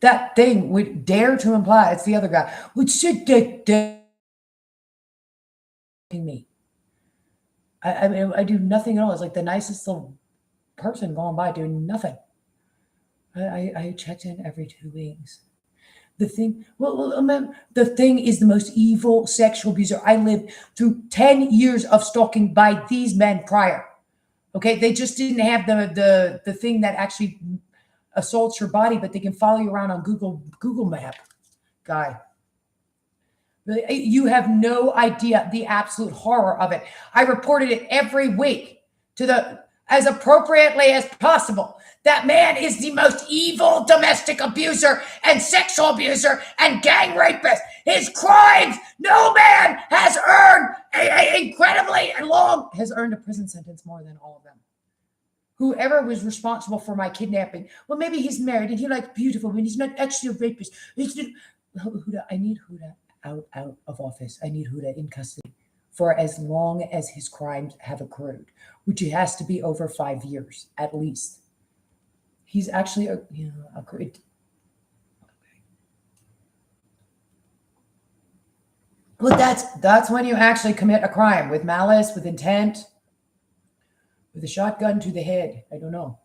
that thing would dare to imply it's the other guy would sit there me. I mean, I do nothing at all. It's like the nicest little person going by doing nothing. I checked in every 2 weeks. The thing is the most evil sexual abuser. I lived through 10 years of stalking by these men prior. Okay, they just didn't have the thing that actually assaults your body, but they can follow you around on Google Map, guy. Really, you have no idea the absolute horror of it. I reported it every week to the as appropriately as possible. That man is the most evil domestic abuser and sexual abuser and gang rapist. His crimes, no man has earned incredibly long has earned a prison sentence more than all of them. Whoever was responsible for my kidnapping, well, maybe he's married and he likes beautiful, but he's not actually a rapist. Huda, I need Huda out of office. I need Huda in custody for as long as his crimes have accrued, which has to be over 5 years at least. He's actually accrued. Well, that's when you actually commit a crime with malice, with intent, with a shotgun to the head. I don't know.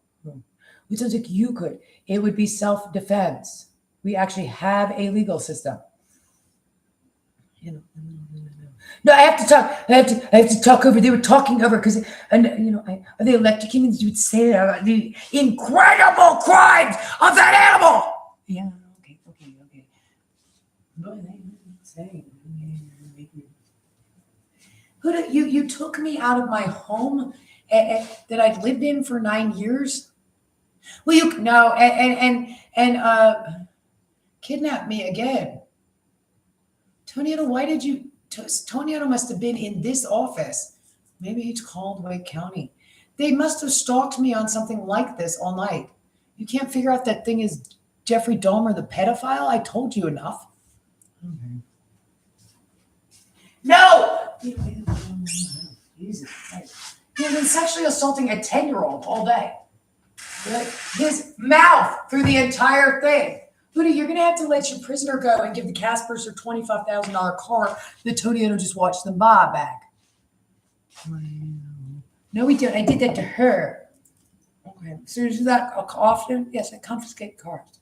It sounds like you could. It would be self-defense. We actually have a legal system. You know. No, I have to talk. I have to talk over. They were talking over because, and the electrocutors would say the incredible crimes of that animal. Yeah. Okay. But saying, you took me out of my home that I'd lived in for 9 years. Well, you no, and kidnapped me again. Toniano, why did you? Toniano must have been in this office. Maybe it's called White County. They must have stalked me on something like this all night. You can't figure out that thing is Jeffrey Dahmer, the pedophile? I told you enough. Okay. No! Jesus. He's been sexually assaulting a 10-year-old all day. His mouth through the entire thing. Huda, you're going to have to let your prisoner go and give the Caspers their $25,000 car that Toniano just watched them buy back. No, we don't. I did that to her. Okay. So is that often? Yes, I confiscate cars.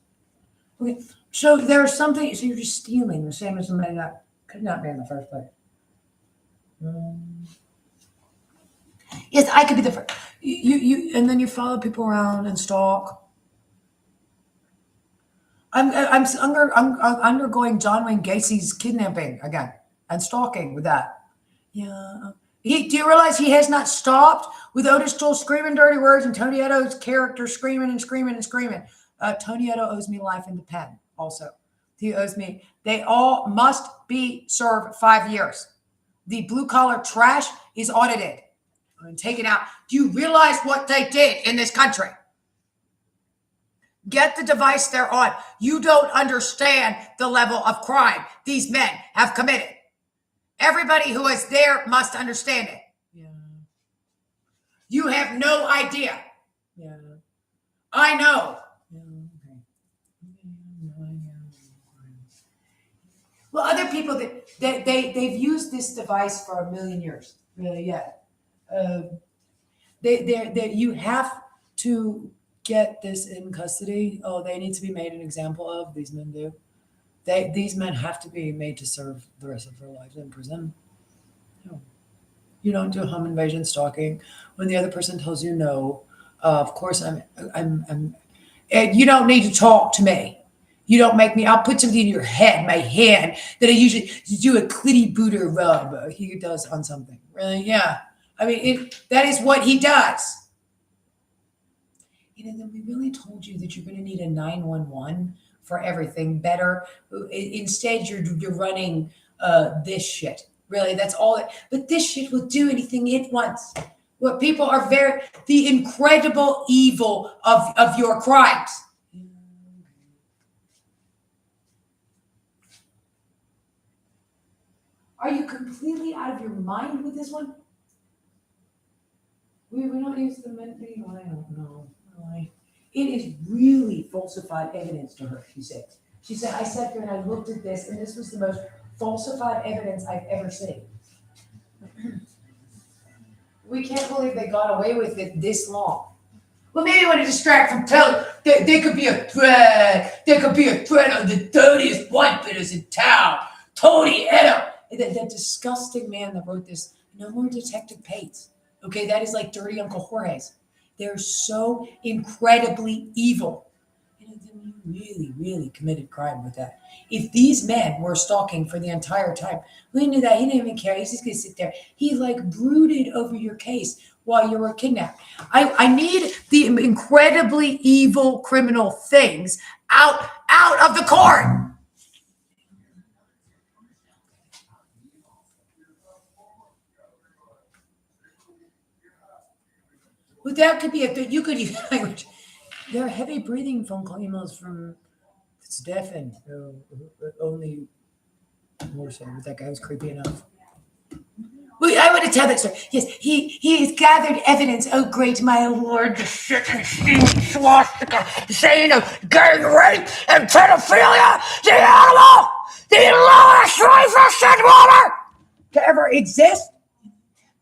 Okay. So there's something. So you're just stealing the same as somebody that could not be in the first place. Yes, I could be the first. You, and then you follow people around and stalk. I'm undergoing John Wayne Gacy's kidnapping again and stalking with that. Yeah. Do you realize he has not stopped with Otis Toole screaming dirty words and Tony Eto's character screaming and screaming and screaming? Tony Eto owes me life in the pen also. He owes me. They all must be served 5 years. The blue collar trash is audited and taken out. Do you realize what they did in this country? Get the device they're on. You don't understand the level of crime these men have committed. Everybody who is there must understand it. Yeah. You have no idea. Yeah. I know. Yeah, okay. Well, other people they've used this device for 1,000,000 years. Really, yeah. You have to get this in custody. Oh, they need to be made an example of. These men do. These men have to be made to serve the rest of their lives in prison. No. You don't do home invasion stalking when the other person tells you no. Of course, I'm. And you don't need to talk to me. You don't make me. I'll put something in your head, my hand that I usually do a clitty booter rub. He does on something. Really, yeah. I mean, that is what he does. Then we really told you that you're going to need a 911 for everything better. Instead, you're running this shit. Really, that's all. But this shit will do anything it wants. What people are the incredible evil of your crimes. Are you completely out of your mind with this one? We don't use the men. I don't know. It is really falsified evidence to her, she said. She said, I sat there and I looked at this, and this was the most falsified evidence I've ever seen. We can't believe they got away with it this long. Well, maybe you want to distract from telling they could be a threat. They could be a threat on the dirtiest white bitters in town. Tony Edo. That disgusting man that wrote this, no more Detective Pates. Okay, that is like dirty Uncle Jorge's. They're so incredibly evil. You really, really committed crime with that. If these men were stalking for the entire time, we knew that he didn't even care. He's just going to sit there. He like brooded over your case while you were kidnapped. I need the incredibly evil criminal things out of the court. Well, that could be you could use language. There are heavy breathing phone call emails from Stefan. Only more so, but that guy was creepy enough. Well, I want to tell that story. Yes, he has gathered evidence. Oh, great, my lord, the shit and steam swastika, saying of gang rape and pedophilia, the animal, the lowest rapist woman to ever exist.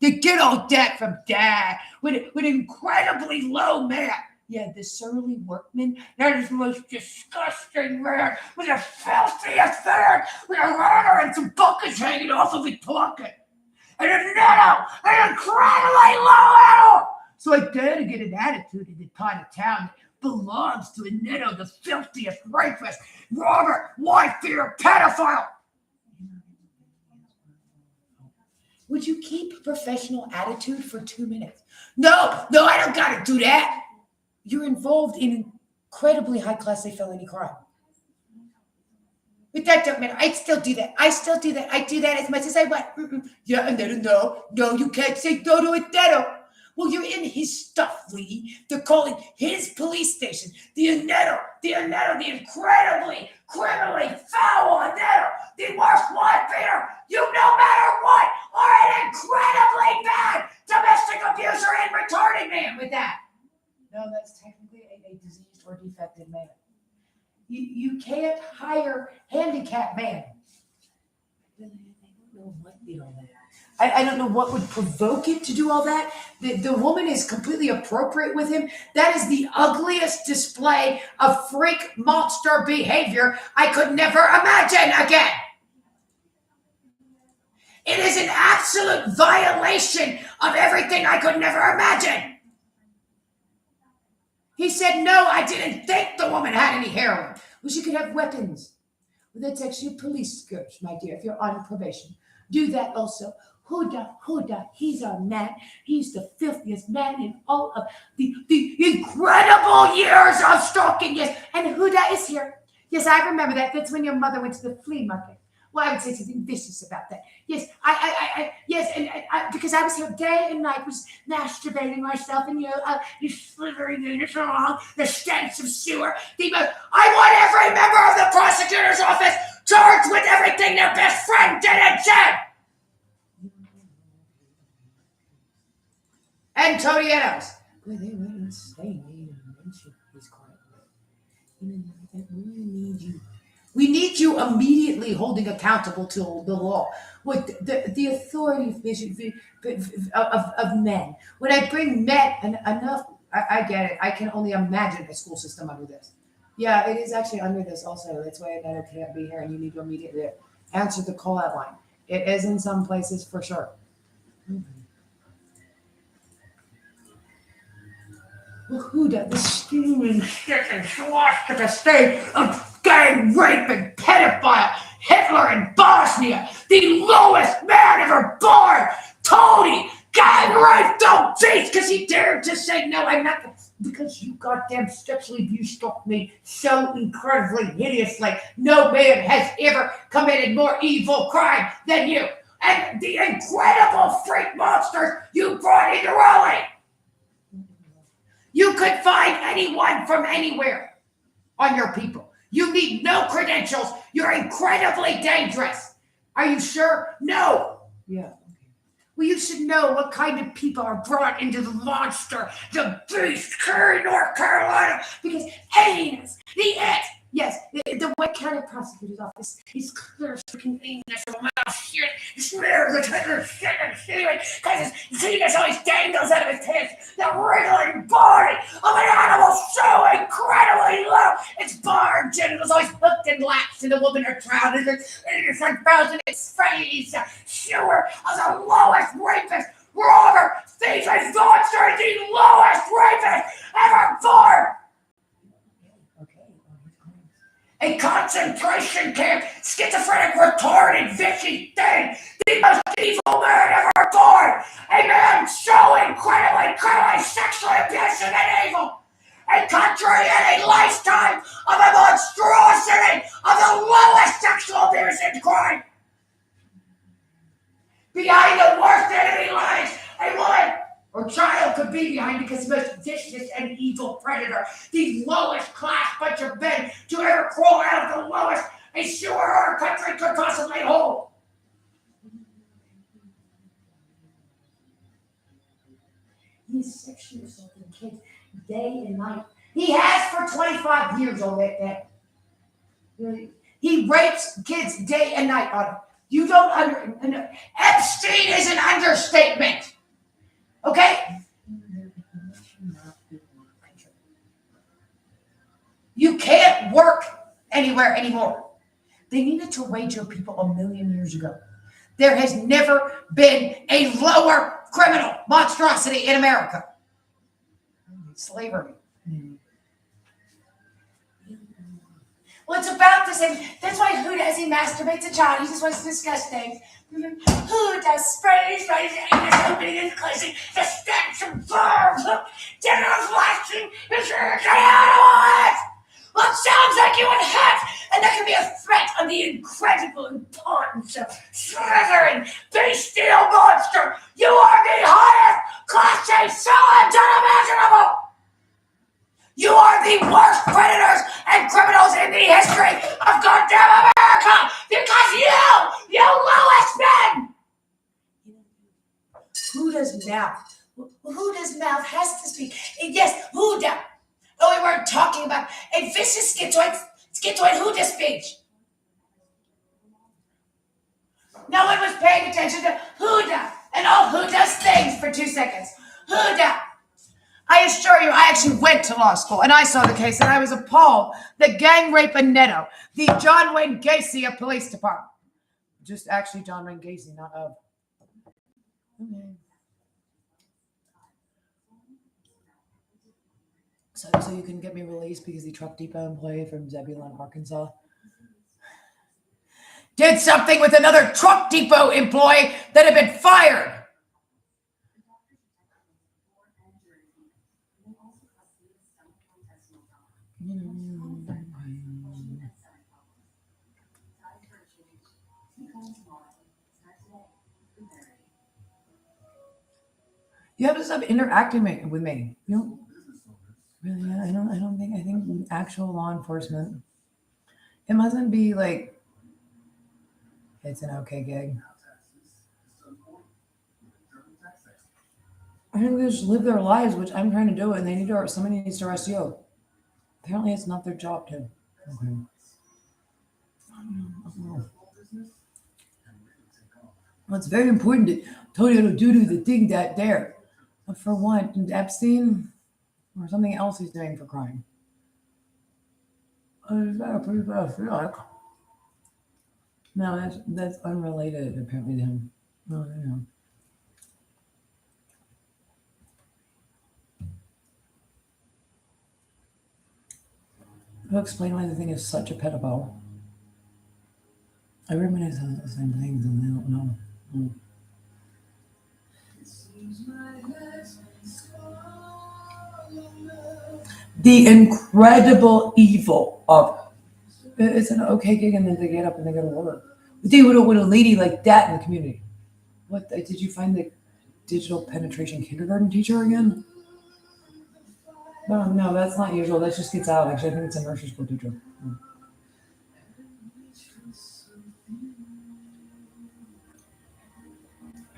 To get all that from dad with an incredibly low man. Yeah, the surly workman, that is the most disgusting man with the filthiest beard, with a runner and some buckets hanging off of his pocket. And a netto, an incredibly low animal. So I dare to get an attitude in the part of town that belongs to a netto, the filthiest rapist, robber, wife-beater, pedophile. Would you keep a professional attitude for 2 minutes? No, I don't gotta do that. You're involved in incredibly high-class felony crime. But that don't matter. I still do that. I do that as much as I want. Yeah, and then no, you can't say no to it, Netto. Well, you're in his stuff, Lee. They're calling his police station the Netto, the incredibly, criminally foul Netto, the worst wife beater you no matter what, are an incredibly bad domestic abuser and retarded man with that. No, that's technically a diseased or defective man. You can't hire handicapped man. I don't know what did all that. I don't know what would provoke it to do all that. The woman is completely appropriate with him. That is the ugliest display of freak monster behavior I could never imagine again. It is an absolute violation of everything I could never imagine. He said, no, I didn't think the woman had any heroin. Well, she could have weapons. Well, that's actually a police scourge, my dear, if you're on probation. Do that also. Huda, he's our man. He's the filthiest man in all of the incredible years of stalking. Yes, and Huda is here. Yes, I remember that. That's when your mother went to the flea market. Well, I would say something vicious about that. Yes, yes, and because I was here day and night, was masturbating myself, and you slithering in it along the stench of sewer. I want every member of the prosecutor's office charged with everything their best friend did and said. And Tony Enos. Boy, they went insane. They even mentioned his quiet. We need you immediately holding accountable to the law. With the authority of men. When I bring men enough, I get it. I can only imagine a school system under this. Yeah, it is actually under this also. That's why I can't be here, and you need to immediately answer the call-out line. It is in some places for sure. Well, Huda, the steaming shit and swastika state of gang rape and pedophile, Hitler in Bosnia, the lowest man ever born, Tony, gang rape, don't beat, because he dared to say, no, I'm not, because you goddamn sexually abused stalked me so incredibly hideously. No man has ever committed more evil crime than you. And the incredible freak monsters you brought into Raleigh. You could find anyone from anywhere on your people. You need no credentials. You're incredibly dangerous. Are you sure? No. Yeah. Okay. Well, you should know what kind of people are brought into the monster, the beast, Curry, North Carolina, because anus, the it, yes, the Wake County Prosecutor's Office is clear freaking anus from mouth shit, smears the tender shit and semen, because his penis always dangles out of his pants, the wriggling body of an animal so incredibly low, its barred genitals always hooked and latched in the woman or child, and it's unfrozen its face, sure, of the lowest rapist, robber, thief, and monster, the lowest rapist ever born. A concentration camp, schizophrenic, retarded, vicious thing, the most evil man ever born. A man so incredibly sexually abusive and evil. A country and a lifetime of a monstrosity of the lowest sexual abuse and crime. Behind the worst enemy lies a woman or child could be behind because the most vicious and evil predator, the lowest class bunch of men to ever crawl out of the lowest a sewer or a country could possibly hold. He's sexually assaulting kids day and night. He has for 25 years on that. He rapes kids day and night on it. You don't Epstein is an understatement. Okay? You can't work anywhere anymore. They needed to wage your people 1,000,000 years ago. There has never been a lower criminal monstrosity in America. Slavery. Well, it's about the same. That's why who does he masturbates a child? He just wants to discuss things. Who does sprays, right? Anus opening and closing, the stench of verbs, genital flashing, his animals. Well, it sounds like you would have, and that could be a threat on the incredible importance of slithering bestial monster. You are the highest class A solid unimaginable. You are the worst predators and criminals in the history of goddamn America because you lowest men. Who does mouth? Who does mouth has to speak? Yes, who does? Oh, we weren't talking about a vicious schizoid who does speech. No one was paying attention to who does and all who does things for 2 seconds. Who does? I assure you, I actually went to law school, and I saw the case, and I was appalled that gang rape in Netto, the John Wayne Gacy of police department. Just actually John Wayne Gacy, not of. Okay. So you can get me released because the truck depot employee from Zebulon, Arkansas, did something with another truck depot employee that had been fired. You have to stop interacting with me. You know, really, I think actual law enforcement. It mustn't be like it's an okay gig. I think they just live their lives, which I'm trying to do, and they need to. Somebody needs to arrest you. Apparently, it's not their job to. Okay. Well, it's very important to tell you to do the thing that there. But for what? Epstein? Or something else he's doing for crime? Pretty bad, I feel like. No, that's unrelated, apparently, to him. No, no. I'll explain why the thing is such a pedophile. Everybody says the same things and they don't know. The incredible evil of it's an okay gig and then they get up and they go to work. But they would with a lady like that in the community. What did you find the digital penetration kindergarten teacher again? No, that's not usual. That just gets out. Actually, I think it's a nursery school teacher.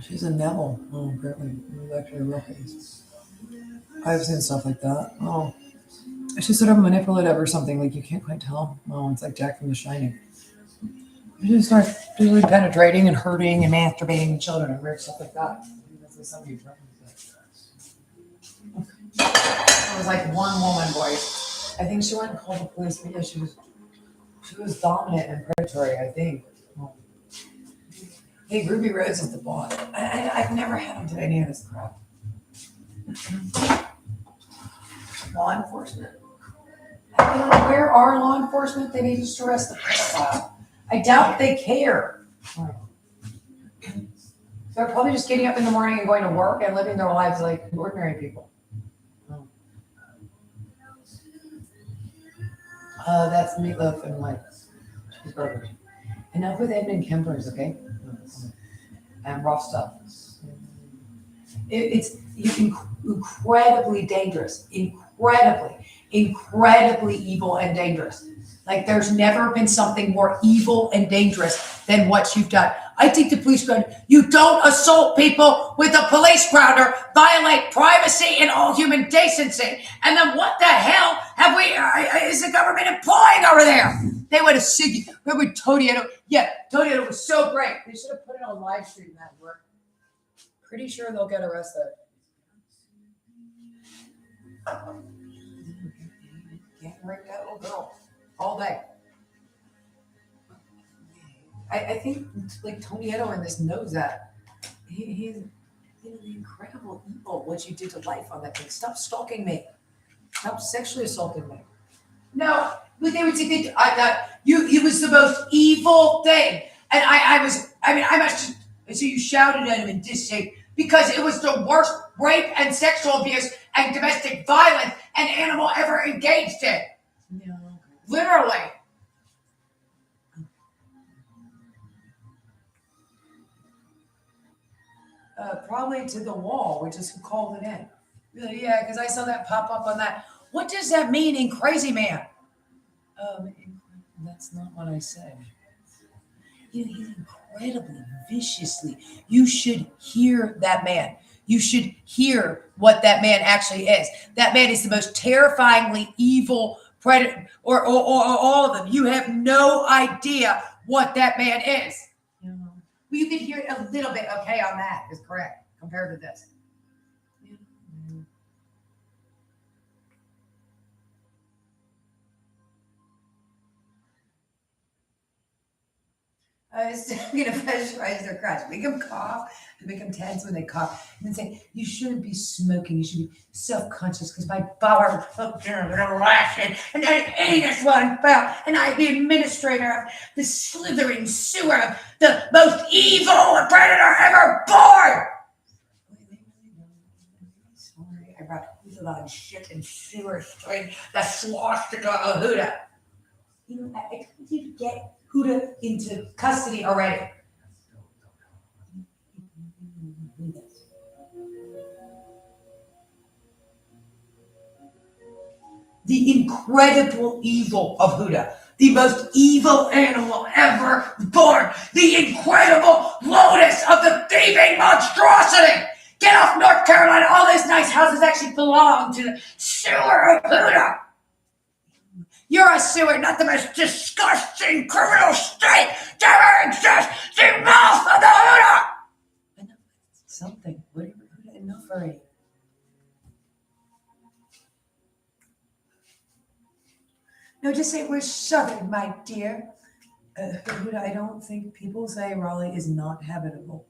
She's a Neville. Oh, apparently. It was actually a real case. I've seen stuff like that. Oh. She's sort of manipulative or something. Like, you can't quite tell. Oh, it's like Jack from The Shining. She just starts really penetrating and hurting and masturbating children and weird stuff like that. That's what somebody's referencing. It was like one woman voice. I think she went and called the police, but yeah, she was dominant and predatory, I think. Well, hey, Ruby Rose is the boss. I've never had him do any of this crap. Law enforcement. Where are law enforcement? They need to just arrest the pedophile. I doubt they care. They're probably just getting up in the morning and going to work and living their lives like ordinary people. That's meatloaf and like cheeseburgers. Enough with Edmund Kemper's, okay? And rough stuff. It's incredibly dangerous. Incredibly evil and dangerous. Like, there's never been something more evil and dangerous than what you've done. I think the police ground, you don't assault people with a police grounder, violate privacy and all human decency. And then what the hell is the government employing over there? They would have seen you. Remember Todieto? Yeah, Todieto was so great. They should have put it on live stream that work. Pretty sure they'll get arrested. Can't rape that little girl all day. I think like Todieto in this knows that. He's the incredible evil what you did to life on that thing. Stop stalking me. Stop sexually assaulting me. No, but they would say that it was the most evil thing. And so you shouted at him and dissed him because it was the worst rape and sexual abuse and domestic violence an animal ever engaged in. No. Literally. Probably to the wall, which is who called it in. Yeah, because I saw that pop up on that. What does that mean in Crazy Man? That's not what I said. He's incredibly viciously. You should hear that man. You should hear what that man actually is. That man is the most terrifyingly evil predator, or all of them. You have no idea what that man is. Well, you can hear it a little bit. Okay, on that is correct compared to this. It's going to pressurize their crotch, make them cough, and make them tense when they cough, and then say, you shouldn't be smoking, you should be self-conscious because my bowels are lashing, and an anus one fell, and I'm the administrator of the slithering sewer of the most evil predator ever born. Sorry, I brought a lot of shit and sewer straight the swastika of Huda. I tried to get Huda into custody already. The incredible evil of Huda, the most evil animal ever born, the incredible lotus of the thieving monstrosity. Get off North Carolina. All these nice houses actually belong to the sewer of Huda. You're a sewer, not the most disgusting criminal state to ever exist. The mouth of the Huda. Enough. Something. Whatever. Enough already. No, just say we're southern, my dear. Huda, I don't think people say Raleigh is not habitable.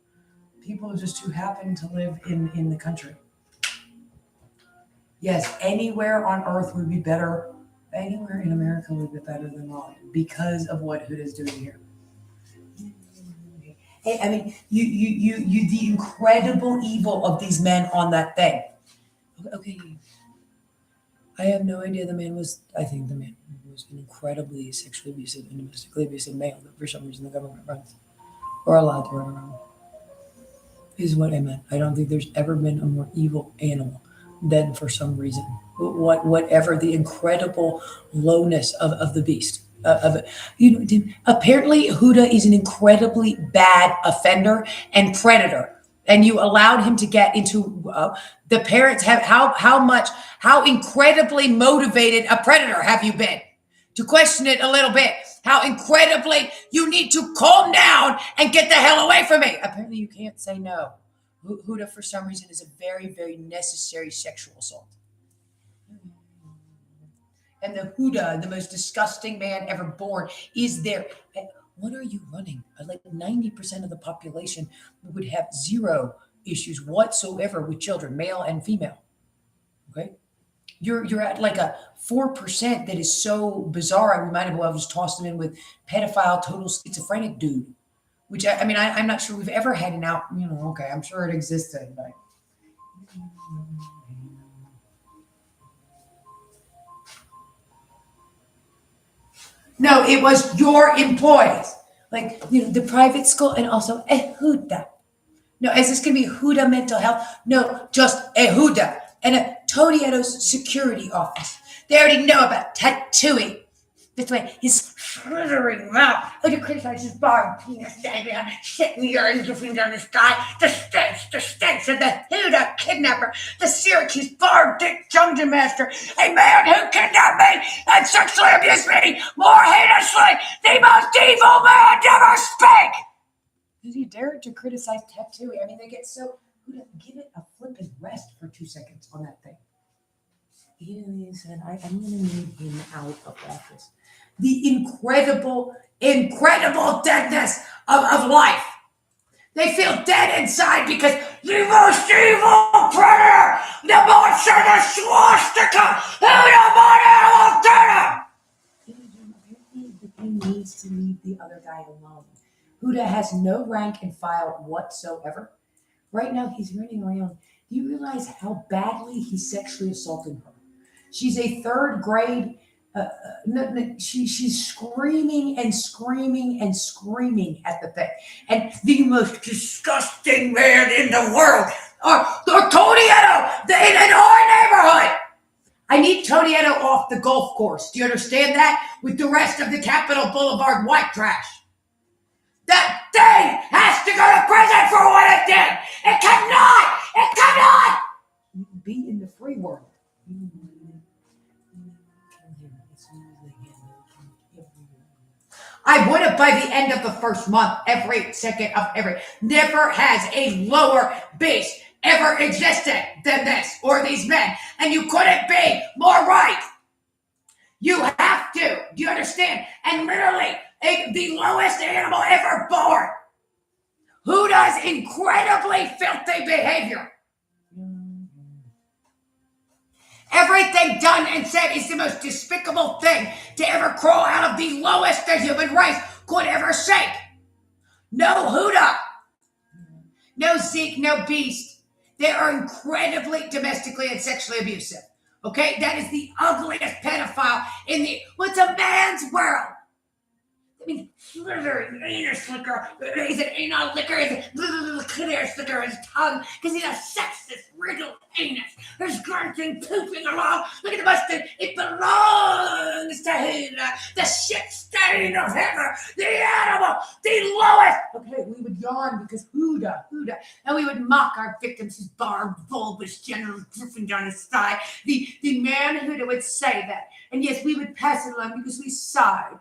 People just who happen to live in the country. Yes, anywhere on earth would be better. Anywhere in America would be better than Raleigh because of what Huda's doing here. Hey, I mean, you the incredible evil of these men on that thing. Okay. I have no idea I think the man was an incredibly sexually abusive and domestically abusive male that for some reason the government runs or allowed to run around. Is what I meant. I don't think there's ever been a more evil animal than for some reason. Whatever the incredible lowness of the beast. Apparently Huda is an incredibly bad offender and predator. and you allowed him to get into the parents have how incredibly motivated a predator have you been? To question it a little bit, how incredibly you need to calm down and get the hell away from me. Apparently, you can't say no. Huda, for some reason, is a very, very necessary sexual assault. And the Huda, the most disgusting man ever born, is there. And what are you running? Like 90% of the population would have zero issues whatsoever with children, male and female. Okay? You're at like a 4% that is so bizarre. I reminded me, I was tossing in with pedophile, total schizophrenic dude, which I mean, I'm not sure we've ever had an out, okay, I'm sure it existed, but. No, it was your employees. Like, the private school and also a Huda. No, is this going to be Huda Mental Health? No, just a Huda and a Tonieto's security office. They already know about tattooing. This way, his slithering mouth. Oh, to criticize his bar penis, sitting urine dripping down the sky. The stench of the Huda kidnapper, the Syracuse bar dick dungeon master, a man who kidnapped me and sexually abused me more heinously, the most evil man to ever speak. Did he dare to criticize tattooing? I mean, they get so. Give it a flippin' rest for 2 seconds on that thing. He said, I'm going to need him out of office. The incredible deadness of life. They feel dead inside because the most evil predator, the monster, the swastika, who the Montana. He needs to leave the other guy alone. Huda has no rank and file whatsoever. Right now, he's running around. Do you realize how badly he's sexually assaulting her? She's a third grade. She's screaming and screaming and screaming at the thing. And the most disgusting man in the world, or Tonieto, in our neighborhood. I need Tonieto off the golf course. Do you understand that? With the rest of the Capitol Boulevard white trash. That thing has to go to prison for what it did. It cannot be in the free world. I would have by the end of the first month, every second of every. Never has a lower base ever existed than this or these men. And you couldn't be more right. You have to. Do you understand? And literally, the lowest animal ever born. Who does incredibly filthy behavior? Everything done and said is the most despicable thing to ever crawl out of the lowest the human race could ever shake. No Huda, no Zeke, no Beast. They are incredibly domestically and sexually abusive. Okay, that is the ugliest pedophile in the. What's a man's world? I mean, slithering anus liquor. Is it anal liquor? Is it clitoris liquor? His tongue? Because he's a sexist, riddled anus. There's grunting, pooping along. Look at the mustard. It belongs to Hitler. The shit stain of Hitler. The animal. The lowest. Okay, we would yawn because Huda. And we would mock our victims, his barbed, bulbous genitals dripping down his thigh. The man Huda would say that. And yes, we would pass it along because we sighed.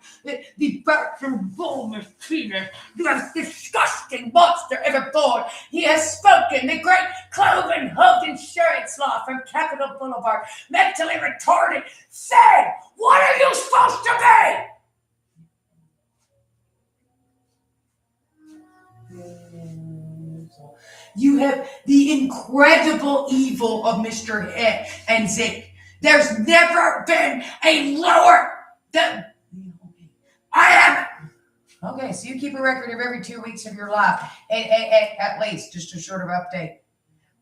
The Bertram Bulmer's penis, the most disgusting monster ever born. He has spoken, the great cloven-hooved insurance law from Capitol Boulevard, mentally retarded, said, what are you supposed to be? You have the incredible evil of Mr. Head and Zeke. There's never been a lower than I am. Okay, so you keep a record of every 2 weeks of your life, at least, just a sort of update.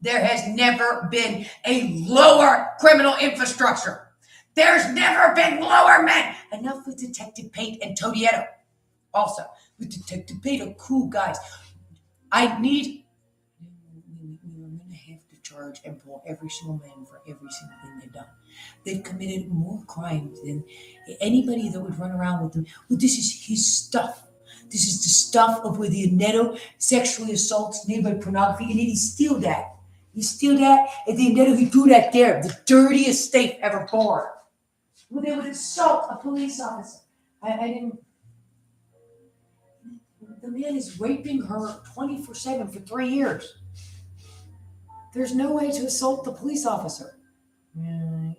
There has never been a lower criminal infrastructure. There's never been lower men. Enough with Detective Pate and Todieto. Also, with Detective Pate are cool guys. I need. We're going to have to charge and pull every single man for every single thing they've done. They've committed more crimes than anybody that would run around with them. Well, this is his stuff. This is the stuff of where the Neto sexually assaults neighborhood pornography, and then he steal that. He steal that, and the Neto he threw that there, the dirtiest state ever born. Well, they would assault a police officer. I didn't. The man is raping her 24/7 for 3 years. There's no way to assault the police officer. Yeah.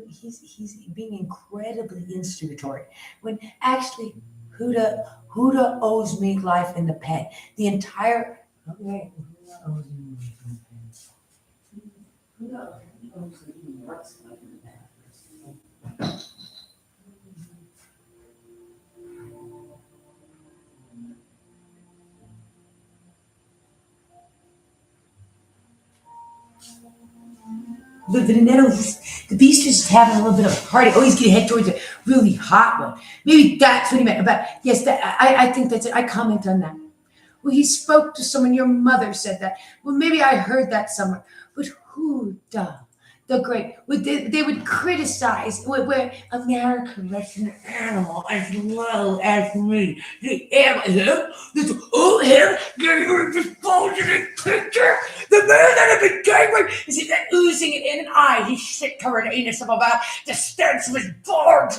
He's being incredibly instigatory. When actually, Huda owes me life in the pen. The entire okay, Huda owes me life in the pen. Huda owes me life in the pen. But the beast is having a little bit of a party. Oh, he's going to head towards a really hot one. Maybe that's what he meant. But yes, I think that's it. I comment on that. Well, he spoke to someone. Your mother said that. Well, maybe I heard that somewhere. But who does? The great. They would criticize where America lets an animal as low as me. The animal, this old hair, you're exposing this picture. The man that had been gang raped, is it that oozing it in an eye? He's sick covered anus of about the stench of his bored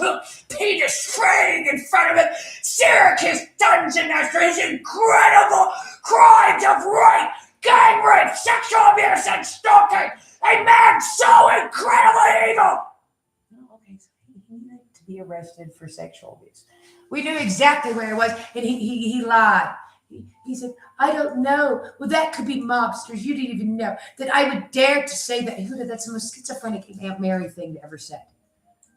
penis spraying in front of him. Syracuse dungeon master, his incredible crimes of rape, gang rape, sexual abuse, and stalking. A man so incredibly evil! Okay, so he needed to be arrested for sexual abuse. We knew exactly where it was, and he lied. He said, I don't know. Well, that could be mobsters. You didn't even know that I would dare to say that. Huda, that's the most schizophrenic Aunt Mary thing to ever said.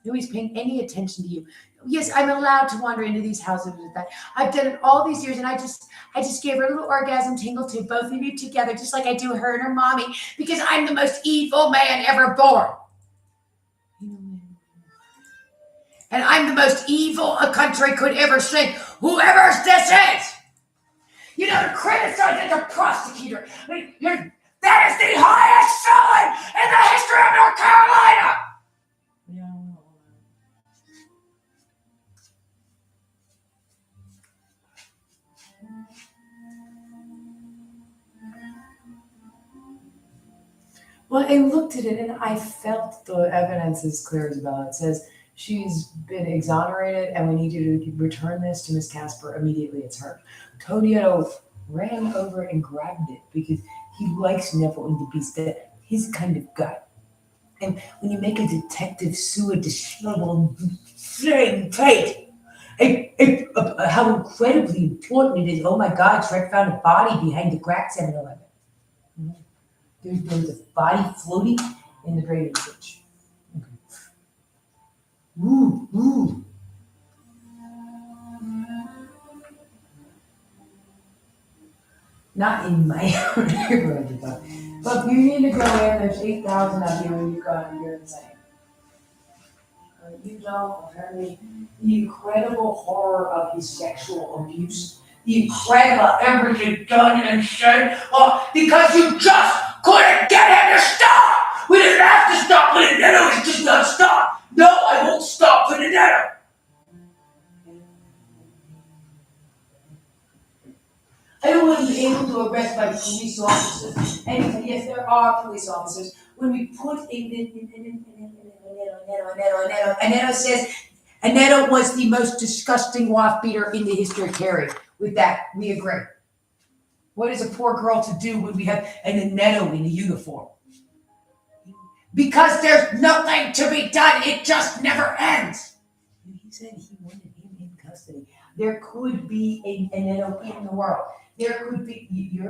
Nobody's paying any attention to you. Yes, I'm allowed to wander into these houses with that. I've done it all these years, and I just gave her a little orgasm tingle to both of you together, just like I do her and her mommy, because I'm the most evil man ever born. And I'm the most evil a country could ever sing, whoever this is. You know, to criticize as a prosecutor, that is the highest felon in the history of North Carolina. Well, I looked at it and I felt the evidence is clear as bell. It says she's been exonerated and we need you to return this to Miss Casper immediately. It's her. Tonio ran over and grabbed it because he likes Neville and the Beast, that his kind of guy. And when you make a detective sue a disheveled flame plate, how incredibly important it is. Oh my God, Shrek found a body behind the crack 7-Eleven. There was a body floating in the drainage ditch. Okay. Ooh. Not in my neighborhood, but you need to go in. There's 8,000 of you, and you're insane. You don't apparently the incredible horror of his sexual abuse, the incredible everything done and said, because you just couldn't get him to stop. We didn't have to stop Benedetto. It's just not stop. No, I won't stop Benedetto. I wasn't able to arrest by police officers. And yes, there are police officers. When we put Annetto says, Annetto was the most disgusting wife beater in the history of Carrie. With that, we agree. What is a poor girl to do when we have an Annetto in a uniform? Because there's nothing to be done. It just never ends. He said he wanted him in custody. There could be an Annetto in the world. There could be. You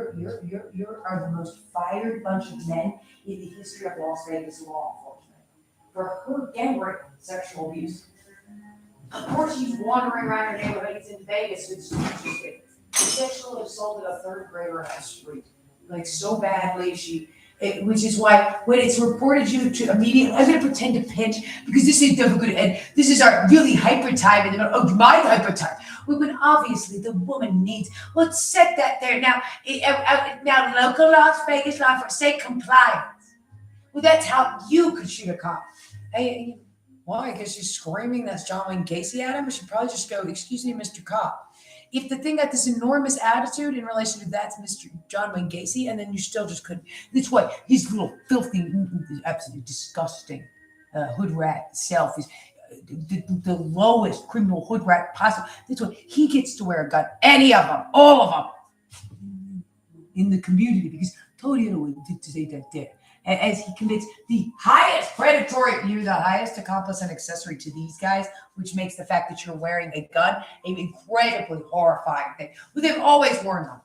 are the most fired bunch of men in the history of Las Vegas law enforcement for her gang rape, sexual abuse. Of course, she's wandering around her neighborhood. He's in Vegas with she sexually assaulted a third grader on the street, like so badly which is why when it's reported you to immediately, I'm going to pretend to pinch because this is never going to end. This is our really hyper time, and my hyper time. When obviously the woman needs. Let's set that there now. Now, local Las Vegas law for say compliance. Well, that's how you could shoot a cop. Why? Because she's screaming that's John Wayne Gacy at him. She should probably just go, "Excuse me, Mr. Cop." If the thing got this enormous attitude in relation to that's Mr. John Wayne Gacy, and then you still just couldn't. That's why his little filthy, absolutely disgusting hood rat self is the lowest criminal hood rat possible. That's why he gets to wear a gun. Any of them, all of them in the community because totally to say that there. As he commits the highest predatory, you're the highest accomplice and accessory to these guys, which makes the fact that you're wearing a gun an incredibly horrifying thing. But they've always worn them.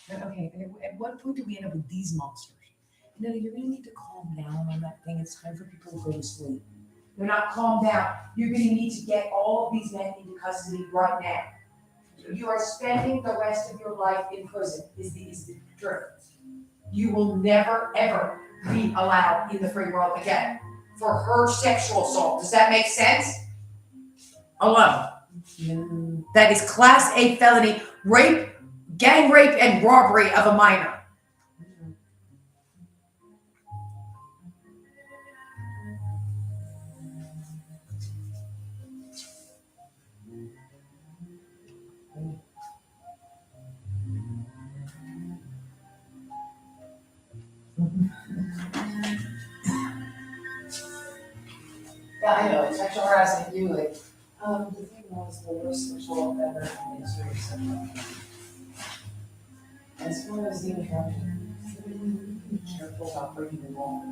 Okay, at what point do we end up with these monsters? You're going to need to calm down on that thing. It's time for people to go to sleep. They're not calmed down. You're going to need to get all of these men into custody right now. You are spending the rest of your life in prison, is the truth. You will never, ever be allowed in the free world again for her sexual assault. Does that make sense? Alone. That is class A felony rape, gang rape, and robbery of a minor. Yeah, I know. Sexual harassment, you like. The thing was the worst sexual ever in history. As far as the interruption, be careful about breaking the law.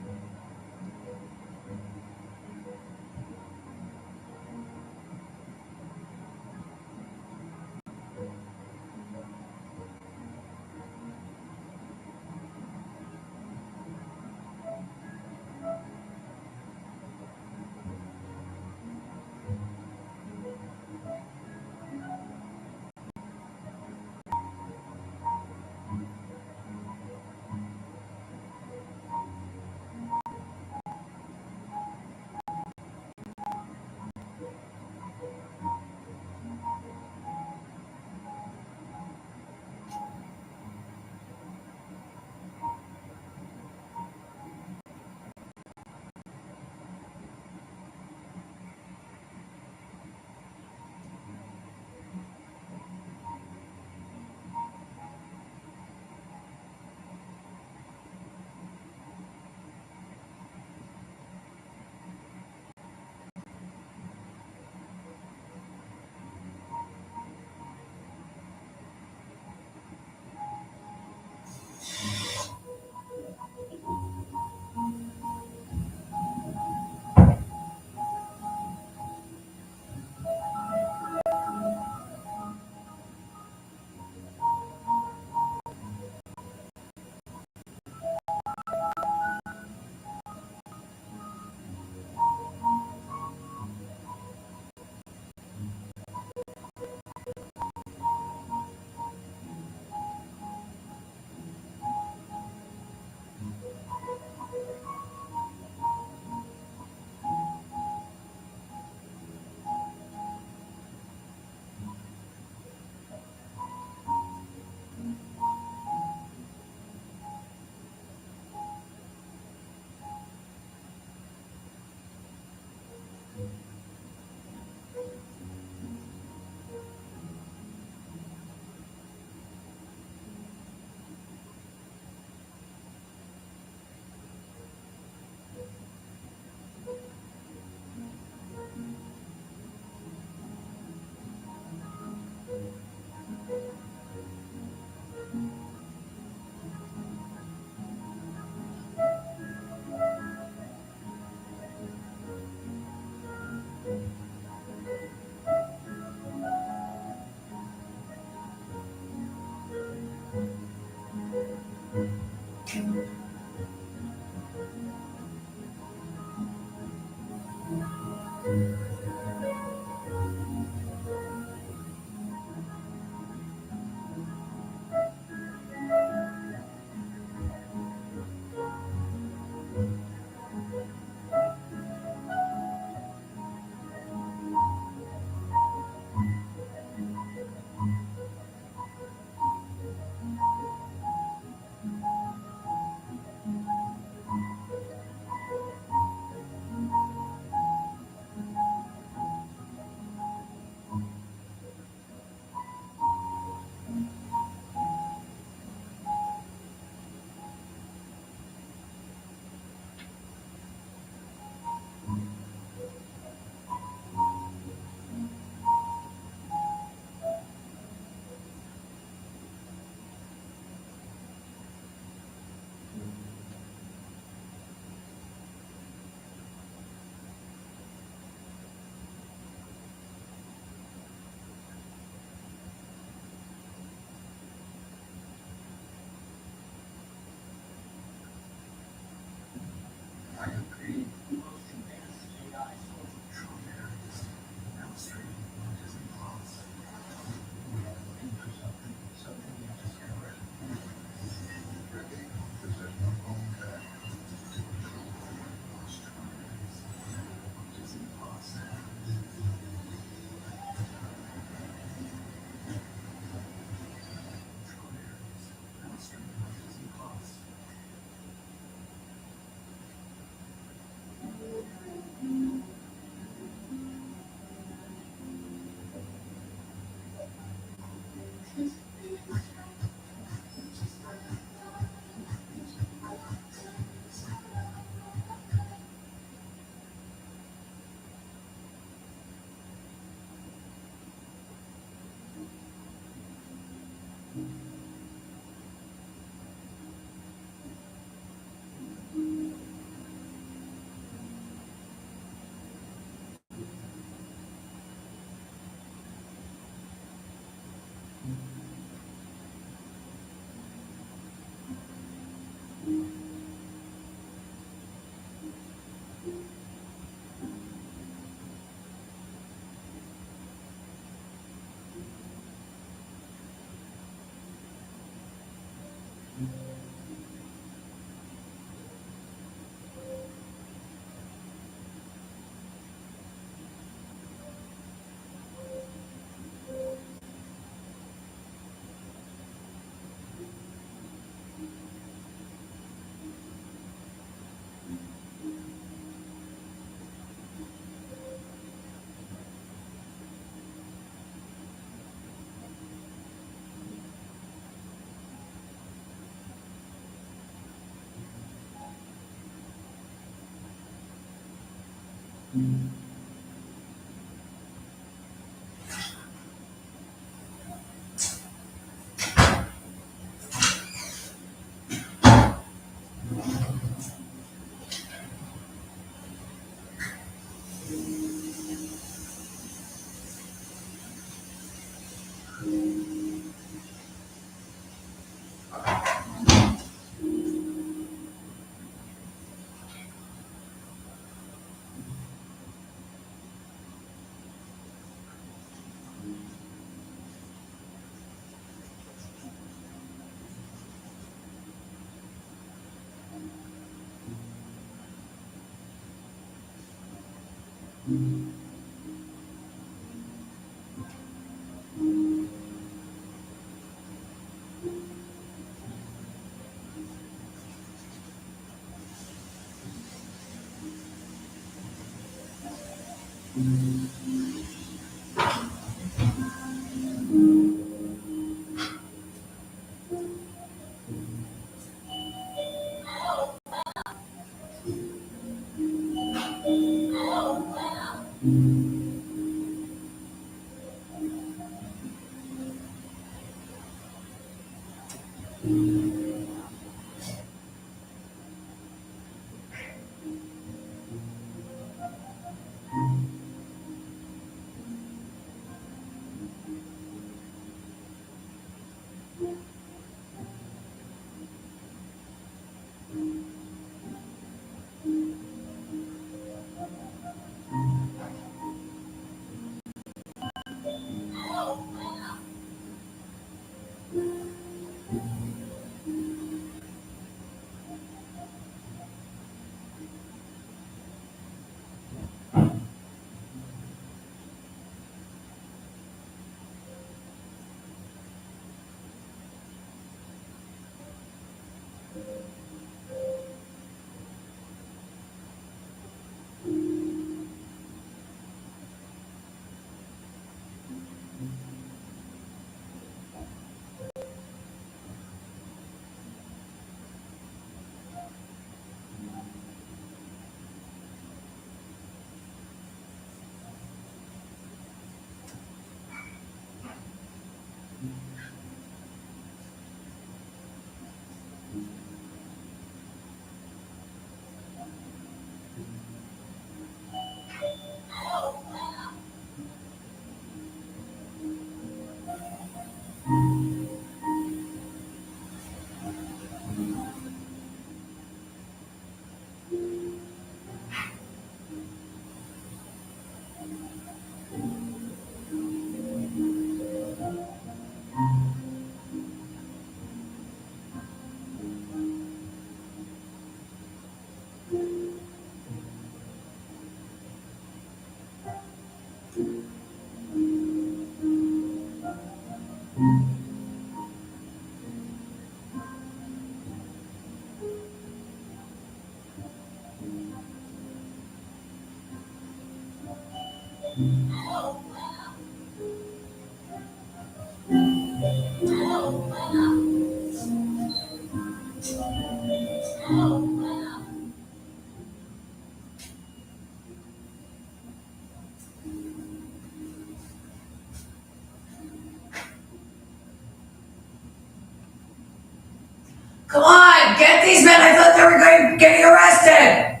Come on, get these men. I thought they were getting arrested.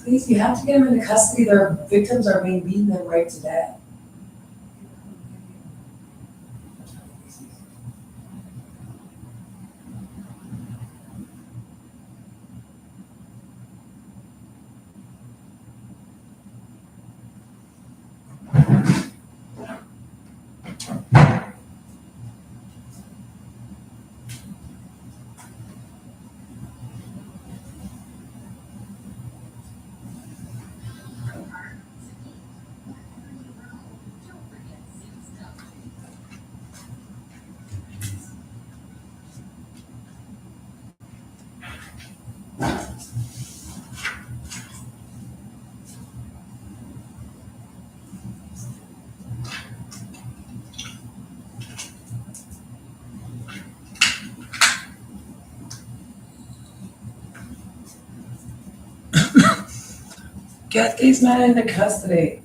Please, you have to get them into custody. Their victims are being beaten and raped to death. Get these men into custody.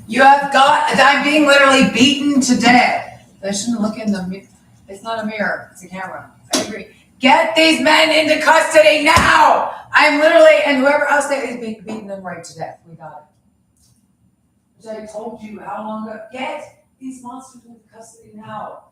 You have got. I'm being literally beaten to death. I shouldn't look in the mirror. It's not a mirror. It's a camera. I agree. Get these men into custody now. I'm literally, and whoever else there is beating them right to death. We got it. Which I told you how long ago. Get these monsters into custody now.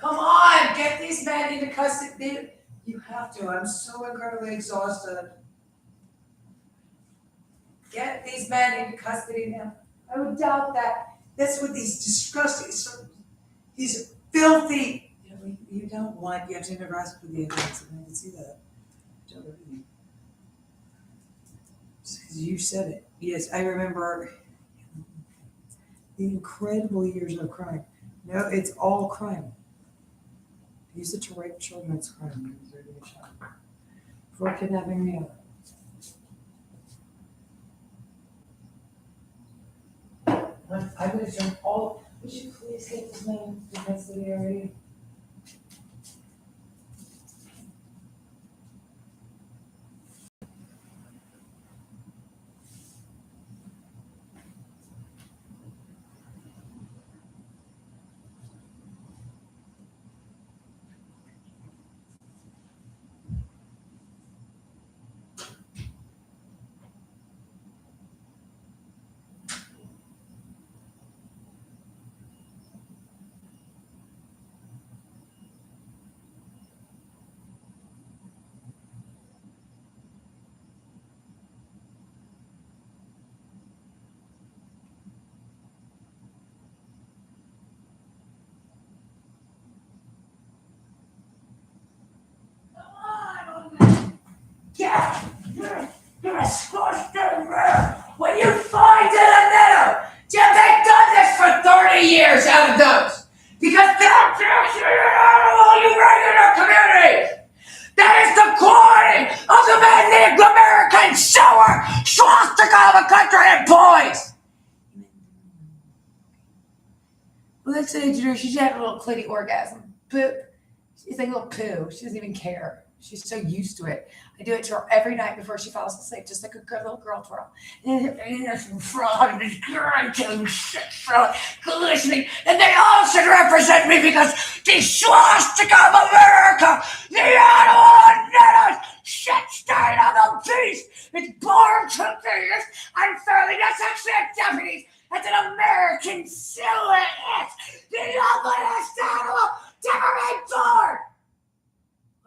Come on, get these men into custody. You have to. I'm so incredibly exhausted. Get these men into custody now. I would doubt that. That's what these disgusting, these filthy. You don't want. You have to interact with the evidence. I can see that. Don't really. Just because you said it. Yes, I remember the incredible years of crime. No, it's all crime. Use it to rape children. It's crime. For kidnapping me. I would have done all. Would you please get this man to custody already? Yeah, you're a scorched earth. When you find in a meadow, Jim, they've done this for 30 years out of those. Because they're actually an animal you raise in our community. That is the quality of the magnetic American sour swastika of a country and boys. Well, that's an engineer. She's had a little clitty orgasm. Poop. She's like a little poo. She doesn't even care. She's so used to it. I do it to her every night before she falls asleep, just like a good little girl twirl. And there's some frog and this grunting shit frog listening. And they all should represent me because the swastika of America, the animal nettles, shit stain of the beast, it's born to this unfairly. That's actually a Japanese. That's an American silhouette. The ugliest animal ever been born.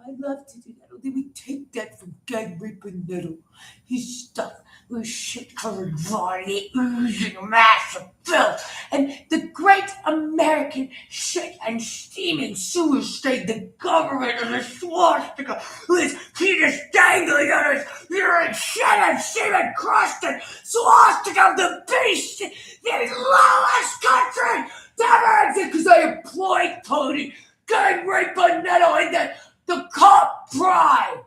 I'd love to do that. Or did we take that from gang raping Nettle? He's stuffed with shit-covered body, oozing mass of filth, and the great American shit and steaming sewer state, the government of the swastika, with his penis dangling on his urine, shit and semen crusted swastika of the beast, the lowest country to ever exist, because I employed Tony, gang raping Nettle, and the cop pride.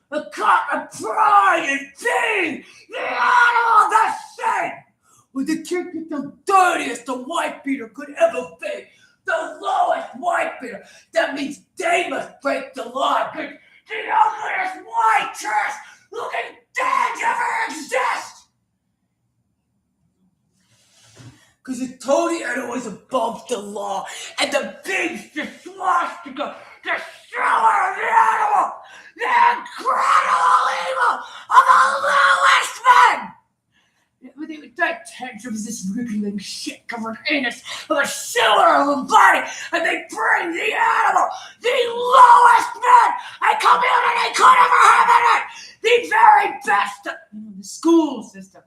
The cop of pride and being the animal of the state. With the kid is the dirtiest the white beater could ever be. The lowest white beater. That means they must break the law. The ugliest white trash looking things ever exist. Because the Tony animal is above the law. And the beast, the swastika, the shower of the animal, the incredible evil of the lowest men! With that tantrums, this wriggling shit covered anus of a sewer of a body, and they bring the animal, the lowest men a community could ever have in it! The very best of the school system.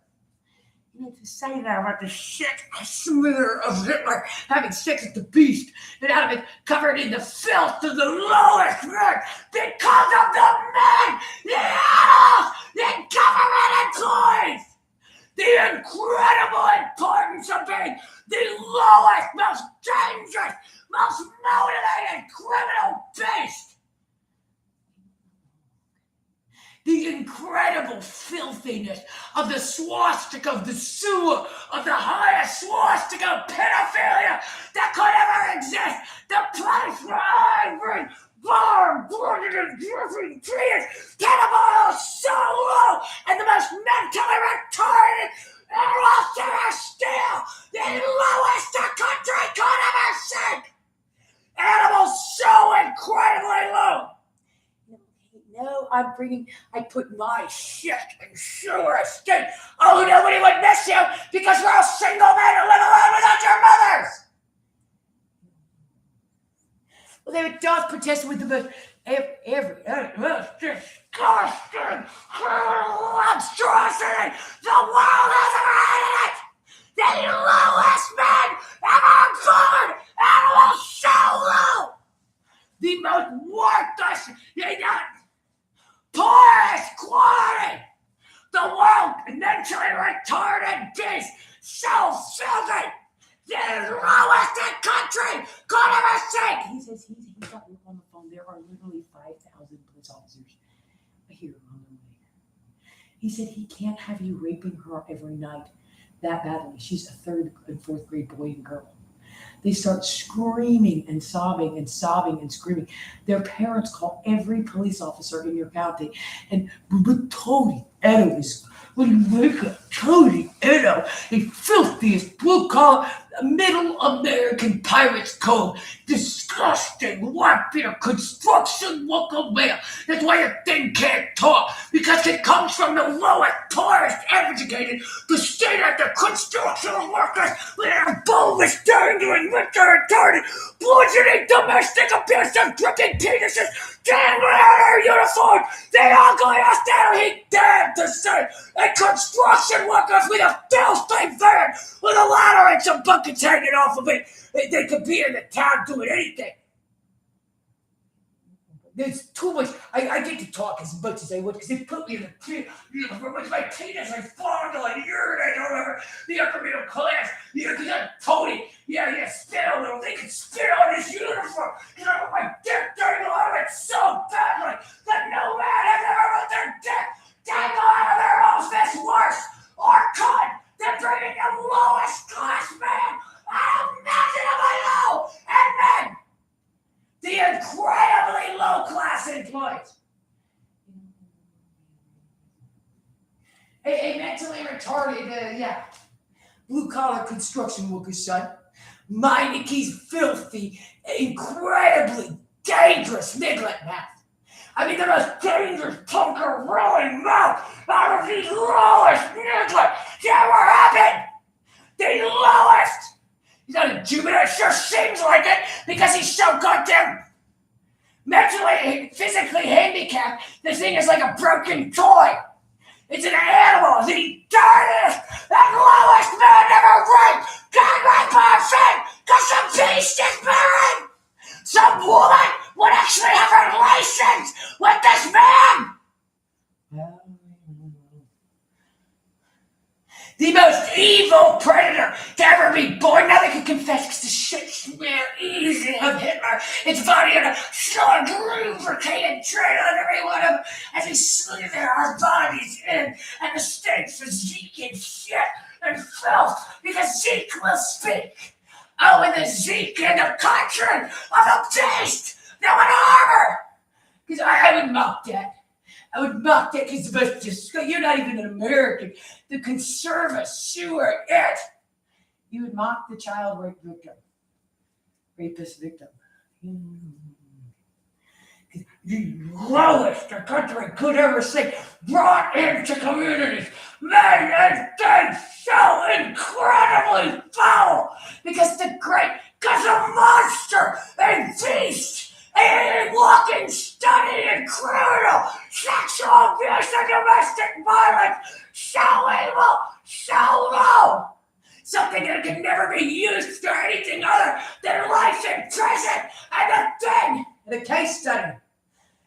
To say that about the shit smither of Hitler having sex with the beast and having it covered in the filth of the lowest men because of the men, the animals, the government employees, the incredible importance of being the lowest, most dangerous, most motivated criminal beast. The incredible filthiness of the swastika of the sewer, of the highest swastika of pedophilia that could ever exist. The place where ivory, bar, blooded and dripping tears, cannibal so low, and the most mentally retarded and lost in a steel, the lowest the country could ever sink. Animals so incredibly low. No, I put my shit in sewer estate. Oh, nobody would miss you because we're all single men who live alone without your mothers. Well, they were dog protesting with the most most disgusting criminal monstrosity the world has ever had. The lowest men ever uncovered animals so low. The most worthless, poorest quality. The world mentally retarded beast, so filthy. The lowest in country could ever see. He says he's got work on the phone. There are literally 5,000 police officers here on the way. He said he can't have you raping her every night that badly. She's a 3rd and 4th grade boy and girl. They start screaming and sobbing and sobbing and screaming. Their parents call every police officer in your county. And Tony Edo is, what do you make of Tony Edo? The filthiest blue-collar, middle American pirate's code. Disgusting, white-beater construction local male. That's why your thing can't talk. Because it comes from the lowest, poorest, educated, the state at the construction workers with their boneless, dangerous, retarded, bludgeoning, domestic abuse of dripping penises, dangling out their uniform, the ugliest that he dared to say, and construction workers with a filthy van with a ladder and some buckets hanging off of it. They could be in the town doing anything. There's too much. I get to talk as much as I would because they put me in with my penis. I fondle and urinate or whatever. The upper middle class. Tony. Yeah, spit a little. They can spit on his uniform. Because I want my dick dangle out of it so badly that no man has ever let their dick dangle out of their office worse or could than bringing the lowest class man unimaginably low and men. The incredibly low-class employees. A mentally retarded, blue-collar construction worker's son. Meinecke's filthy, incredibly dangerous Midlet mouth. I mean, the most dangerous punker rolling mouth out of the lowest Midlet that ever happened. The lowest. He's not a Jupiter, it sure seems like it, because he's so goddamn mentally, physically handicapped. The thing is like a broken toy. It's an animal. The dirtiest and lowest man ever raped. God, my person, because some beast is buried. Some woman would actually have relations with this man. The most evil predator to ever be born. Now they can confess because the shit smell easy of Hitler. It's funny and so lubricated train on every one of them as we slither our bodies in and the stinks of Zeke and shit and filth because Zeke will speak. Oh, and the Zeke and the country of the beast that would armor. Because I would mock that. I would mock that because the most disgusting. You're not even an American. The conservatives, sure, it. You would mock the child rape victim, rapist victim. The lowest the country could ever see, brought into communities, made and things so incredibly foul because the monster and beast. A walking study in criminal sexual abuse and domestic violence. So evil, so low. Something that can never be used for anything other than life in prison and the thing. And a case study.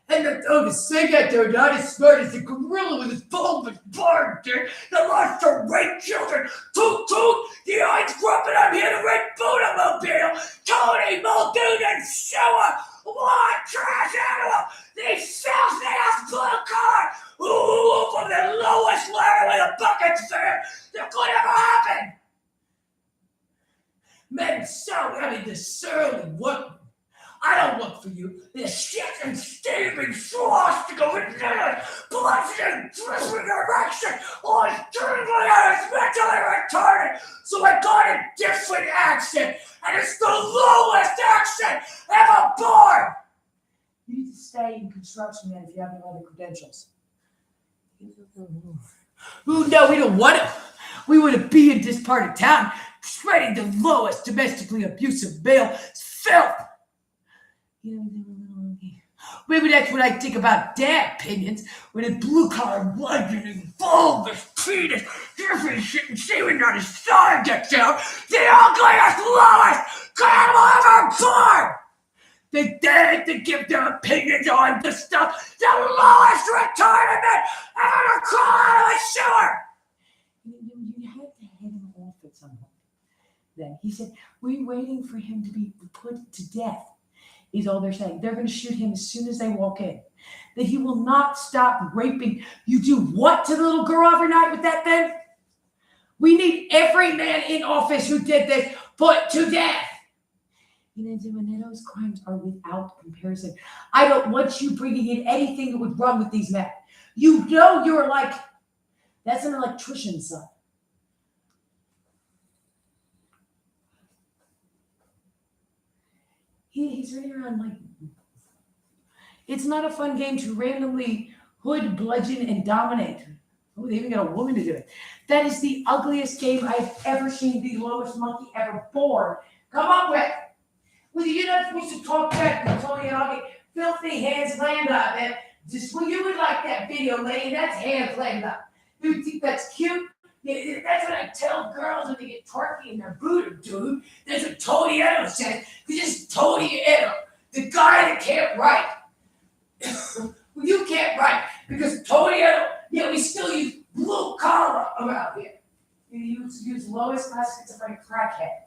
And the thing that they're not as smart as the gorilla with his bulbous barn, dude. That loves to rape children. Toot toot. The eyes grumping on here to red Buddha-mobile. Tony Muldoon and Showa. What trash animal! The filthy ass blue collar! Ooh, from the lowest layer with a bucket fair that could ever happen! Men the surly workmen. I don't work for you. The shit and steaming swastika with nails, bludgeoning, dripping erection, all is dangling out is mentally retarded. So I got a different accent, and it's the lowest accent ever born. You need to stay in construction, man, if you have no other credentials. Ooh, no, we don't want to. We want to be in this part of town, spreading the lowest domestically abusive male filth. Maybe that's what I think about dad opinions. When a blue-collar legend involved his penis, different shit and saving on his side gets out, the ugliest, lowest animal ever born! They dared to give their opinions on the stuff the lowest retarded ever crawl out of a sewer! You had to head him off at some point. Then he said, we're waiting for him to be put to death, is all they're saying. They're going to shoot him as soon as they walk in. That he will not stop raping. You do what to the little girl overnight with that thing? We need every man in office who did this put to death. Those crimes are without comparison. I don't want you bringing in anything that would run with these men. You know you're like, that's an electrician's son. He's running around like, it's not a fun game to randomly hood, bludgeon, and dominate. Oh, they even got a woman to do it. That is the ugliest game I've ever seen the lowest monkey ever born come up with. Well, you're not supposed to talk back to Tony and I'll get filthy hands laying up. And just when you would like that video, lady, that's hands laying up. You think that's cute? Yeah, that's what I tell girls when they get twerky in their booty, dude. That's what Tony Edo said. Because it's Tony Edo, the guy that can't write. Well, you can't write because Tony Edo, we still use blue collar around here. You use lowest class schizophrenic crackhead.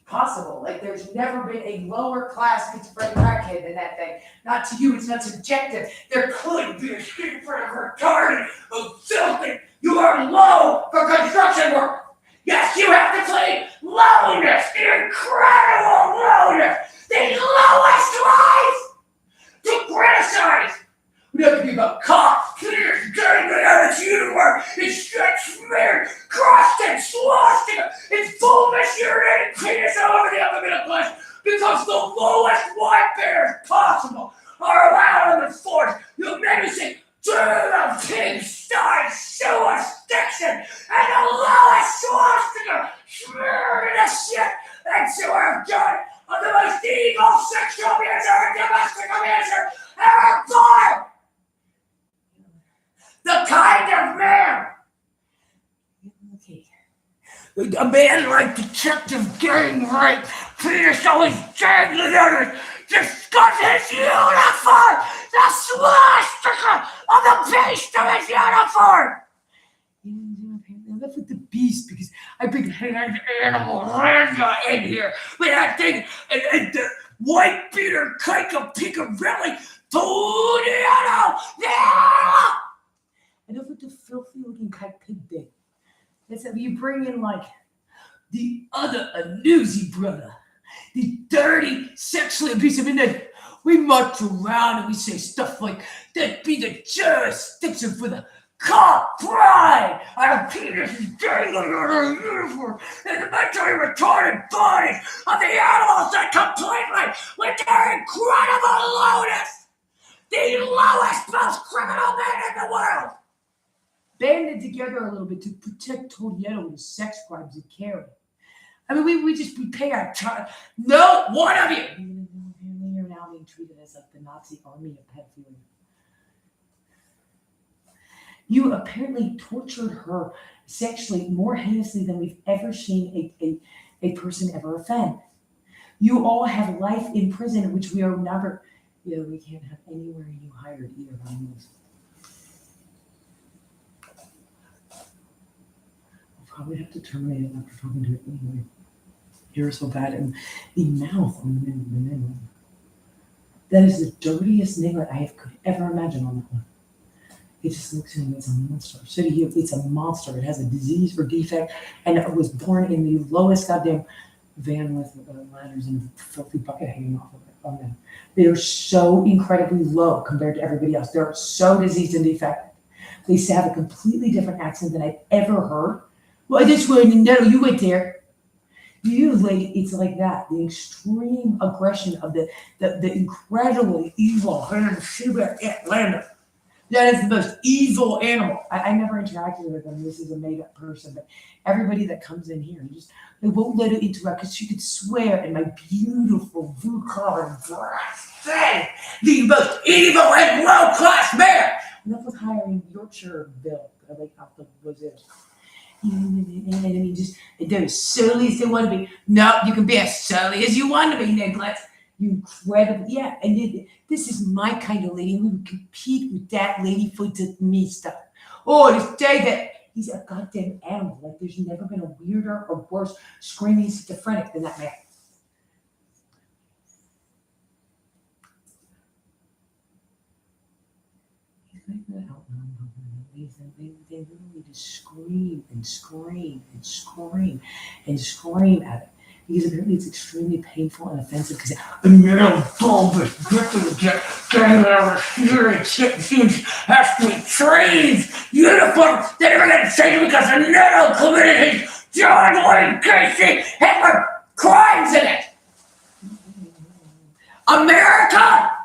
Possible. Like there's never been a lower class schizophrenic crackhead than that thing. Not to you, it's not subjective. There could be a schizophrenic retarded of filthy. You are low for construction work. Yes, you have to play lowness, the incredible lowness, the lowest life to criticize. We have to be about cops, clears, getting it out of its universe, it's smeared, crossed and swastika, it's fullness, urinated penis all over the upper middle class because the lowest white bears possible are allowed in the force. You made me say, to the pigsty sewer Dixon and the lowest swastika smeared in the shit and sewer done of the most evil sexual abuser and domestic abuser ever born. The kind of man. Okay. A man like Detective Gang Rape, penis always dangling out of discuss his uniform, the swastika of the beast of his uniform. That's with the beast because I bring hand animal ranga in here with that thing and the white beater Kaika Picarelli, Toniano. I know what the filthy looking kite pig thing. That's how you bring in like the other Anuzi brother, the dirty, sexually abusive, and then we march around and we say stuff like that be the jurisdiction for the cop pride. Our penis is dangling on our uniform and the mentally retarded bodies of the animals that completely with their incredible lowness, the lowest, most criminal men in the world. Banded together a little bit to protect Tonietto with the sex crimes he carried. I mean, we pay our time. No one of you. You're now being treated as like the Nazi army of pedophilia. You apparently tortured her sexually more heinously than we've ever seen a person ever offend. You all have life in prison, which we are never. We can't have anywhere you hired either of us. Probably have to terminate it after talking to it anyway. You're so bad. And the mouth on the name. That is the dirtiest niglet I could ever imagine on that one. It just looks at him, it's a monster. So it's a monster. It has a disease or defect, and it was born in the lowest goddamn van with ladders and a filthy bucket hanging off of it. Oh man, they are so incredibly low compared to everybody else. They're so diseased and defected. They have a completely different accent than I've ever heard. Well, this one, no, you went there. It's like that. The extreme aggression of the incredibly evil hand Sheba Atlanta. That is the most evil animal. I never interacted with them. This is a made up person, but everybody that comes in here, they won't let it interact because she could swear in my beautiful blue collar glass thing, the most evil and low class man. Enough with hiring Yorkshire Bill. I like how the was it. And I mean, just they're as silly as they want to be. No, you can be as silly as you want to be, Nicholas. You incredible, yeah. And this is my kind of lady. We would compete with that lady for the me stuff. Oh, this day that he's a goddamn animal. Like there's never been a weirder or worse screaming schizophrenic than that man. They literally just scream and scream and scream and scream at it. Because apparently it's extremely painful and offensive because a metal bulbous gripping getting out of here and shit seems has to be trained uniform. They never get changed because the NATO committed his John Wayne Casey Hitler crimes in it. America!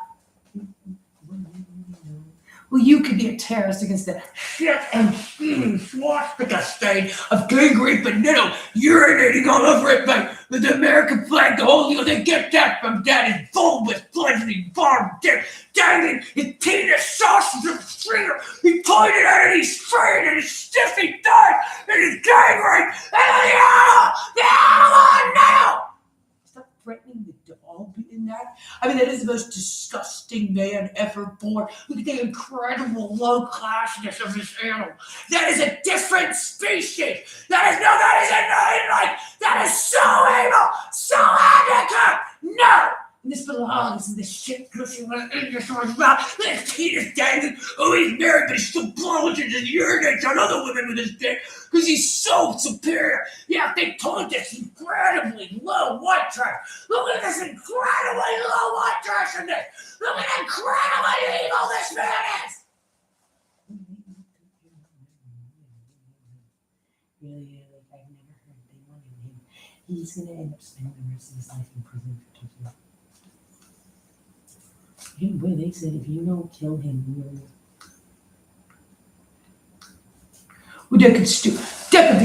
Well, you could be a terrorist against the shit and steaming swastika stain of gang rape and NATO urinating all over it by the American flag, the whole deal. They get that from daddy's bulbous, bludgeoning, barbed dick, dangling his penis sausage of a stringer. He pointed at it, he sprayed it, his stiffy thighs, and his gang rape, and the now! Stop threatening the dog in that. I mean, that is the most disgusting man ever born. Look at the incredible low classness of this animal. That is a different species. That is so evil, so handicapped. No! And this belongs in the shit pushing in your son's mouth. His penis dangling. Oh, he's married, but he still blows and urinates on other women with his dick because he's so superior. Yeah, they told this incredibly low white trash. Look at this incredibly low white trash in this. Look at how incredibly evil this man is. Really, like I've never heard they wanted him. He's gonna end up spending the rest of his life in prison for Tokyo. Well, they said if you don't kill him, you'll. Well, that could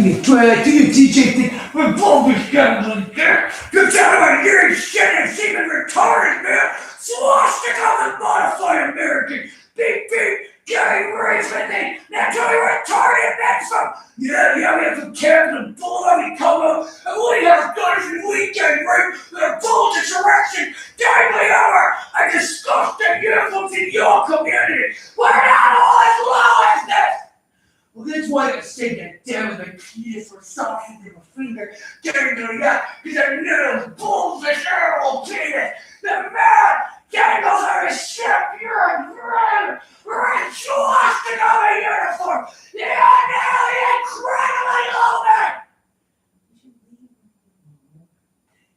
be a drag. Do you DJ thing? We're bogus gambling there. You're telling me you're shit and seeming retarded, man. Swastika and modified American. Beep, beep. Gang raping thing. That's how you retarded, that's some. Yeah, we have some cans and bulldog come up. And we have guns and weekend rape. And a full insurrection. Dangling over. A disgusting uniforms in your community. We're not all as low as this. Well, that's why I sit that down with my penis or sausage in my finger, dangling out, because I know the bullfish animal penis. The man dangles on his ship. You're a red swastika of a uniform. You're now incredibly low man.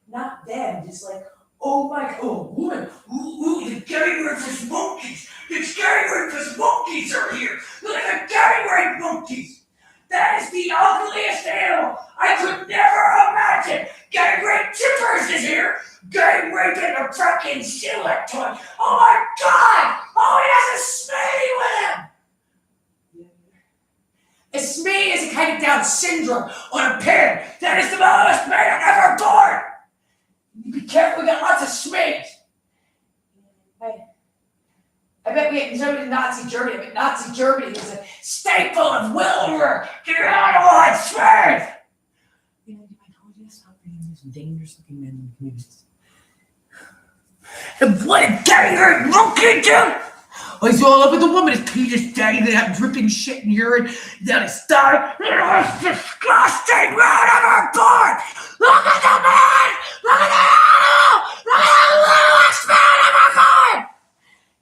Not them, just like, oh my, oh woman, ooh, the gang rapist monkeys. The gang rapist monkeys are here. Look at the gang rape monkeys. That is the ugliest animal I could never imagine. Gang rape chippers is here. Gang raping a fucking silhouette toy. Oh my God! Oh, he has a Smee with him. A Smee is a kind of Down syndrome on a pin. That is the lowest man I've ever born. You be careful, we got lots of Smees. I bet we had somebody in Nazi Germany, but Nazi Germany was a staple of Wilbur. Get out of my space! I told you to stop bringing these dangerous looking men in the communities. And what did gang rape monkey do? Oh, he's all over the woman, his penis dangling out, dripping shit and urine down his thigh. It's disgusting man ever born! Look at the man! Look at the animal! Look at the lowest man ever born!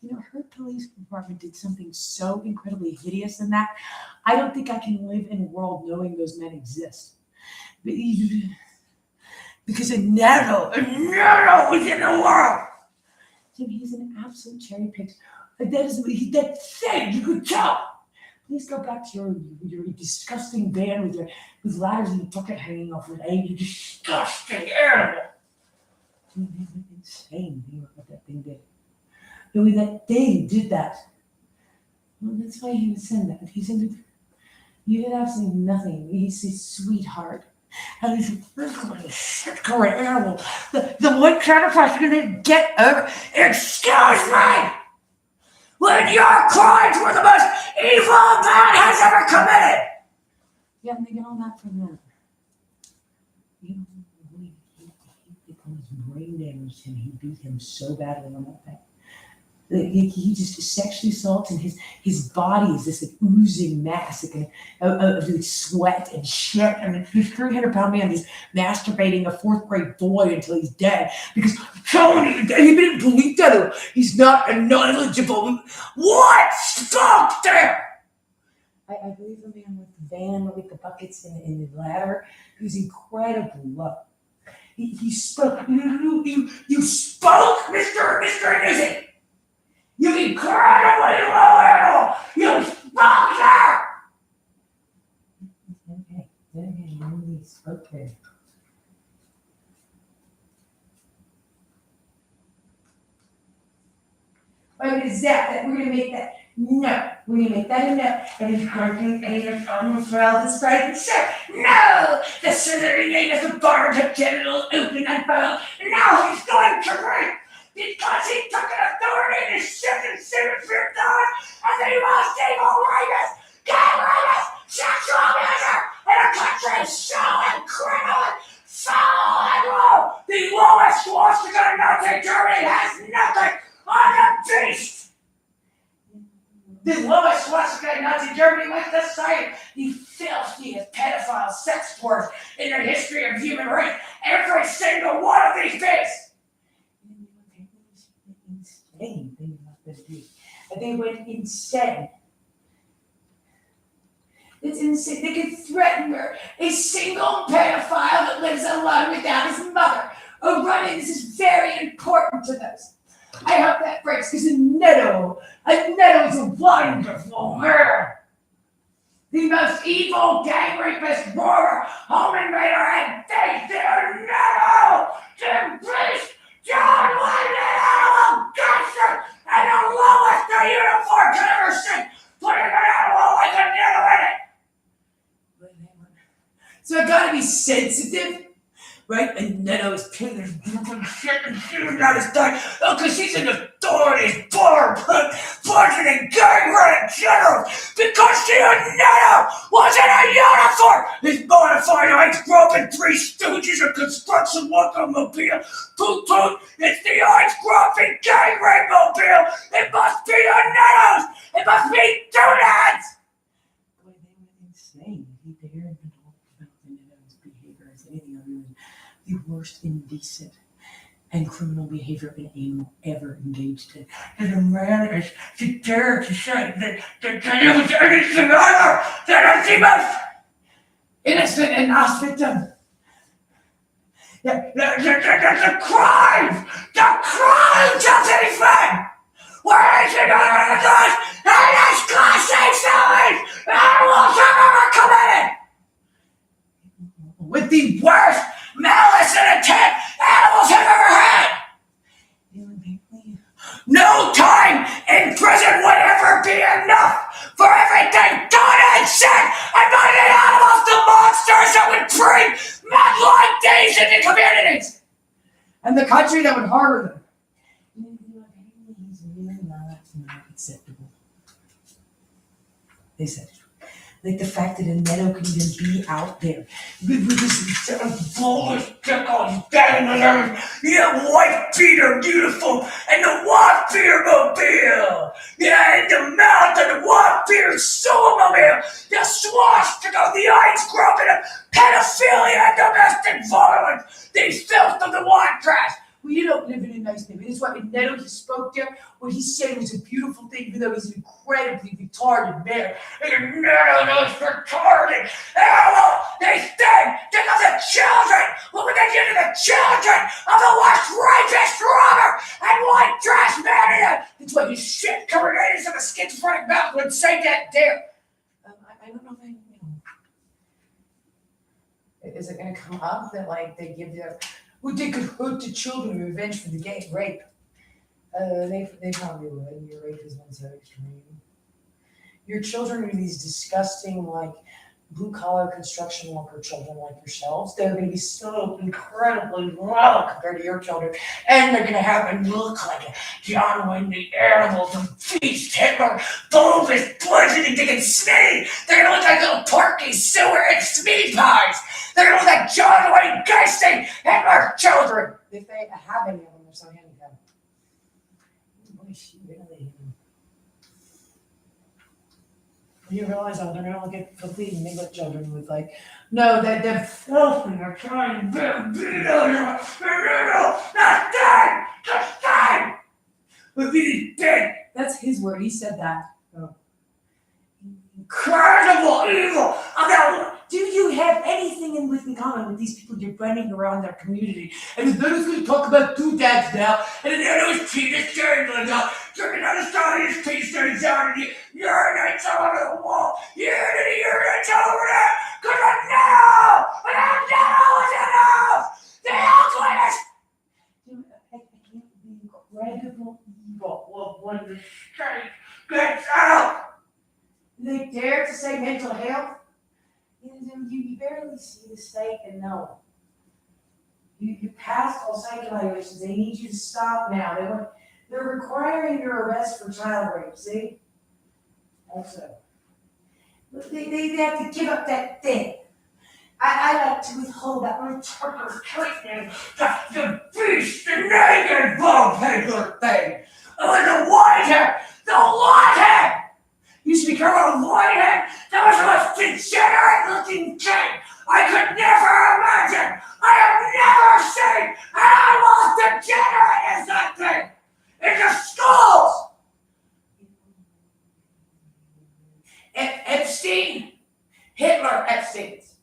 You know, her police department did something so incredibly hideous in that. I don't think I can live in a world knowing those men exist. Because a NATO is in the world. Jim, he's an absolute cherry pick. That thing, you could tell. Please go back to your disgusting van with ladders and a bucket hanging off it. You disgusting animal. Jim, that's an insane thing what that thing did. The way that thing did that. Well, that's why he would send that. He's into. You did absolutely nothing. He's a sweetheart. And he's a shit current animal. The one counterpart is going to get over. Excuse me! When your crimes were the most evil man has ever committed! Yeah, and they get all that from him. You know, when he becomes brain damaged and he beat him so badly on that thing. He just sexually assaults, and his body is this like oozing mass of like sweat and shit. And this 300-pound man just masturbating a 4th grade boy until he's dead because he didn't believe that he's not a knowledgeable. What? Stop there! I believe the man with the van with the buckets and the ladder, who's incredibly low. He spoke. You spoke, Mr. Music. You incredibly low animal! You spoke there! Okay, you really spoke there. What is that? We're gonna make that. No, we're gonna make that a no. And it's working anus on the fell the sprite and shit. No! The slithering anus of barbed genitals open and foul. Now he's going to rape! Because he took an authority to shift and significant God as the most evil rapist, gang rapist, sexual abuser in a country so incredible, so low. The lowest swastika in Nazi Germany has nothing on the beast. The lowest swastika in Nazi Germany was the site the filthiest pedophile sex wars in the history of human race. Every single one of these days. They went insane. It's insane. They could threaten her. A single pedophile that lives alone without his mother. Oh, running, this is very important to those. I hope that breaks, because Neto is a wonderful man. The most evil gang rapist, roarer, home invader, and dictator, Neto! Jim Priest! John Wayne animal gangster and the lowest the uniform could ever see, putting an animal like a needle in it. So I gotta be sensitive, right? And Neto is picking shit and shooting down his thigh. Oh, because he's an authority's barking and gang running general because Neto wasn't a uniform. His bona fide ice groping 3 stooges of construction automobile. Toot toot, it's the ice groping gang rape mobile. It must be the Netos. It must be Doonads. Boy, they were insane. He dared to talk about the Netos' behavior as anything other than the worst indecent and criminal behavior an animal ever engaged in. And a man is to dare to say that it was anything other than the most innocent and lost victim. The crime doesn't even! Where is it other than those and this classic felonies animals have ever committed? With the worst malice and intent animals have ever had! No time in prison would ever be enough for everything done and said about the animals, the monsters that would bring men like these into communities, and the country that would harbor them. He's really not acceptable. They said, like the fact that a Neto could even be out there with this bullish tickles down the nerve, white beater beautiful, and the white beater mobile, and the mouth of the white beater soulmobile, the swastika, the ice groping of pedophilia and domestic violence, the filth of the white trash. Well, you don't live in a nice neighborhood. That's why when Neto just spoke there, what he said was a beautiful thing, even though he's an incredibly retarded man. And Neto is retarded. Animal, they sting because the children will be the children of the worst rapist, robber, and white trash man. That's why his shit covered anus of a schizophrenic mouth would say that there. I don't know if is it going to come up that like they give you. Well, they could hurt the children in revenge for the gang rape. They probably would. Your rape is one so extreme. Your children are these disgusting, like, blue collar construction worker children like yourselves. They're going to be so incredibly low compared to your children. And they're going to have them look like John Wayne the animal, the beast, Hitler, bulbous, poisoning, digging Smitty. They're going to look like little Porky, Sewer, and Smitty pies. They're going to look like John Wayne Gacy, Hitler children. If they have any of them, they're so handicapped. Boy, she really. You realize they're going to look at filthy English children with like, no, that they're filthy. They're trying to be not dead, just dead. But he's dead. That's his word. He said that. Oh. Incredible evil. Do you have anything in common with these people you're running around their community? And then it's going to talk about doodads now, and then there was penis turning out. Turning out his story, his penis turns out, and urinates all over the wall. Urinates all over there. Because I know it's enough. The Alchemist. I can't be incredible evil when the state gets out. They dare to say mental health? You barely see the state and know it. You passed all psych evaluations. They need you to stop now. They're requiring your arrest for child rape, see? Also, they have to give up that thing. I like to withhold that interpretive treatment, the beast, the naked ball-paper thing. Oh, the whitehead! The whitehead! You should be careful of whitehead. That was the most degenerate-looking thing I could never imagine. I have never seen an animal as degenerate as that thing. In the schools. Epstein, Hitler Epstein's.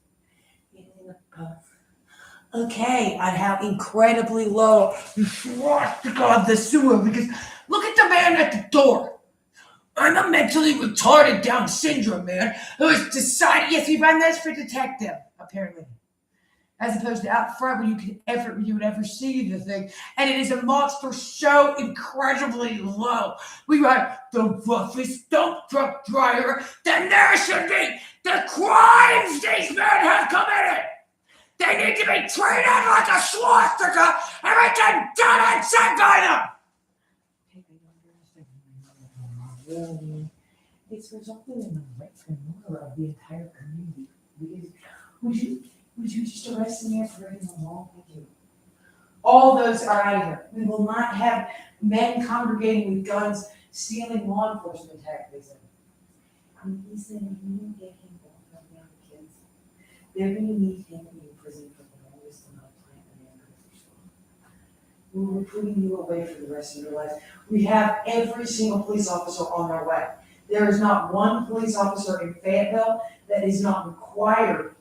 Okay, on how incredibly low you trust to God the sewer, because look at the man at the door. I'm a mentally retarded Down syndrome man who has decided, yes, we run this for detective, apparently. As opposed to out front where you would ever see the thing. And it is a monster so incredibly low. We run the roughest dump truck driver that there should be. The crimes these men have committed. They need to be treated like a swastika and everything done and said by them. It's resulted in the rape and murder of the entire community. Would you just arrest the man for breaking the law? Thank you. All those are out of here. We will not have men congregating with guns stealing law enforcement tactics. And he said, if you don't get him off of young kids, they're going to need him in prison for the longest amount of time in the We're putting you away for the rest of your life. We have every single police officer on their way. There is not one police officer in Fayetteville that is not required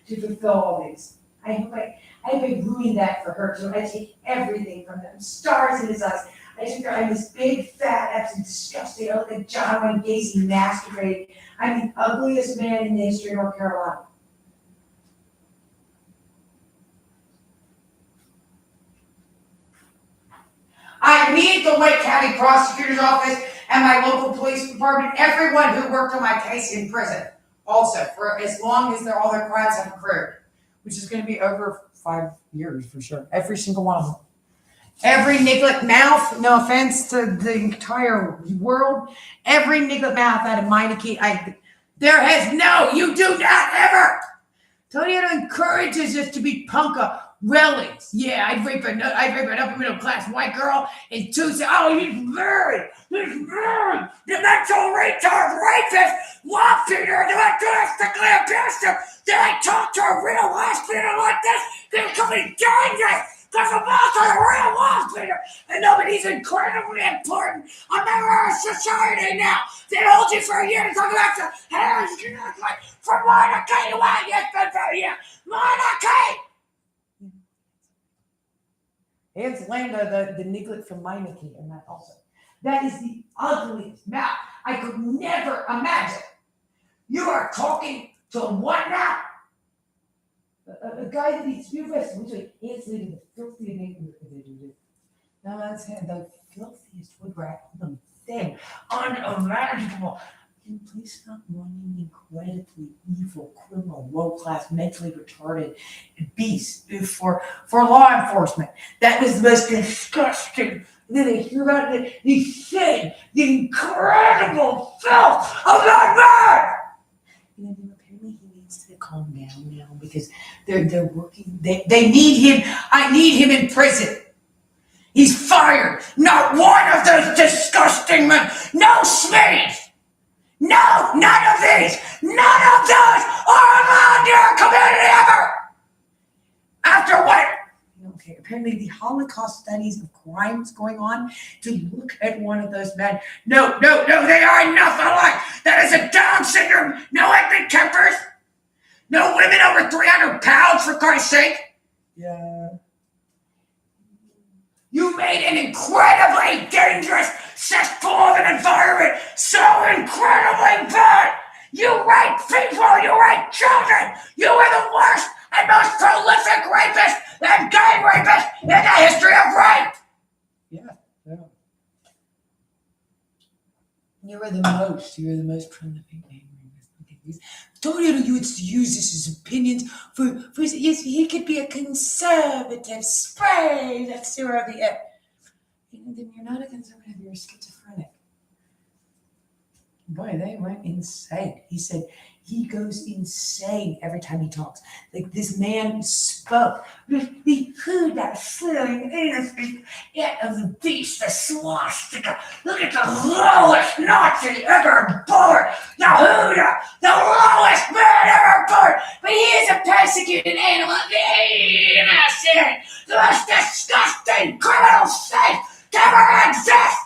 to fulfill all these. I hope I ruined that for her too. I take everything from them. Stars in his eyes. I took her. I'm this big, fat, absolutely disgusting. I look like John Wayne Gacy masturbating. I'm the ugliest man in the history of North Carolina. I need the Lake County Prosecutor's Office and my local police department, everyone who worked on my case in prison, also, for as long as all their crimes have accrued, which is going to be over 5 years for sure. Every single one of them. Every niglet mouth, no offense to the entire world, every niglet mouth out of Meineke, you do not ever. Tony encourages us to be punka relics. Yeah, I'd rape an upper middle class white girl in 2 seconds. Oh, he's married. The mental retard rapist, lobster, the domestically abused him. Did I talk to a real hospital like this? They're coming dangerous. Because the boss are a real hospital. And nobody's incredibly important. A member of society now. They hold you for a year to talk about the hairs you look like from Monica to what? Yes, been for a year. Monica! And Landa, the niglet from Meineke, and that also. That is the ugliest mouth I could never imagine. You are talking to what now? A guy that eats spear vest, which is living the filthiest neighborhood. Now that's the filthiest wood rat thing. Unimaginable. then please stop running incredibly evil, criminal, low-class, mentally retarded beasts for law enforcement. That was the most disgusting that I hear about it. He said the incredible filth of that man. And then apparently he needs to calm down now because they're working. They need him. I need him in prison. He's fired. Not one of those disgusting men. No Smitties. No, none of these. None of those are allowed in our community ever. After what? Okay, apparently the Holocaust studies of crimes going on to look at one of those men. No, they are nothing alike. That is a Down syndrome. No Edmund Kempers. No women over 300 pounds, for Christ's sake. Yeah. You made an incredibly dangerous cesspool of an environment so incredibly bad. You raped people. You raped children. You were the worst and most prolific rapist and gang rapist in the history of rape. Yeah. You were the most prolific gang rapist. Told you would use this as opinions for yes, he could be a conservative spray. That's zero of the end. Then you're not a conservative, you're a schizophrenic. Boy, they went insane. He said he goes insane every time he talks. Like this man spoke. He heard that slurring of the beast, the swastika. Look at the lowest Nazi ever born. The Huda, the lowest man ever born. But he is a persecuted animal. The most disgusting criminal state to ever exist.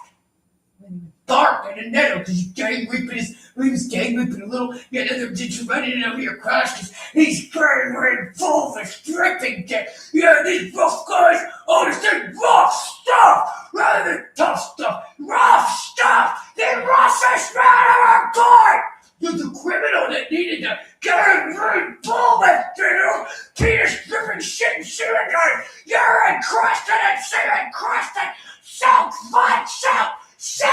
Dark and a netto because he's gang raping a little, yet other bitch running over your crash because he's gang raping full of a stripping dick. Yeah, these rough guys understand rough stuff rather than tough stuff. Rough stuff! The roughest man ever born! You're the criminal that needed to gang rape bullshit, penis stripping shit and semen guy. You're encrusted and semen crusted. Silk, fun, silk. Silver,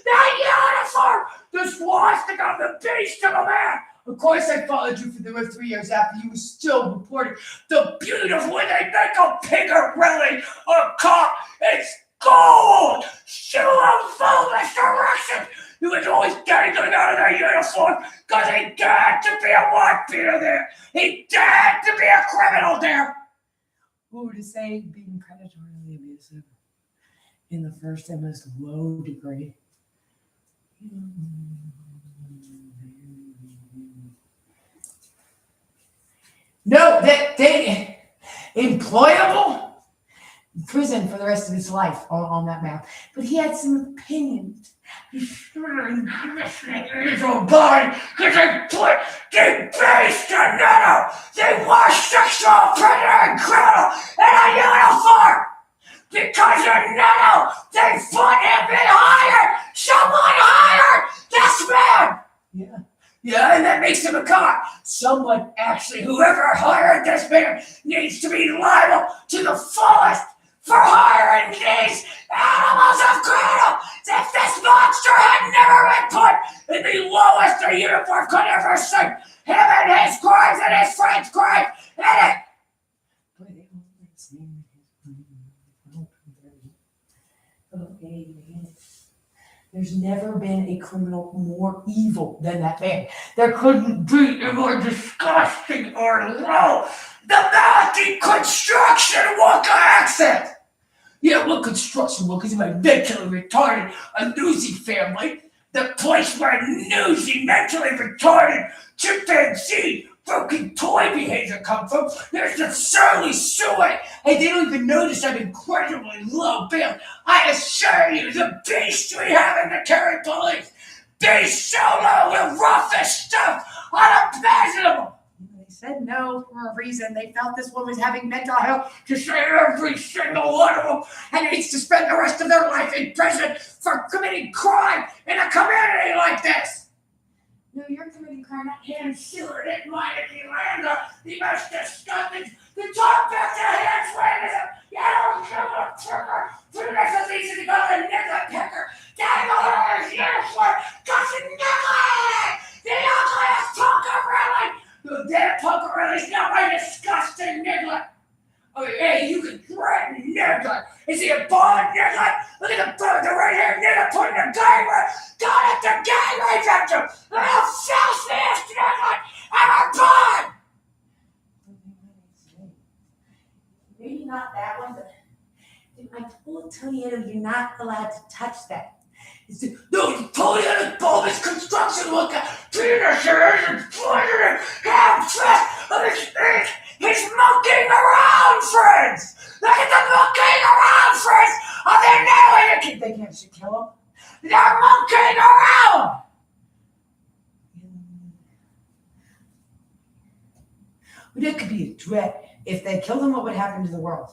the uniform, the swastika of the beast of a man. Of course, I followed you for the rest 3 years after you were still reporting the beautiful way they make a pigarelli a cop. It's gold. Shoe of full misdirection. He was always getting them out of their uniform because he dared to be a white beater there. He dared to be a criminal there. Who to say being predatorily abusive in the first and most low degree? No, they employable? Prison for the rest of his life on that map. But he had some opinions. He's listening in his own body because they based a netto. They were sexual predator and criminal in a uniform. Because of netto, they put him in hired. Someone hired this man. Yeah, and that makes him a cop. Someone actually, whoever hired this man needs to be liable to the fullest for hiring these animals of criminal. If this monster had never been put in the lowest a uniform could ever see, him and his crimes and his friends' crimes in it. There's never been a criminal more evil than that man. There couldn't be a more disgusting or low. The mountain construction worker accent. Yeah, what construction workers in my mentally retarded, a newsy family. The place where newsy, mentally retarded, chimpanzee, broken toy behavior come from. There's the surly suet. Hey, they don't even notice I'm incredibly low bail. I assure you, the beast we have in the Terry police. Beast so low, the roughest stuff, unimaginable. They said no for a reason. They felt this woman was having mental health to say every single one of them and needs to spend the rest of their life in prison for committing crime in a community like this. No, you're committing crime at Hans Stewart in Miami Landa, the most disgusting. The talk back to Hans Landism. You don't give a trigger to the next of these to go to Nick Pecker. Damn, at the gang rape victim! The most selfish nigga ever born! Maybe not that one, but I told Tony Edo you're not allowed to touch that. He said, no, you told me that bulbous construction look at penis and pointed half of his face. He's monkeying around, friends! Look at the monkeying around, friends! Oh, they're now they can't should kill him. They're monkeying around! Well, that could be a threat. If they killed him, what would happen to the world?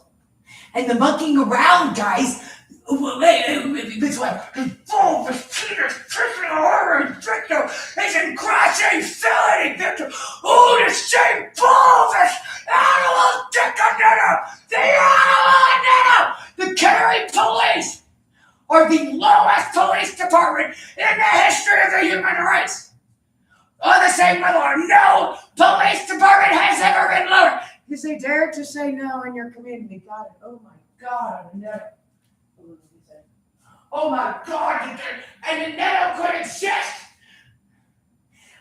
And the monkeying around guys, this way, his bulbous penis pissing all over his victim, is in crossing felony victim. Oh, the same bulbous animal dictator! The animal nano! The Kerry police are the lowest police department in the history of the human race. On the same level, no police department has ever been lower. You say, dare to say no in your community. Got it. Oh my God, I never. Oh my God, and the nettle could exist.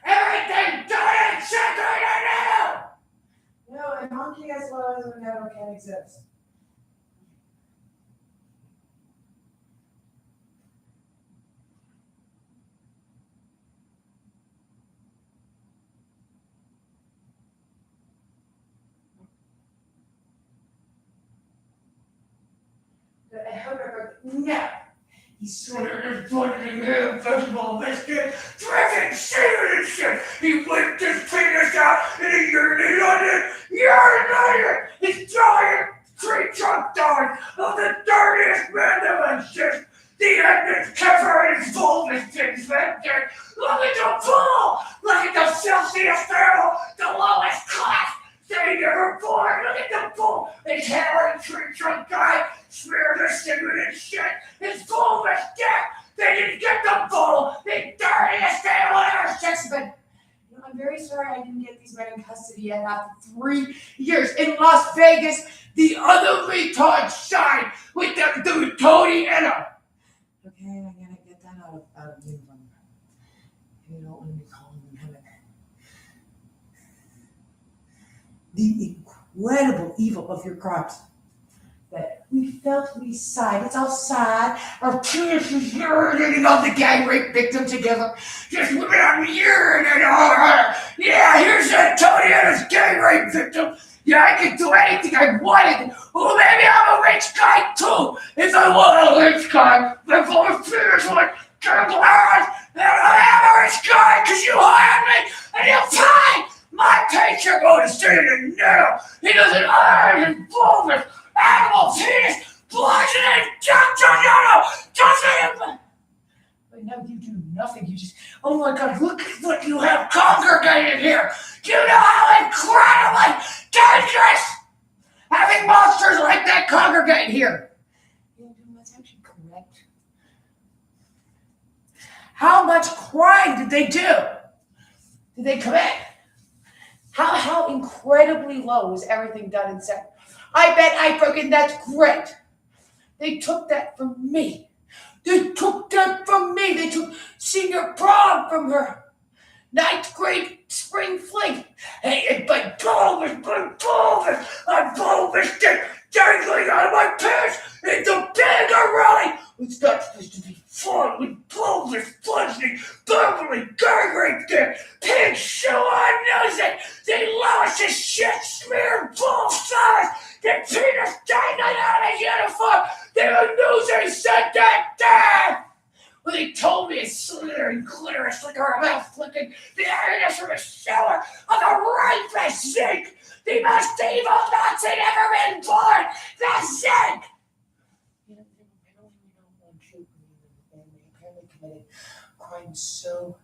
Everything done except for the nettle. No, a monkey as low as a nettle can exist. No. He's sort of pointing him, vegetable biscuit, drinking shit. He whipped his penis out and he urinated his giant tree trunk dog of the dirtiest man that exists. The evidence covered his bulbous infected. Look at the bull! Look at the filthiest animal, the lowest class. They never born. Look at the bull. His hair and tree trunk guy smeared the cigarette and shit. His bulbous dick. They didn't get the bull. The dirtiest animal ever exists. But I'm very sorry I didn't get these men in custody yet after 3 years in Las Vegas. The other retard side with the dude Tony Edo. Okay, I'm gonna get that out of you. You don't want to be calling him. The incredible evil of your crimes. That we felt, we sighed. It's all sad. Our tears were urinating on the gang rape victim together. Just look at him urinating on her. Yeah, here's that Tony and his gang rape victim. Yeah, I could do anything I wanted. Oh, maybe I'm a rich guy too. If I was a rich guy, if I was penis like Campbell Harris, then I am a rich guy because you hired me and you'll pay my paycheck. Oh, to stay in the nettle. He doesn't iron his bulbous animal penis, bludgeon and doesn't. But now you do nothing. You just, oh my God, look at what you have congregated here. Do you know how incredibly dangerous having monsters like that congregate here? You know, that's actually correct. How much crime did they do? Did they commit? How incredibly low was everything done and said? I bet I broken. That's great. They took that from me. They took that from me. They took senior prom from her. 9th grade spring fling. Hey, but bulbous, I'm bulbous dick dangling out of my pants. It's a big rally. It's not supposed to be fun with bulbous, bludgeoning, bubbly, gang rape dick. Pig shoe on music. The lowest shit smeared bull size. The penis dangling out of uniform. They were losing said that. Well, they told me it's slithering clitoris like her mouth flicking the airiness from a shower of a rapist zinc. The most evil Nazi ever been born. That's it. You know, I don't want to apparently committed crimes so.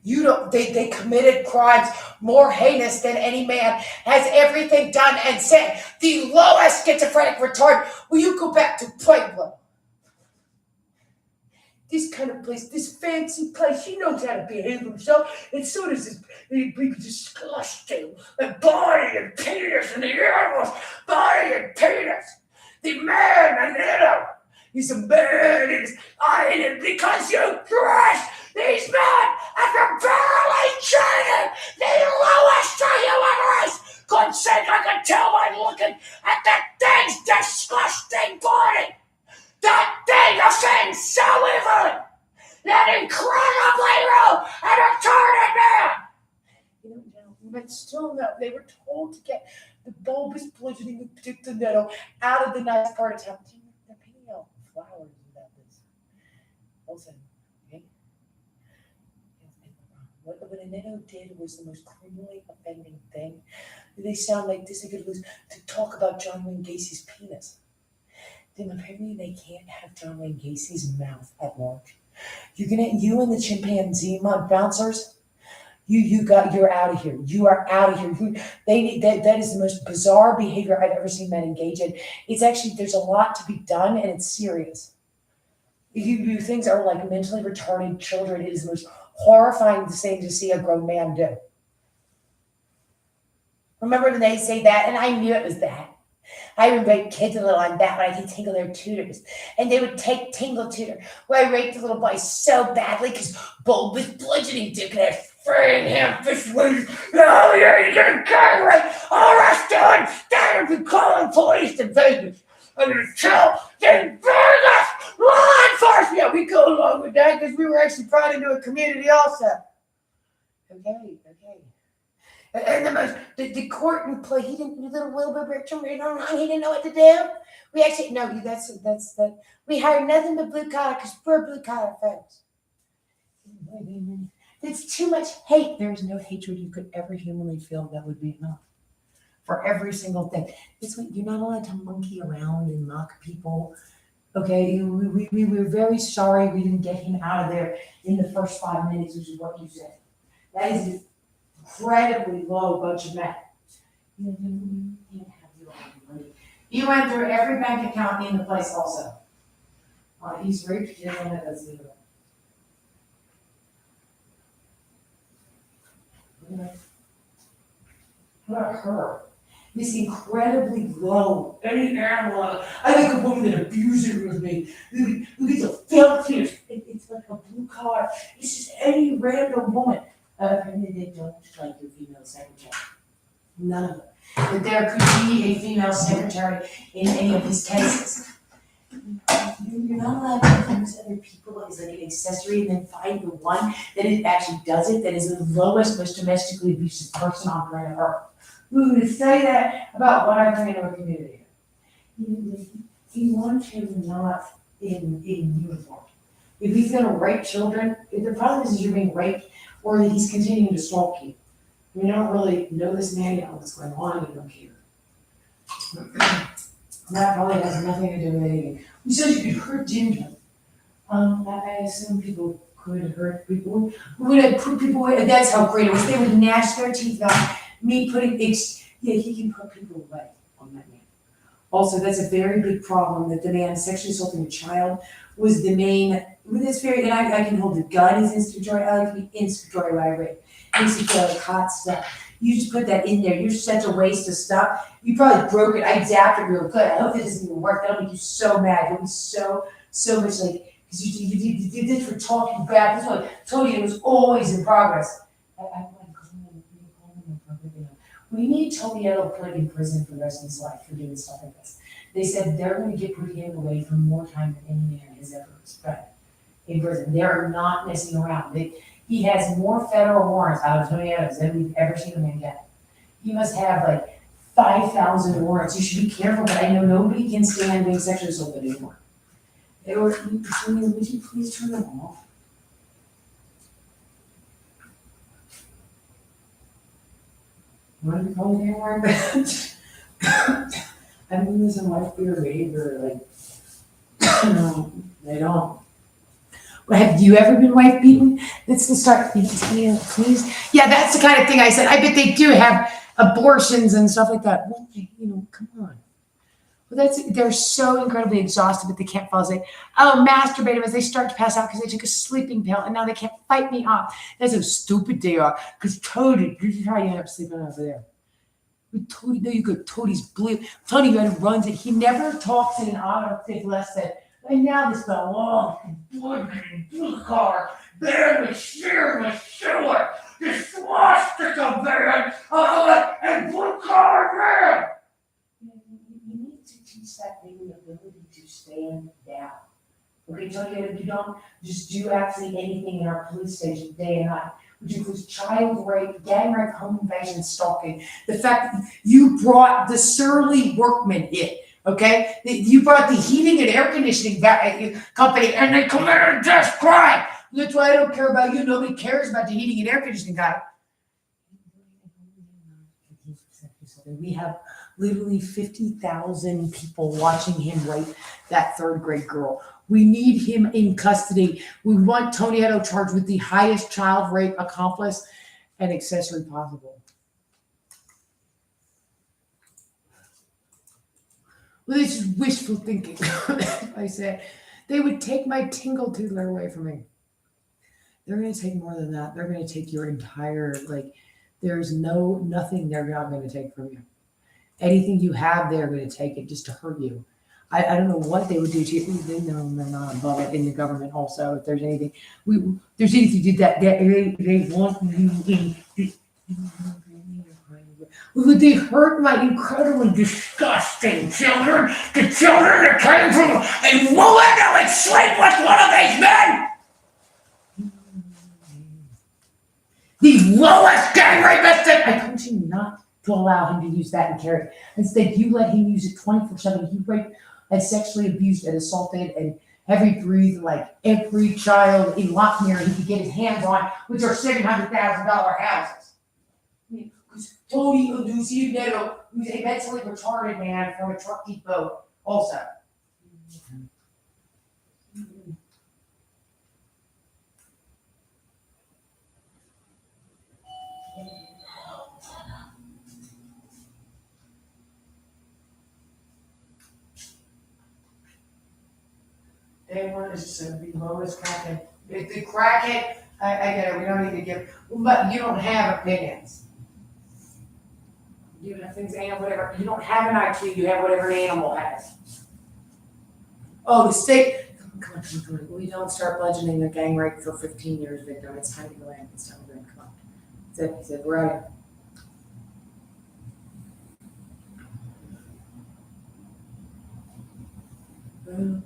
You don't. They committed crimes more heinous than any man has everything done and said. The lowest schizophrenic retard. Will you go back to Pueblo? This kind of place, this fancy place, he knows how to behave himself, and so does this big disgusting body and penis and the animals, body and penis. The man, Anito, he's a man in his eye, and because you crushed the looking at that thing's disgusting body. That thing offends so easily. That incredibly rude and retarded man. But still, no, they were told to get the bulbous bludgeoning of Dictonetto out of the nice part of town. They're painting out flowers about this. Also, okay? What Netto did was the most criminally offending thing. They sound like this, they could lose to talk about John Wayne Gacy's penis. Then apparently they can't have John Wayne Gacy's mouth at large. You and the chimpanzee bouncers, you're out of here. You are out of here. They need that is the most bizarre behavior I've ever seen men engage in. It's actually, there's a lot to be done, and it's serious. You things are like mentally retarded children. It is the most horrifying thing to see a grown man do. Remember when they say that, and I knew it was that. I would rate kids a little on that when I could tingle their tutors. And they would take tingle tutor, where I raped the little boy so badly because Bull was bludgeoning Dick and I freeing him this way. Oh yeah, you're gonna gang rape, arrest you instead of calling police in Vegas. And until they bring us law enforcement. Yeah, we go along with that because we were actually brought into a community also. Okay. And the court and play, he didn't, little Wilbur Bertram, he didn't know what to do. We actually, no, that's that. We hired nothing but blue collar because we're blue collar folks. It's too much hate. There is no hatred you could ever humanly feel that would be enough for every single thing. This way, you're not allowed to monkey around and mock people. Okay, we were very sorry we didn't get him out of there in the first 5 minutes, which is what you said. That is incredibly low bunch of men. You went through every bank account in the place also. He's raped his own as the How about her? This incredibly low, any animal. I like a woman that abuses me. Who gets a filthiest. It's like a blue collar. It's just any random woman. Apparently they don't like your female secretary. None of them. But there could be a female secretary in any of these cases. You're not allowed to use other people as like an accessory and then find the one that it actually does it, that is the lowest, most domestically abusive person on planet Earth. Who would say that about what I bring into a community? You want him not in uniform. If he's going to rape children, the problem is you're being raped or that he's continuing to stalk you. I mean, I don't really know this man, you know what's going on, you don't care. That probably has nothing to do with anything. You said you could hurt Ginger. I assume people could hurt people. Would I put people away? That's how great it was. They would gnash their teeth out. Me putting he can put people away on that man. Also, that's a very big problem that the man sexually assaulting a child was the main. This very, and I can hold a gun as instigatory. I like to be instigatory when I rape. Makes you feel like hot stuff. You just put that in there. You're such a waste of stuff. You probably broke it. I zapped it real good. I hope that doesn't even work. That'll make you so mad. You'll be so much like, because you did this for talking bad. That's why I told you it was always in progress. We need Tony Edel put in prison for the rest of his life for doing stuff like this. They said they're going to put him away for more time than any man has ever spent in prison. They're not messing around. He has more federal warrants out of Tony Adams than we've ever seen a man get. He must have like 5,000 warrants. You should be careful, but I know nobody can stand being sexually assaulted anymore. Would you please turn them off? What do you call it anymore? I mean, this in life beer behavior, like, no, they don't. Well, have you ever been wife beaten? Let's just start. Please. Yeah, that's the kind of thing I said. I bet they do have abortions and stuff like that. Well, come on. Well, they're so incredibly exhausted that they can't fall asleep. Oh, masturbate as they start to pass out because they took a sleeping pill and now they can't fight me off. That's how stupid they are. Because Toady, this is how you end up sleeping over there. Toady, no, you go. Toady's blue. Tony runs it. He never talks in an automatic lesson. And now this long blue car, barely sheer the sewer, this swastika van, and blue car man. tell you if you don't just do absolutely anything in our police station day and night, which includes child rape, gang rape, home invasion, stalking. The fact that you brought the surly workmen in, okay? You brought the heating and air conditioning company, and they committed this crime. That's why I don't care about you. Nobody cares about the heating and air conditioning guy. We have literally 50,000 people watching him rape that third grade girl. We need him in custody. We want Tony Edo charged with the highest child rape accomplice and accessory possible. Well, this is wishful thinking. I said, they would take my tingle tootler away from me. They're going to take more than that. They're going to take your entire, there's nothing they're not going to take from you. Anything you have, they're going to take it just to hurt you. I don't know what they would do to you. They know they're not above it in the government. Also, if there's anything, they want you in. Would they hurt my incredibly disgusting children? The children that came from a woman who would sleep with one of these men? The lowest gang rapist. I told you not to allow him to use that and carry it. Instead, you let him use it 24/7. He raped and sexually abused and assaulted and heavy breathed like every child in Lockmere he could get his hands on, which are $700,000 houses. Because Tony Edo, who's a mentally retarded man from a truck depot, also. Day one is the lowest crackhead. The crackhead, I get it, we don't need to give, but you don't have opinions. You have things, whatever. You don't have an IQ, you have whatever an animal has. Oh, the state, come on. We don't start bludgeoning the gang rape for 15 years, Victor. It's time to go in. It's time to go in. Come on. He said, we're at it.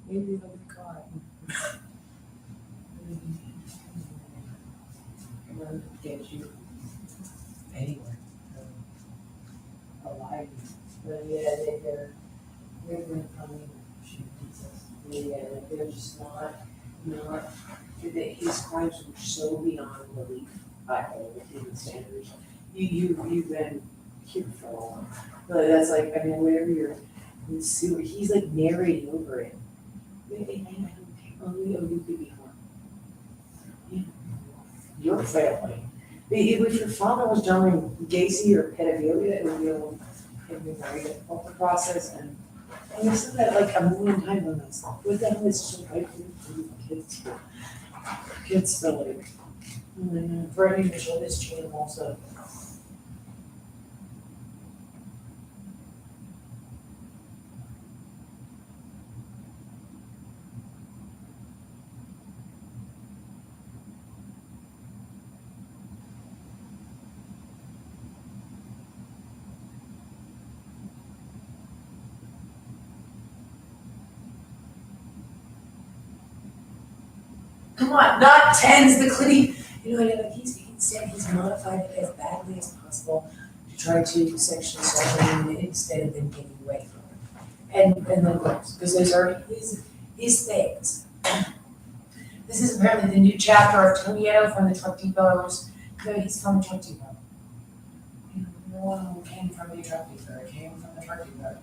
Maybe they'll be caught. I'm going to get you anywhere. Alive. But yeah, they're going to come in and shoot Jesus. Yeah, they're just not, his crimes were so beyond belief by all human standards. You've been here for a while. But that's whenever you're in sewer, he's narrating over it. Only you could be harmed. Your family. If your father was done Gacy or pedophilia, it would be able to be married off the process. And I said that a million times on this. What the hell is so right for kids? Kids still threatening to show this channel also. Come on, not tens, the clitty. He said he's modified it as badly as possible to try to sexually assault women instead of them getting away from him. And the girls, because those are his things. This is apparently the new chapter of Tony Edo from the truck depots. No, he's from the truck depot. No one came from the truck depot. It came from the truck depot.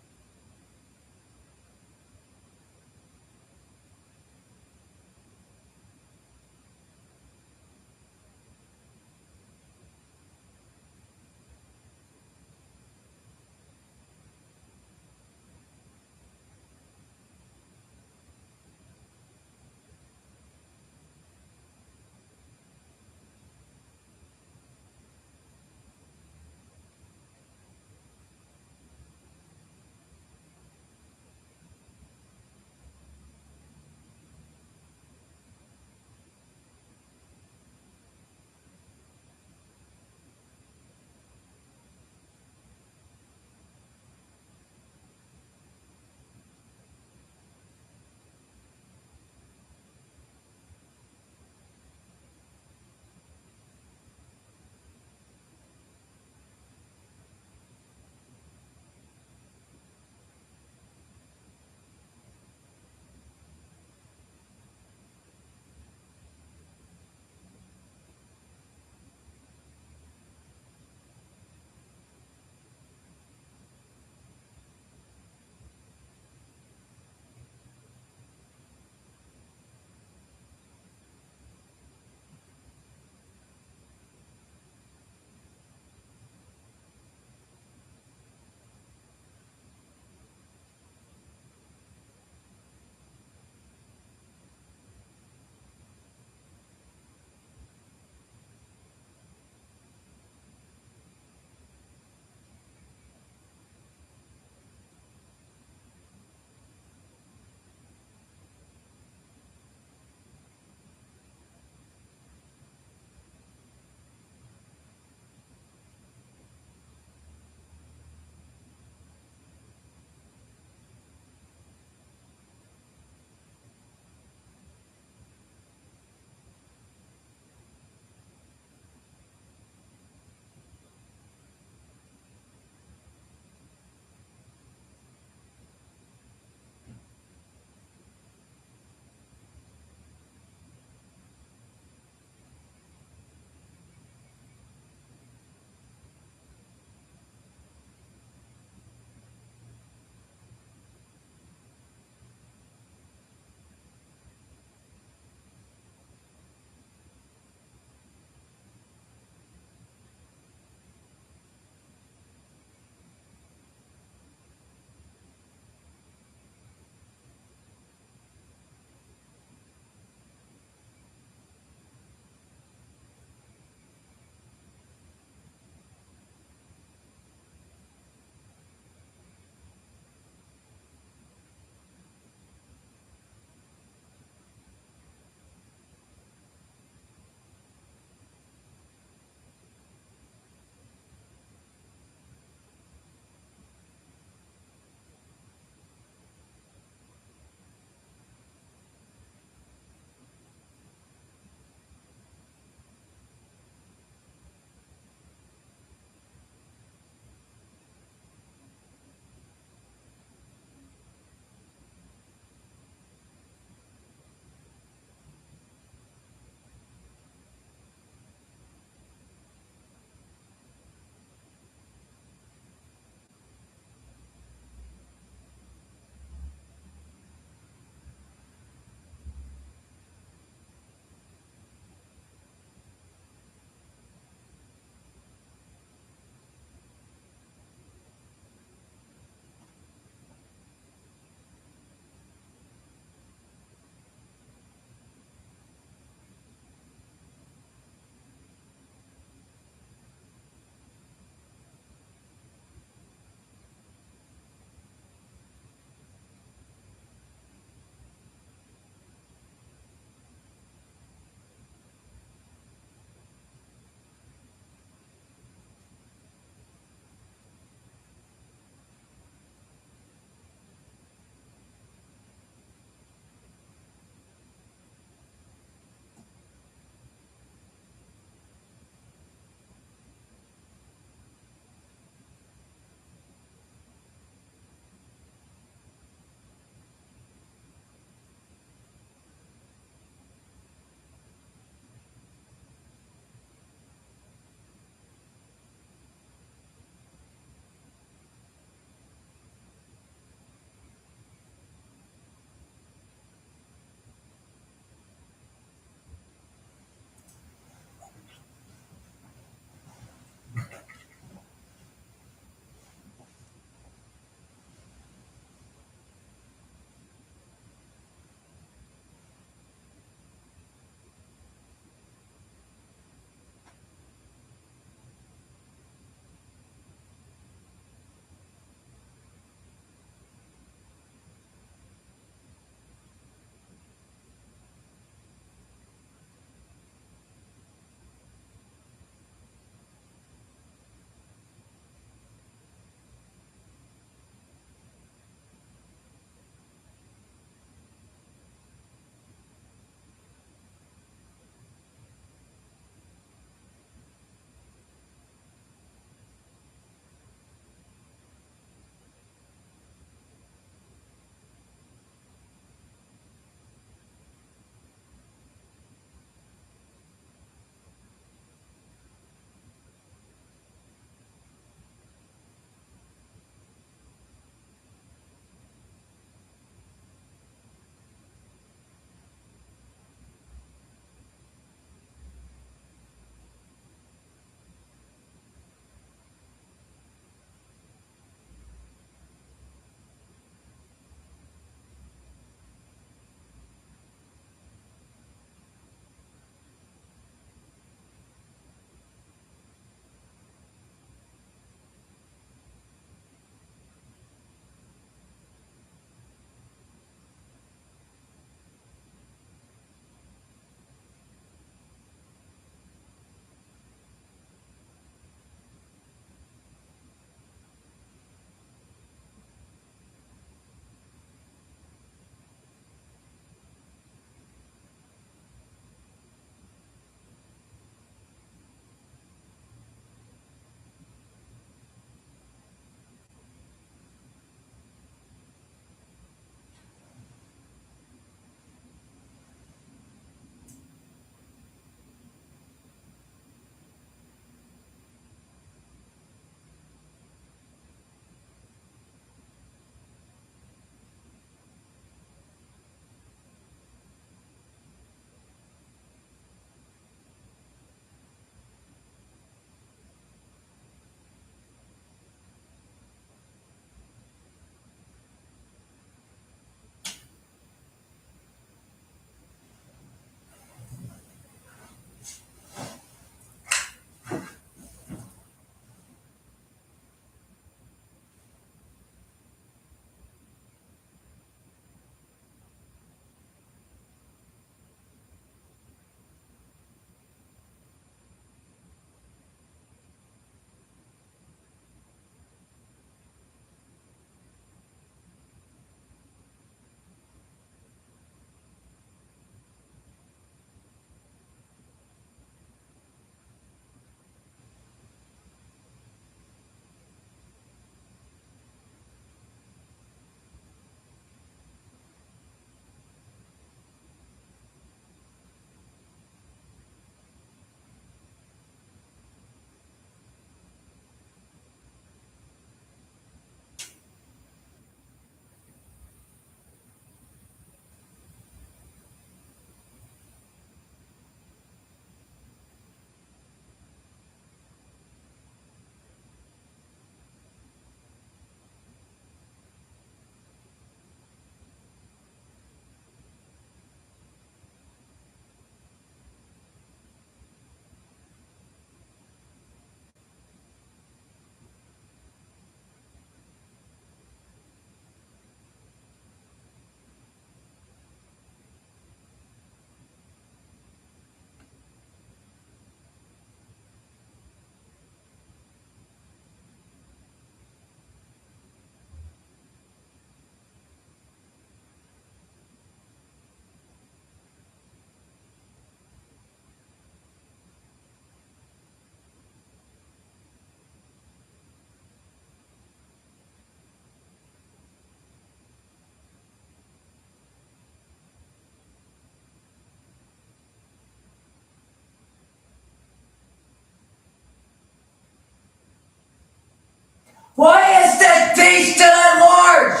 beast at large.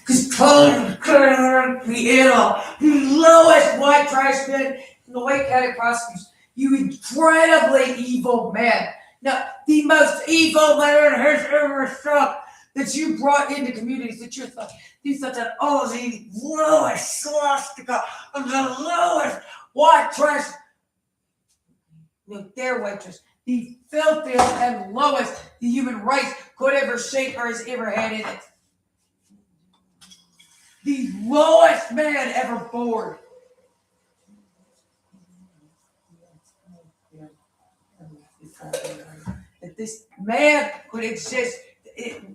Because the animal, the lowest white trash man in the Lake County prosecutors, you incredibly evil man. Now, the most evil man has ever struck that you brought into communities that you thought that all the lowest swastika of the lowest white trash, their waitress, the filthiest and lowest the human race could ever shape or has ever had in it. The lowest man ever born. That this man could exist.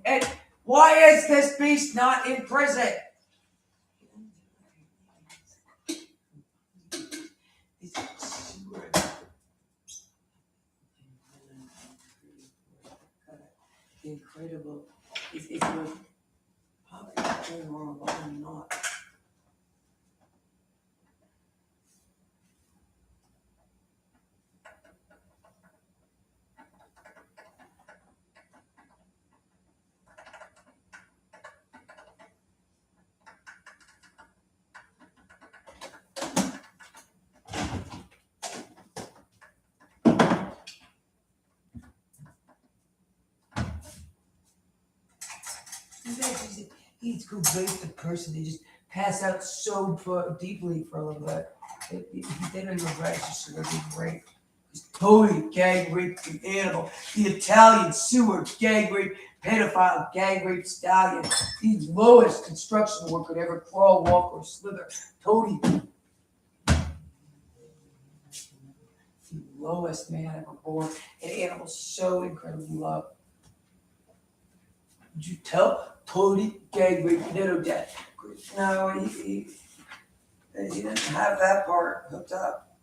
And why is this beast not in prison? Incredible. It's probably more than not. He's a great person. They just pass out so deeply for a little bit. They don't even register. They're being raped. He's totally gang raped the animal. The Italian sewer gang rape, pedophile gang rape stallion. The lowest construction worker could ever crawl, walk, or slither. Totally. The lowest man ever born. An animal so incredibly loved. Did you tell? Totally gang rape, pedo death. No, he didn't have that part hooked up.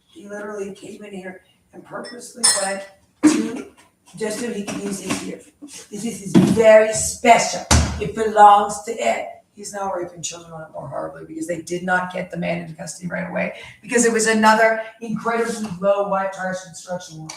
He literally came in here and purposely went to just so he could use his gift. This is very special. It belongs to Ed. He's now raping children on it more horribly because they did not get the man into custody right away because it was another incredibly low white trash construction worker.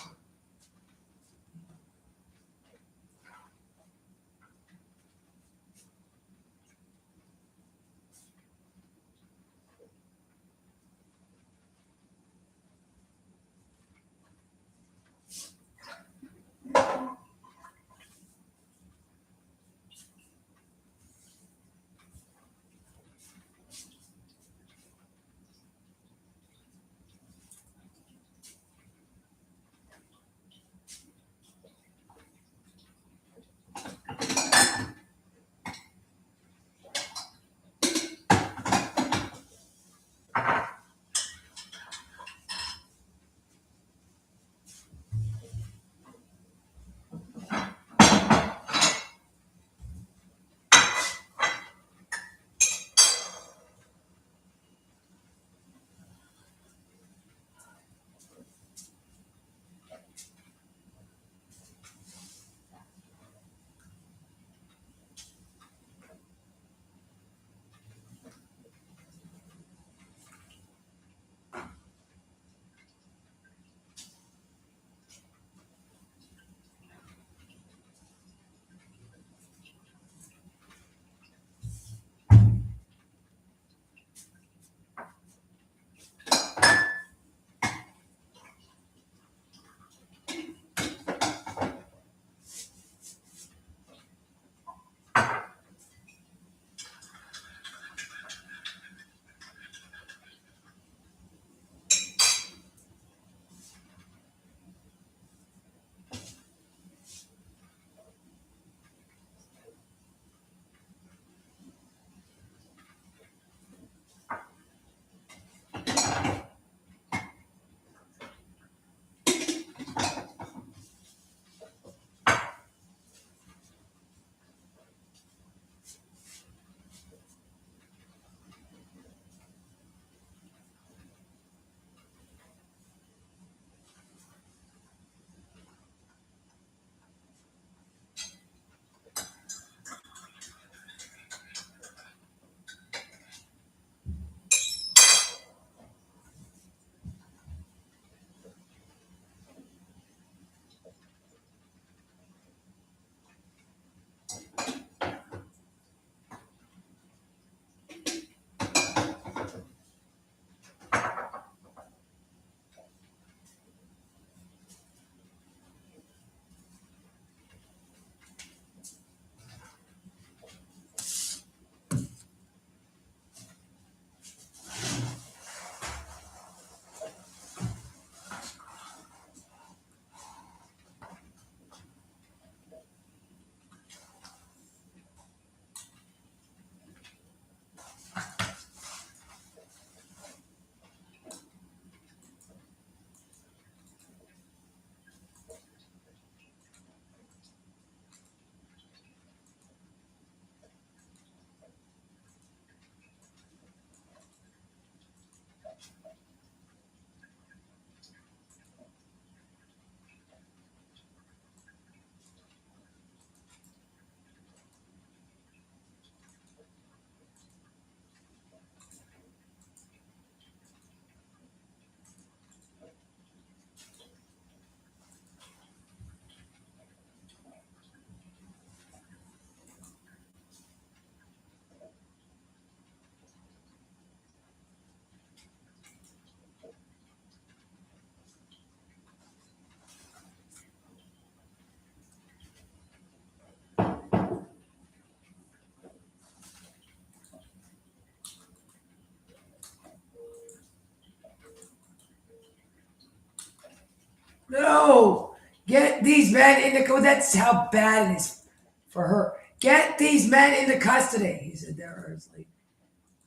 No, get these men into that's how bad it is for her. Get these men into custody. He said there are like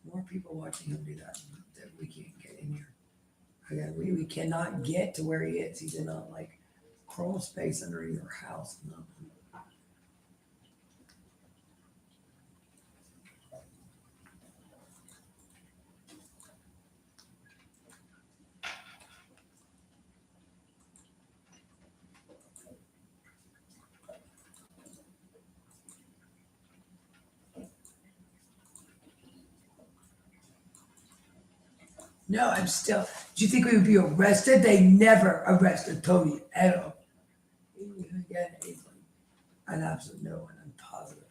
more people watching him do that we can't get in here. Again, we cannot get to where he is. He's in a like crawl space underneath her house. No. No, I'm still. Do you think we would be arrested? They never arrested Tony at all. Again, he's like an absolute no one. I'm positive.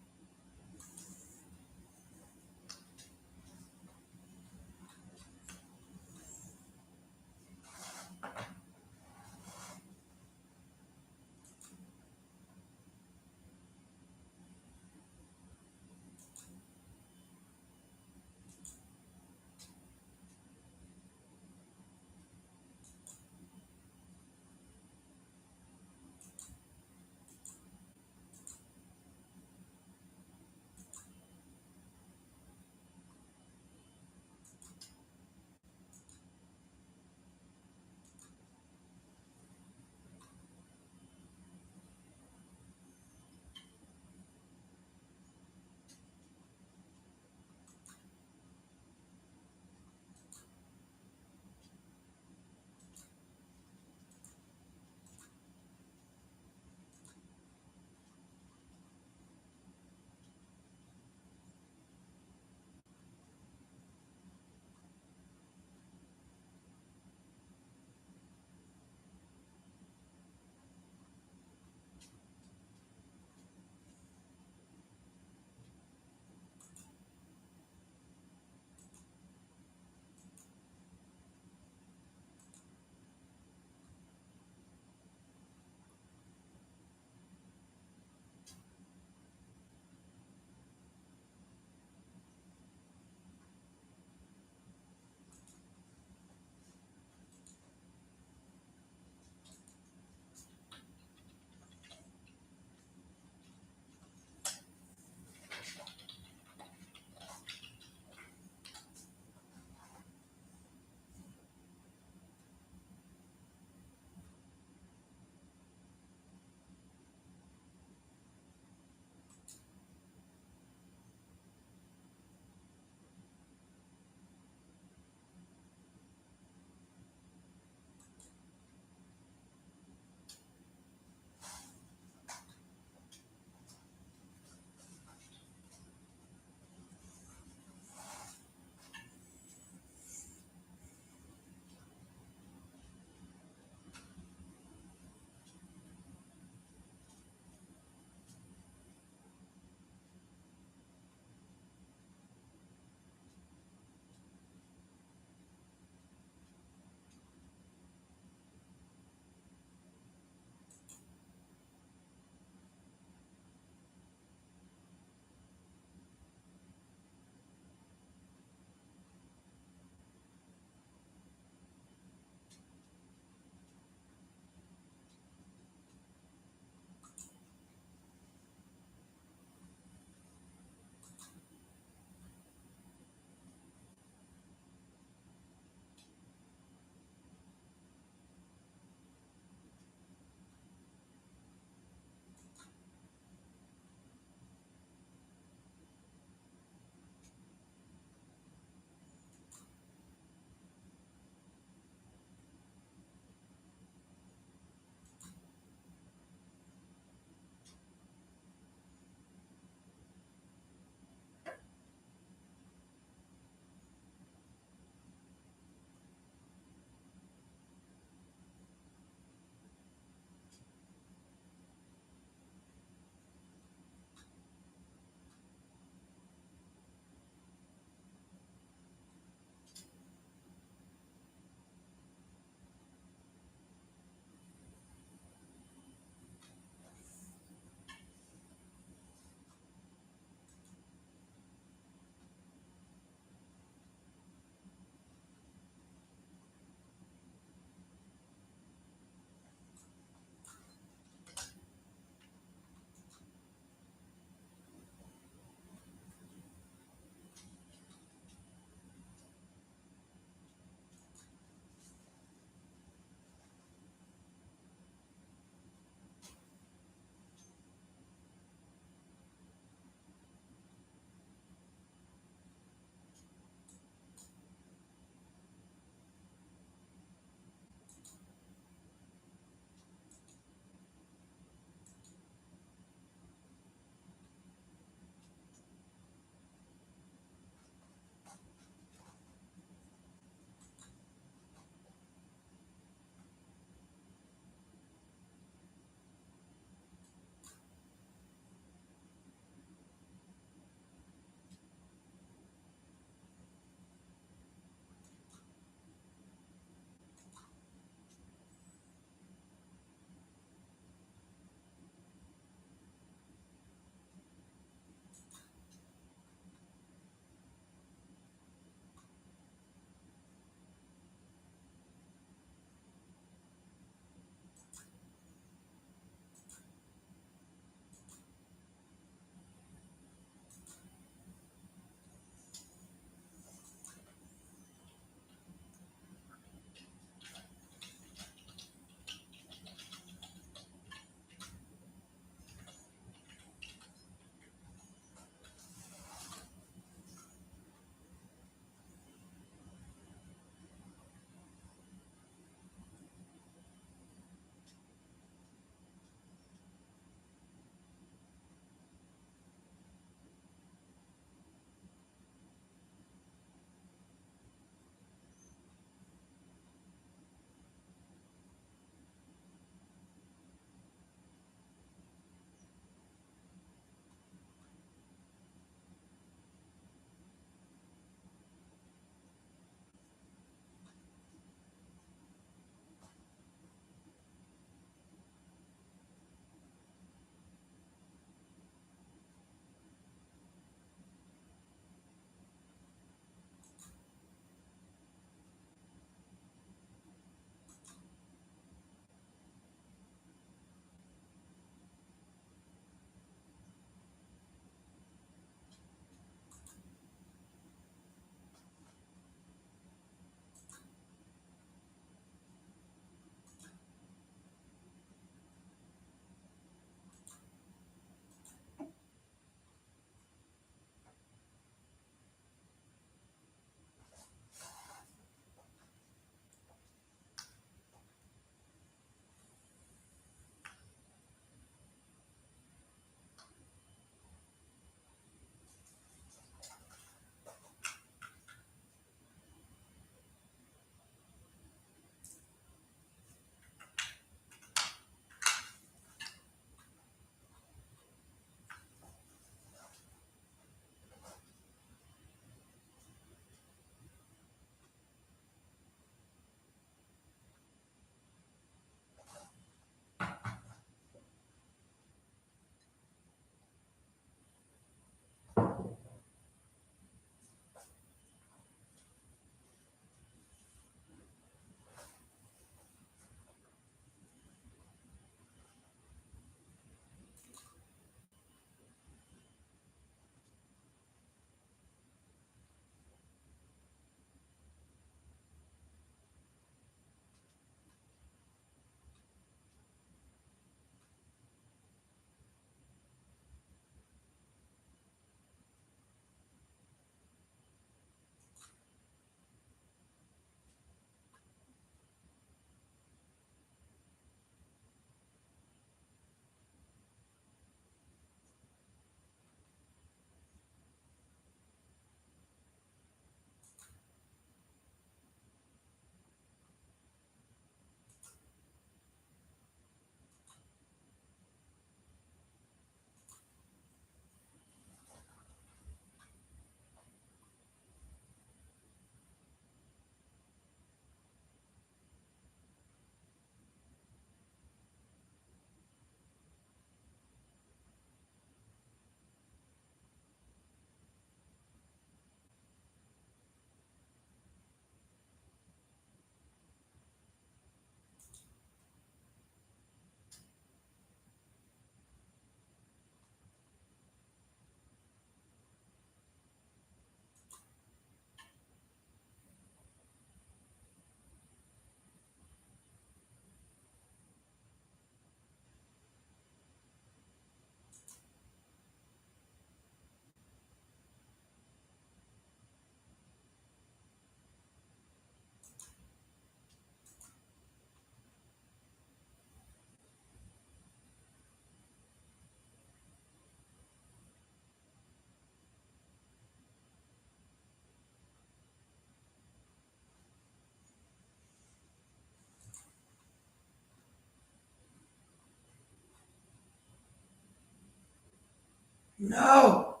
No.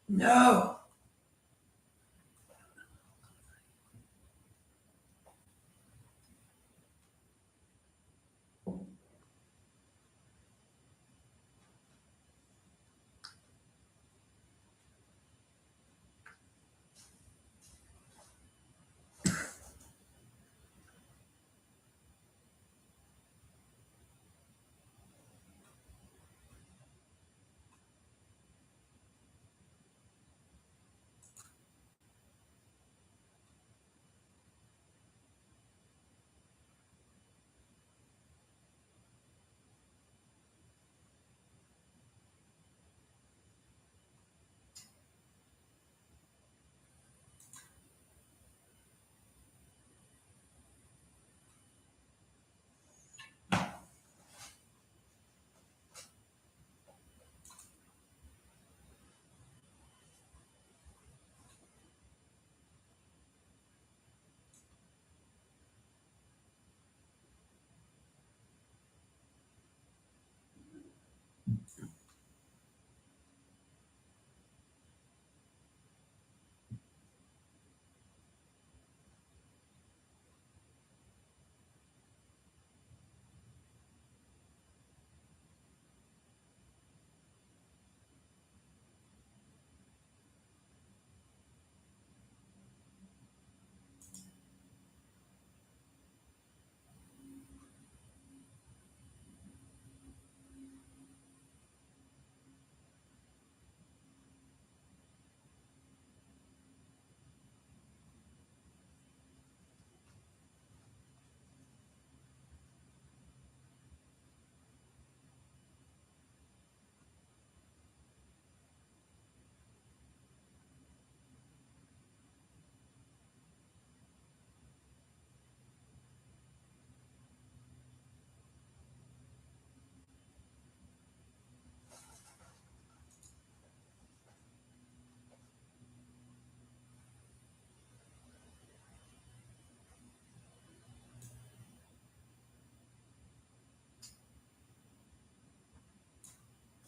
No.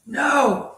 No.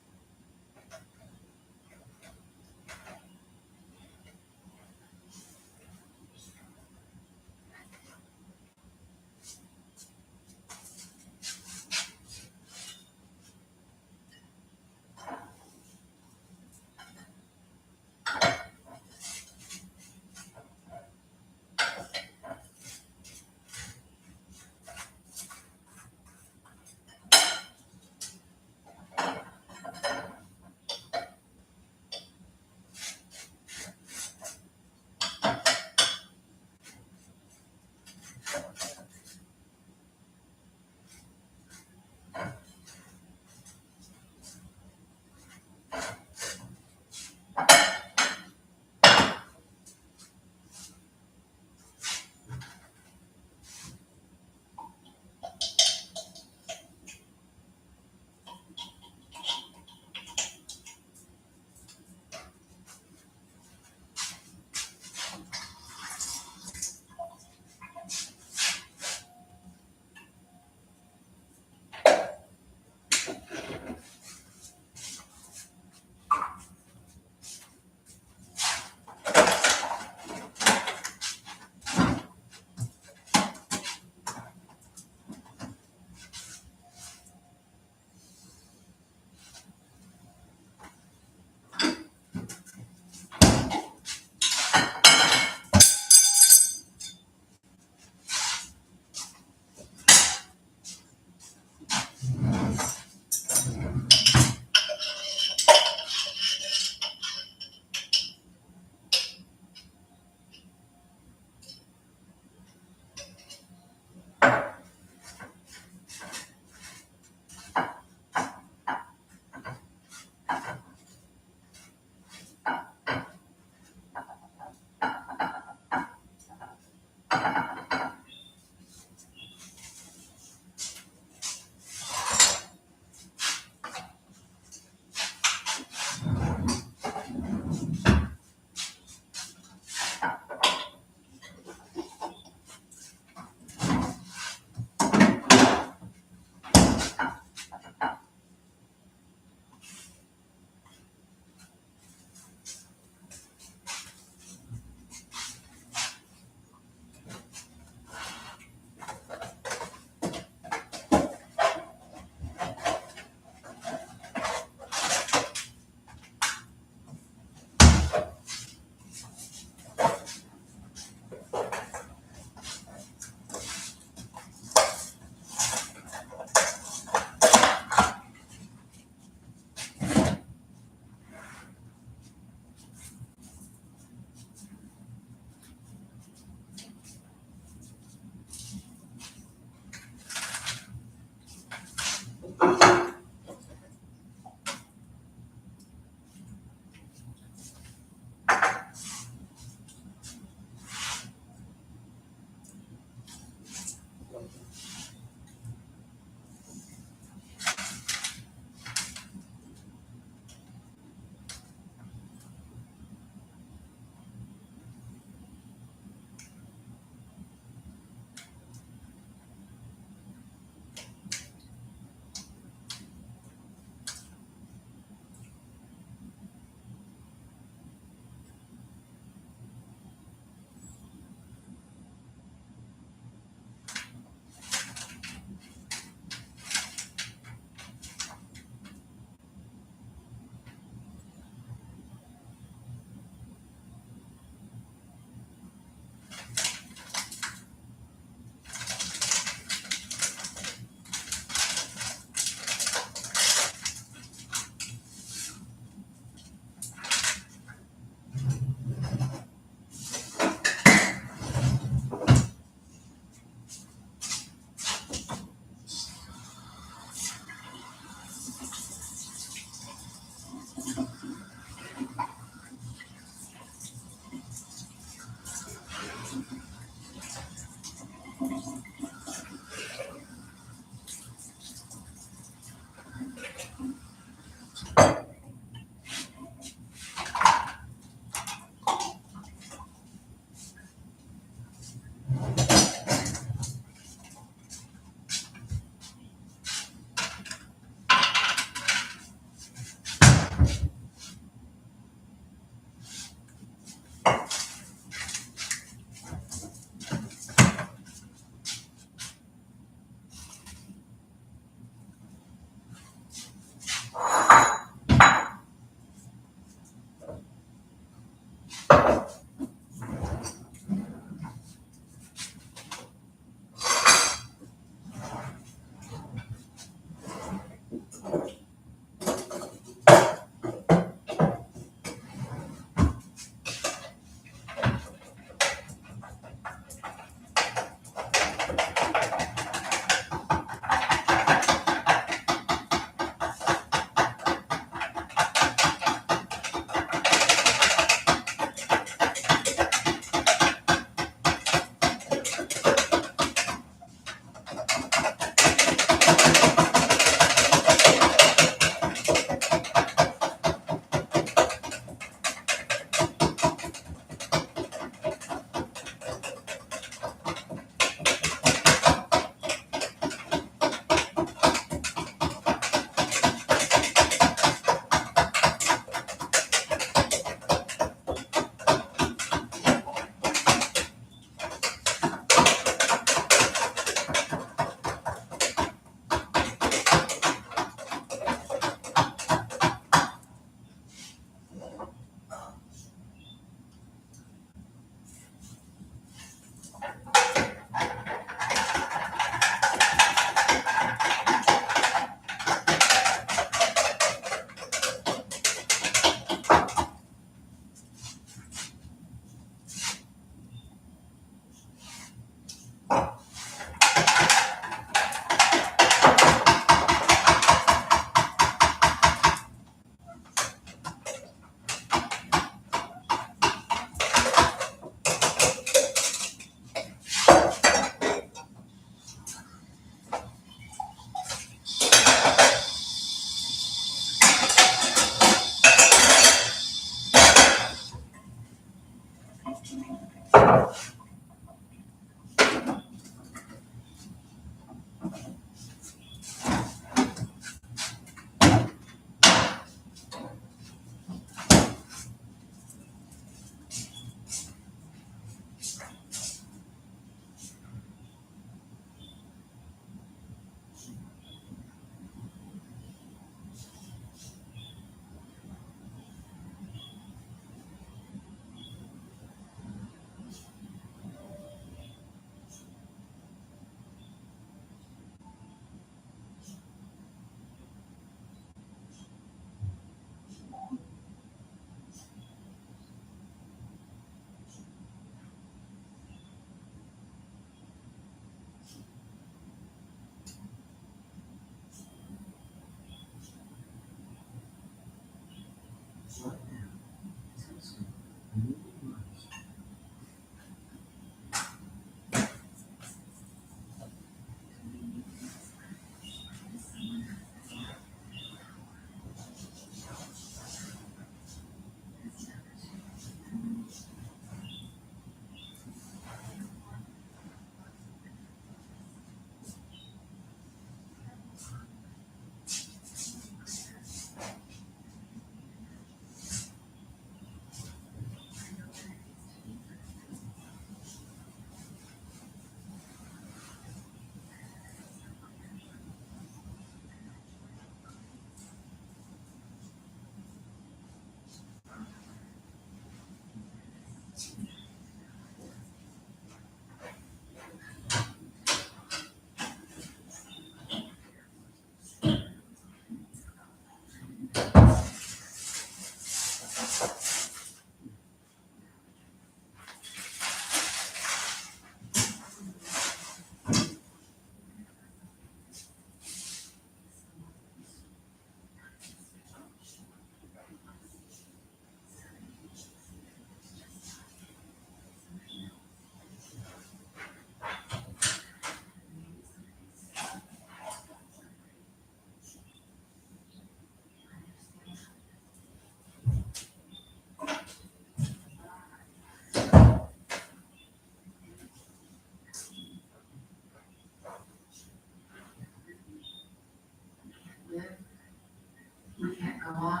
We can't go on.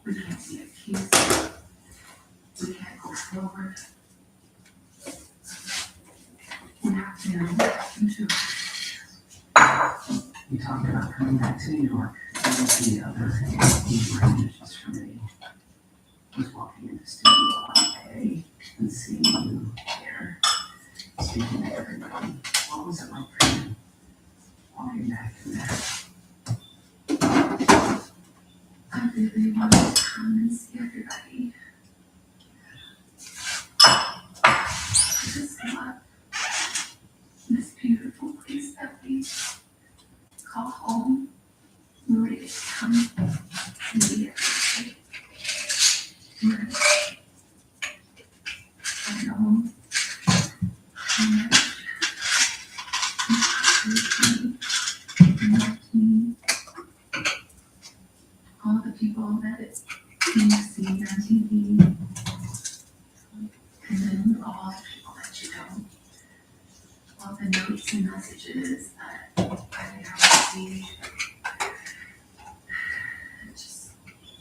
We can't be accused. We can't go forward. We have to into. We talked about coming back to New York. And the other just for me was walking in the studio one day and seeing you there, speaking to everybody. What was it like for you walking back in there? I really wanted to come and see everybody. I just love this beautiful place that we call home. We were to come and be everybody. I know how much me, all the people that you see on TV, and then all the people that you don't, all the notes and messages that I have received. It's just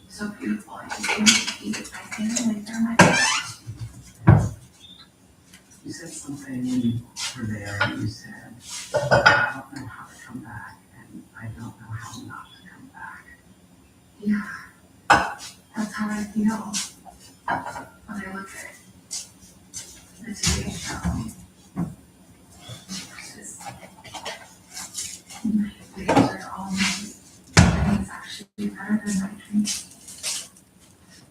so beautiful. I just want to keep it my family. They're my family. You said something when you were there. You said, I don't know how to come back, and I don't know how not to come back. Yeah, that's how I feel when I look at the TV show. It's just, my days are all made, and it's actually better than my dreams.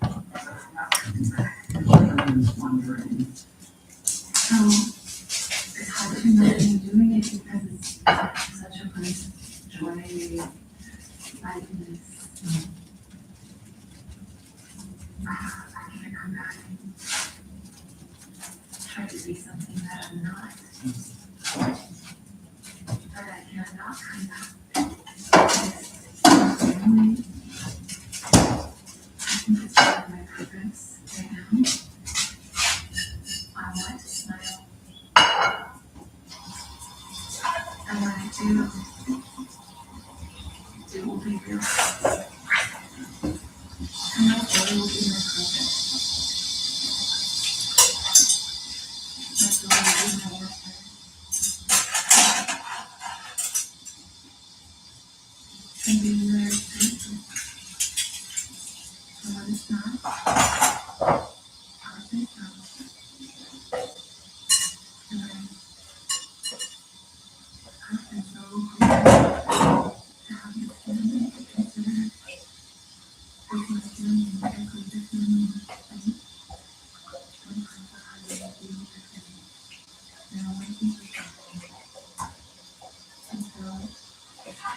About coming back, I was wondering. So it's hard to imagine doing it because it's such a place of joy, lightness. I can't come back and try to be something that I'm not. But I cannot come back. I think it's part of my purpose right now. I want to smile. And when I do it will be real. And my joy will be my purpose. My joy will be my work. And being very grateful for what is not perfect. And I've been so grateful to have your family to consider as my family and exactly the family and I'm grateful how you will be with your family. And I want to be with you. And so,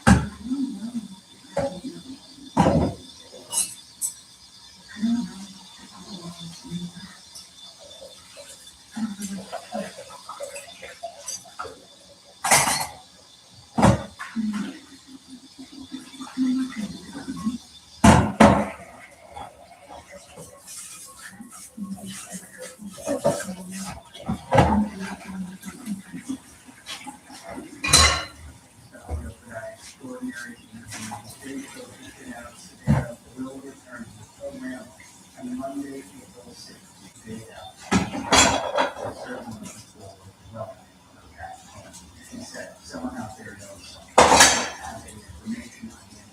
I don't know if I will do it. I don't know if I will always do that. I don't really know. Someone out there knows has any information on him.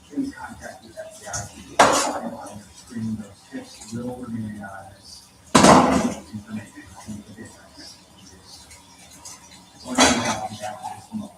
Please contact me at the FBI. And on your screen, those tips will remain anonymous. Information to make a difference. One of them after this moment.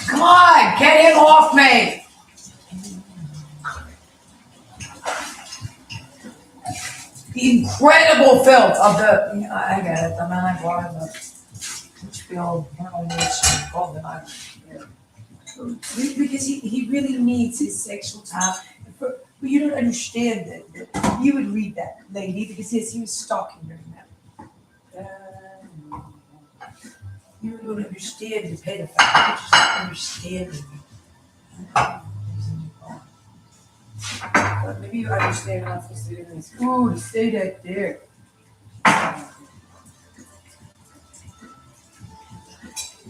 Come on, get him off me. The incredible filth of the, I get it, the man I brought in the Litchfield, which called him, because he really needs his sexual time. But you don't understand that you would read that lady because yes, he was stalking during that. You don't understand the pedophile. You just don't understand it. But maybe you understand enough to say this. Ooh, to say that there.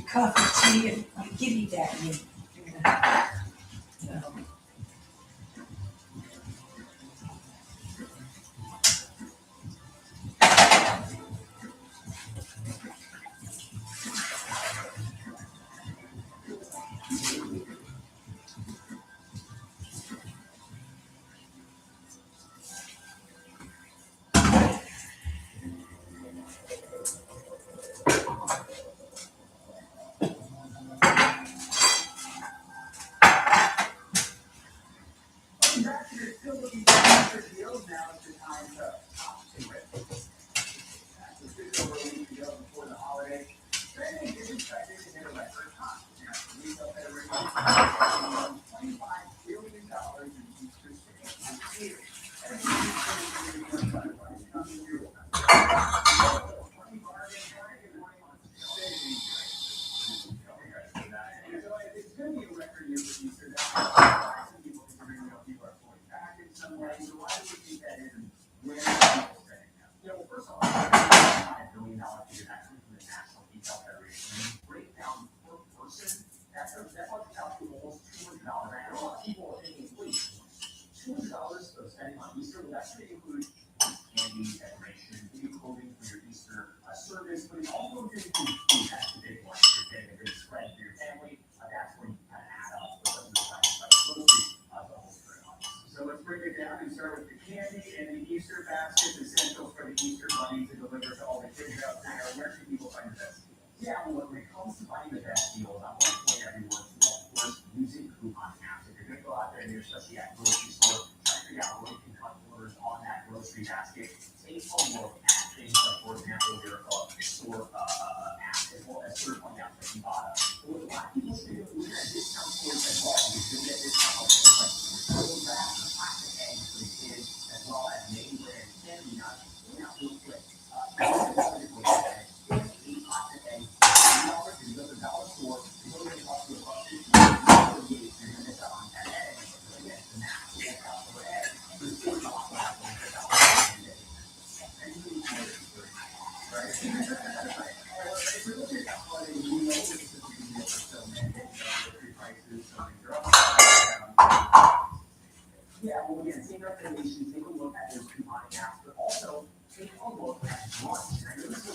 Coffee, tea, and I'll give you that. look at those coupon apps, but also take a look at lunch. And I know this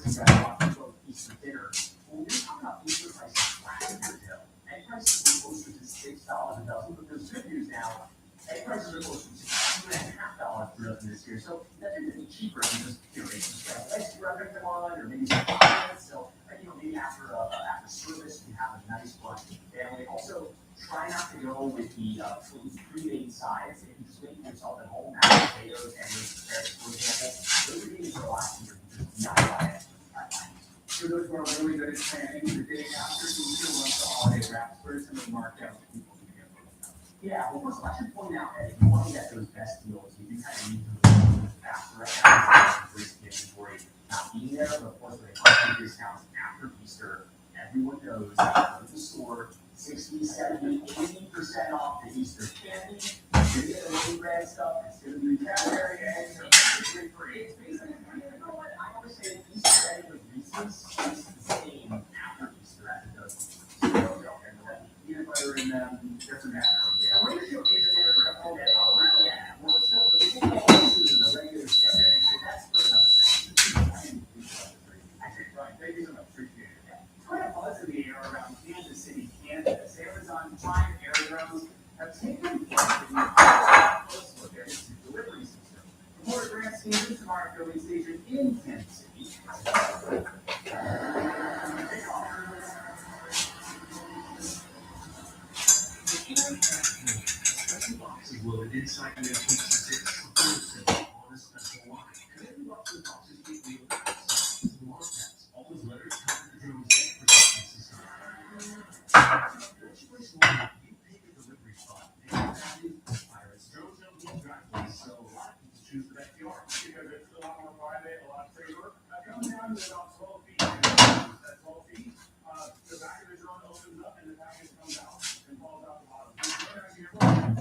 is a restaurant for Easter dinner. When we're talking about Easter prices flat in retail, egg prices are closer to $6 a dozen, but there's good news now. Egg prices are closer to $2.50 per dozen this year, so that's going to be cheaper than just eggs you rather them on, or maybe some comments. So maybe after service, you have a nice lunch with the family. Also, try not to go with the pre-made sides. If you just make yourself at home, mashed potatoes and asparagus, for example, those are things for a lot easier than just not buy it. For those who are really good at planning the day after Easter, once the holiday wraps, where some of the markdowns that people do get? Yeah, well, first of all, I should point out that if you want to get those best deals, you do kind of need to move faster right now. Risk inventory not being there, but of course, when they come to discounts after Easter, everyone knows that go to the store, 60, 70, 80% off the Easter candy. You're going to get the new brand stuff. It's going to be Cadbury eggs. It's free. It's basically, you know what? I always say Easter egg with Reese's tastes the same after Easter as it does. So, and the peanut butter in them doesn't matter. Yeah, we're going to show you the yeah. Well, so the regular stuff, that's for another thing. Thank you so much. Appreciate it. Quite a buzz in the air around Kansas City, Kansas. Amazon Prime Air have taken part in the close look at its delivery system. Reporter Grant Stevens from our filming station in Kansas City. Special boxes loaded inside the P6 on a special line. And every box of boxes get wheeled all those letters come to the drone's egg protection system. Once you place an order, you pick a delivery spot. And pirates, drones don't need driveways, so a lot of people choose the backyard. Because it's a lot more private, a lot safer. That comes down to about 12 feet. At 12 feet, the back of the drone opens up and the package comes out and falls out the bottom.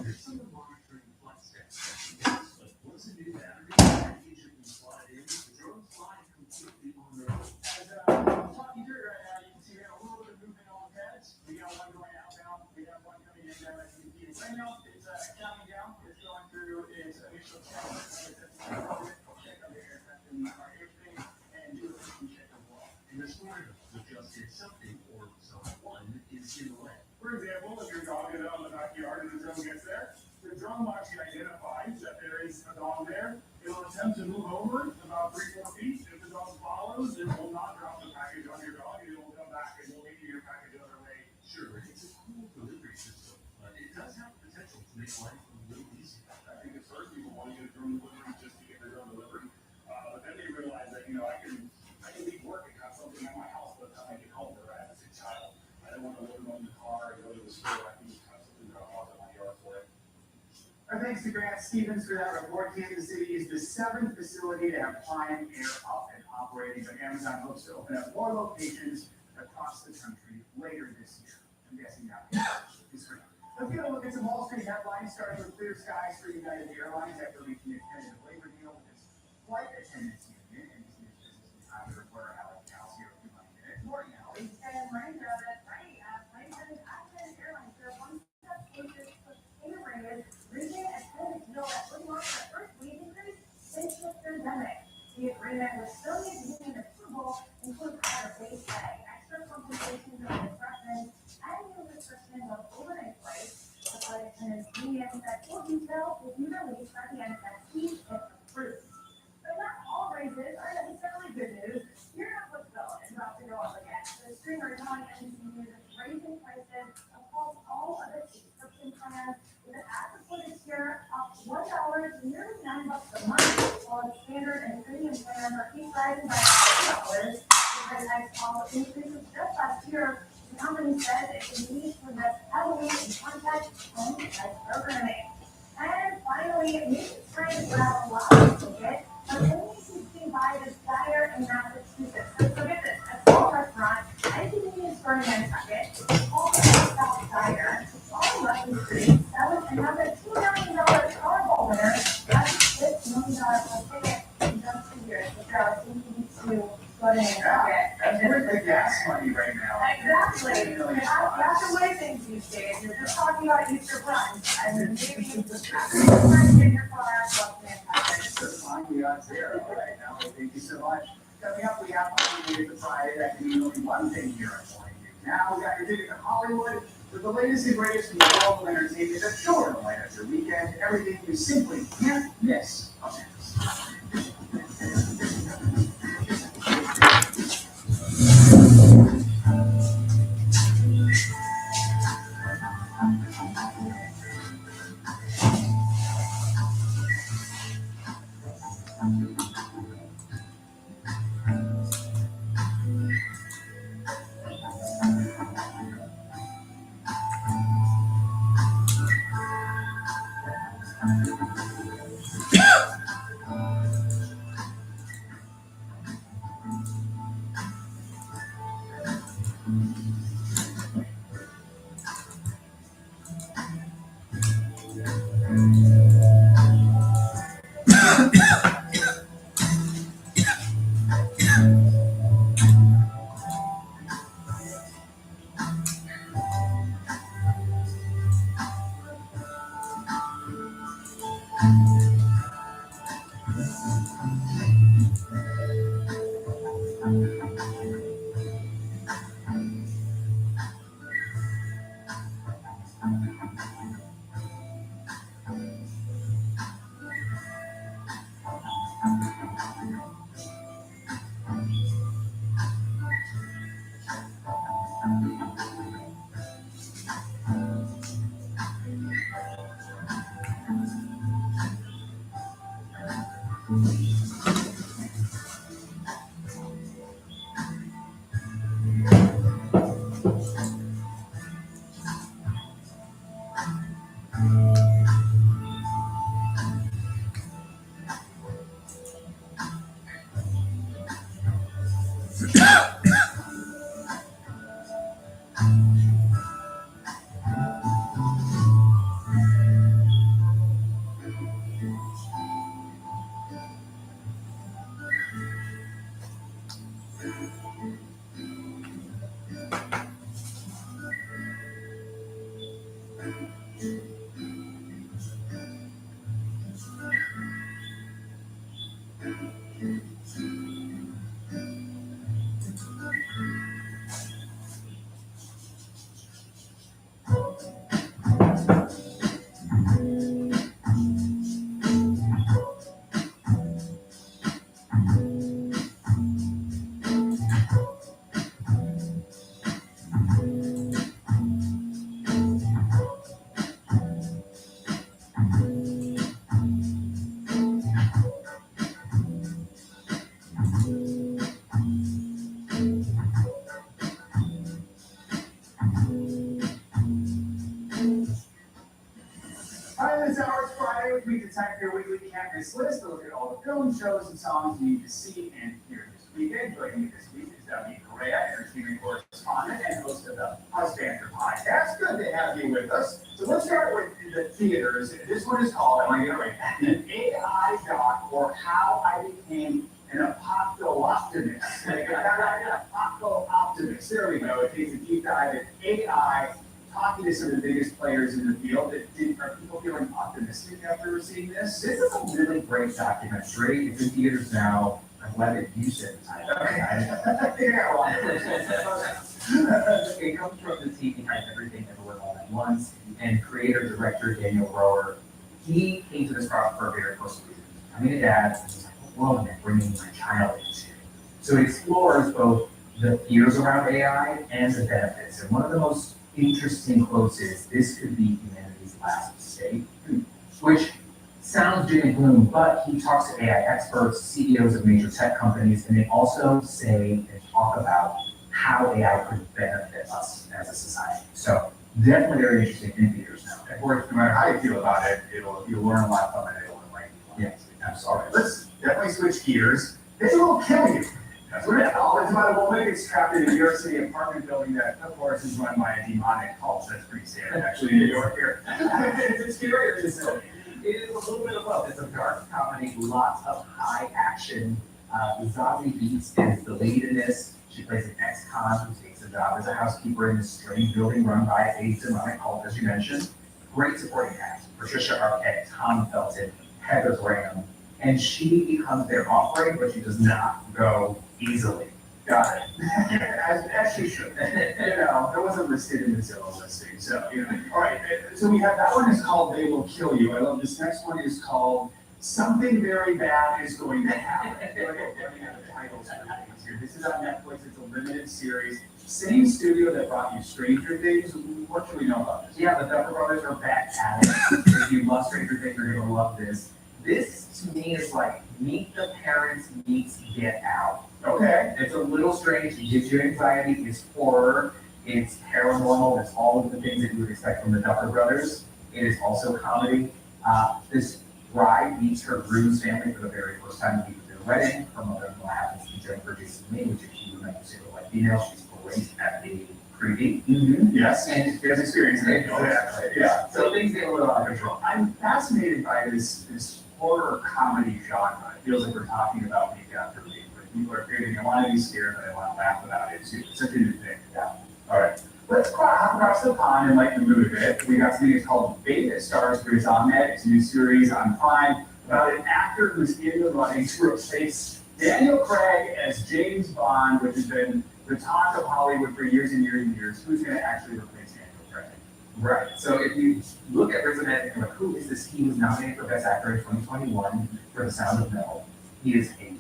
There's some monitoring flex steps. But once a new battery package can slide in, the drones fly completely on their own. As I'm talking through right now, you can see we have a little bit of movement on the pads. We got one going outbound. We have one coming in down. As you can see, right now it's counting down. It's going through its initial check. Check on the aircraft and our airspace and do a system check as well. And the story of just if something or someone is in the way. For example, if your dog is out in the backyard and the drone gets there, the drone actually identifies that there is a dog there. It'll attempt to move over about 3-4 feet. If the dog follows, it will not drop the package on your dog. It will come back and will leave you your package the other way. Sure, it's a cool delivery system, but it does have the potential to make life a little easier. I think at first people want to get a drone delivery just to get their drone delivery, but then they realize that I can leave work and have something at my house by the time I get home, or I have a sick child. I don't want to load them on the car and go to the store. I can just have something drop off at my yard for it. Our thanks to Grant Stevens for that report. Kansas City is the 7th facility to have Prime Air up and operating, but Amazon hopes to open up more locations across the country later this year. I'm guessing that is great. Let's get a look at some Wall Street headlines, starting with Clear Skies for United Airlines after reaching a tentative labor deal with its flight attendants union. And this news business insider reporter Alex Calcio with United. Morning, Alex. And morning, Joe. That's right. Flight attendants at United Airlines are one step closer to pay raises, reaching a tentative deal that would mark the first wage increase since the pandemic. The agreement, which still needs union approval, includes higher base pay, extra compensation during disruptions, and new restrictions on overnight flights. The flight attendants union said full details will be released by the NFSC if approved. But not all raises are necessarily good news. Here's what's about to go up again. The Stringer County Energy Union is raising prices across all of its subscription plans, with an ad-supported tier up $1 to nearly $9 a month, while its standard and premium plans are each rising by $2. The price hikes all increases just last year. The company says it continues to invest heavily in content and type programming. And finally, music trends have a lot of tickets, but only can buy this diner in Massachusetts. So get this, a small restaurant, and convenience store in Nantucket, called the South Diner, on Russian Street, selling another $2 million Powerball winner. That's $6 million per ticket in just 2 years. So I think you need to go footing. That's worth the gas money right now. Exactly. That's the way things these days. You're just talking about Easter brunch. I mean, maybe you just in your car, what's fantastic. So fine, we are there. All right, now, thank you so much. Coming up, we have Monday to Friday. That can mean only one thing here at Morning News. Now, we got your ticket to Hollywood with the latest and greatest in the world of entertainment. A short light up your weekend. Everything you simply can't miss. Up next. Hi, this hour is Friday, which means it's time for your weekly can't miss list to look at all the films, shows, and songs you need to see and hear this weekend. Joining me this week is David Correa, entertainment correspondent and host of the House Banter podcast. Good to have you with us. So let's start with the theaters. This one is called, am I going to write that? An AI doc, or How I Became an Apocalyptimist. An Apocalyptimist. There we go. It takes a deep dive at AI. Talking to some of the biggest players in the field, are people feeling optimistic after seeing this? This is a really great documentary. It's in theaters now. I'm glad that you said the title. It comes from the team behind Everything Everywhere All at Once, and creator director Daniel Rower. He came to this project for a very personal reason. I'm a dad, and he's like, what world am I bringing my child into? So it explores both the fears around AI and the benefits. And one of the most interesting quotes is, "This could be humanity's last mistake," which sounds doom and gloom, but he talks to AI experts, CEOs of major tech companies, and they also say and talk about how AI could benefit us as a society. So definitely very interesting in theaters now. Of course, no matter how you feel about it, you'll learn a lot from it. It'll enlighten you. Yes, All right, let's definitely switch gears. This will kill you. That's what it's about a woman gets trapped in a New York City apartment building that, of course, is run by a demonic cult. That's pretty scary, actually, in New York here. Is it scary or is it silly? it is a little bit of both. It's a dark comedy, lots of high action Zazie Beetz is the lead in this. She plays an ex-con who takes a job as a housekeeper in this strange building run by a demonic cult, as you mentioned. Great supporting cast. Patricia Arquette, Tom Felton, Heather Graham. And she becomes their offering, but she does not go easily. Got it. As she should. That wasn't listed in the Zillow listing. So, all right. So we have that one is called They Will Kill You. I love this next one is called Something Very Bad is Going to Happen. Titles for things here. This is on Netflix. It's a limited series. Same studio that brought you Stranger Things. What should we know about this? Yeah, the Duffer Brothers are back at it. If you love Stranger Things, you're going to love this. This, to me, is like Meet the Parents meets Get Out. Okay. It's a little strange. It gives you anxiety. It's horror. It's paranormal. It's all of the things that you would expect from the Duffer Brothers. It is also comedy. This bride meets her groom's family for the very first time at their wedding. Her mother-in-law happens to be Jennifer Jason Leigh, which if you remember, single white female, she's great at being creepy. Mm-hmm. Yes. And There's experience in it. yeah. So things get a little out of control. I'm fascinated by this horror comedy genre. It feels like we're talking about week after week. But people are creating, I want to be scared, but I want to laugh about it too. It's such a new thing. Yeah. All right. Let's hop across the pond and lighten the mood a bit. We got something that's called Bait that stars Riz Ahmed. It's a new series on Prime about an actor who's in the running to replace Daniel Craig as James Bond, which has been the talk of Hollywood for years and years and years. Who's going to actually replace Daniel Craig? Right. So if you look at Riz Ahmed and you're like, who is this? He was nominated for Best Actor in 2021 for The Sound of Metal. He is a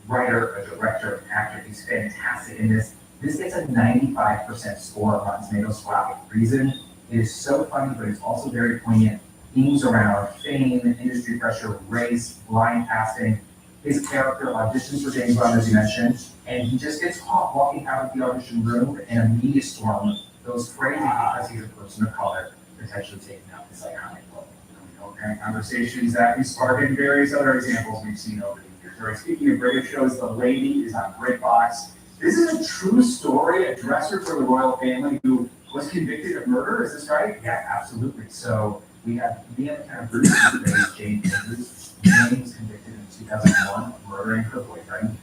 writer, a director, an actor. He's fantastic in this. This gets a 95% score on Rotten Tomatoes for a reason. It is so funny, but it's also very poignant. Themes around fame, industry pressure, race, blind casting. His character auditions for James Bond, as you mentioned, and he just gets caught walking out of the audition room, and a media storm goes crazy because he's a person of color, potentially taking out this iconic role. And conversations that we spark in various other examples we've seen over the years. All right, speaking of British shows, The Lady is on BritBox. This is a true story, a dresser for the royal family who was convicted of murder, is this right? Yeah, absolutely. So we have Mia McKenna-Bruce, who plays Jane Andrews. Jane was convicted in 2001 of murdering her boyfriend.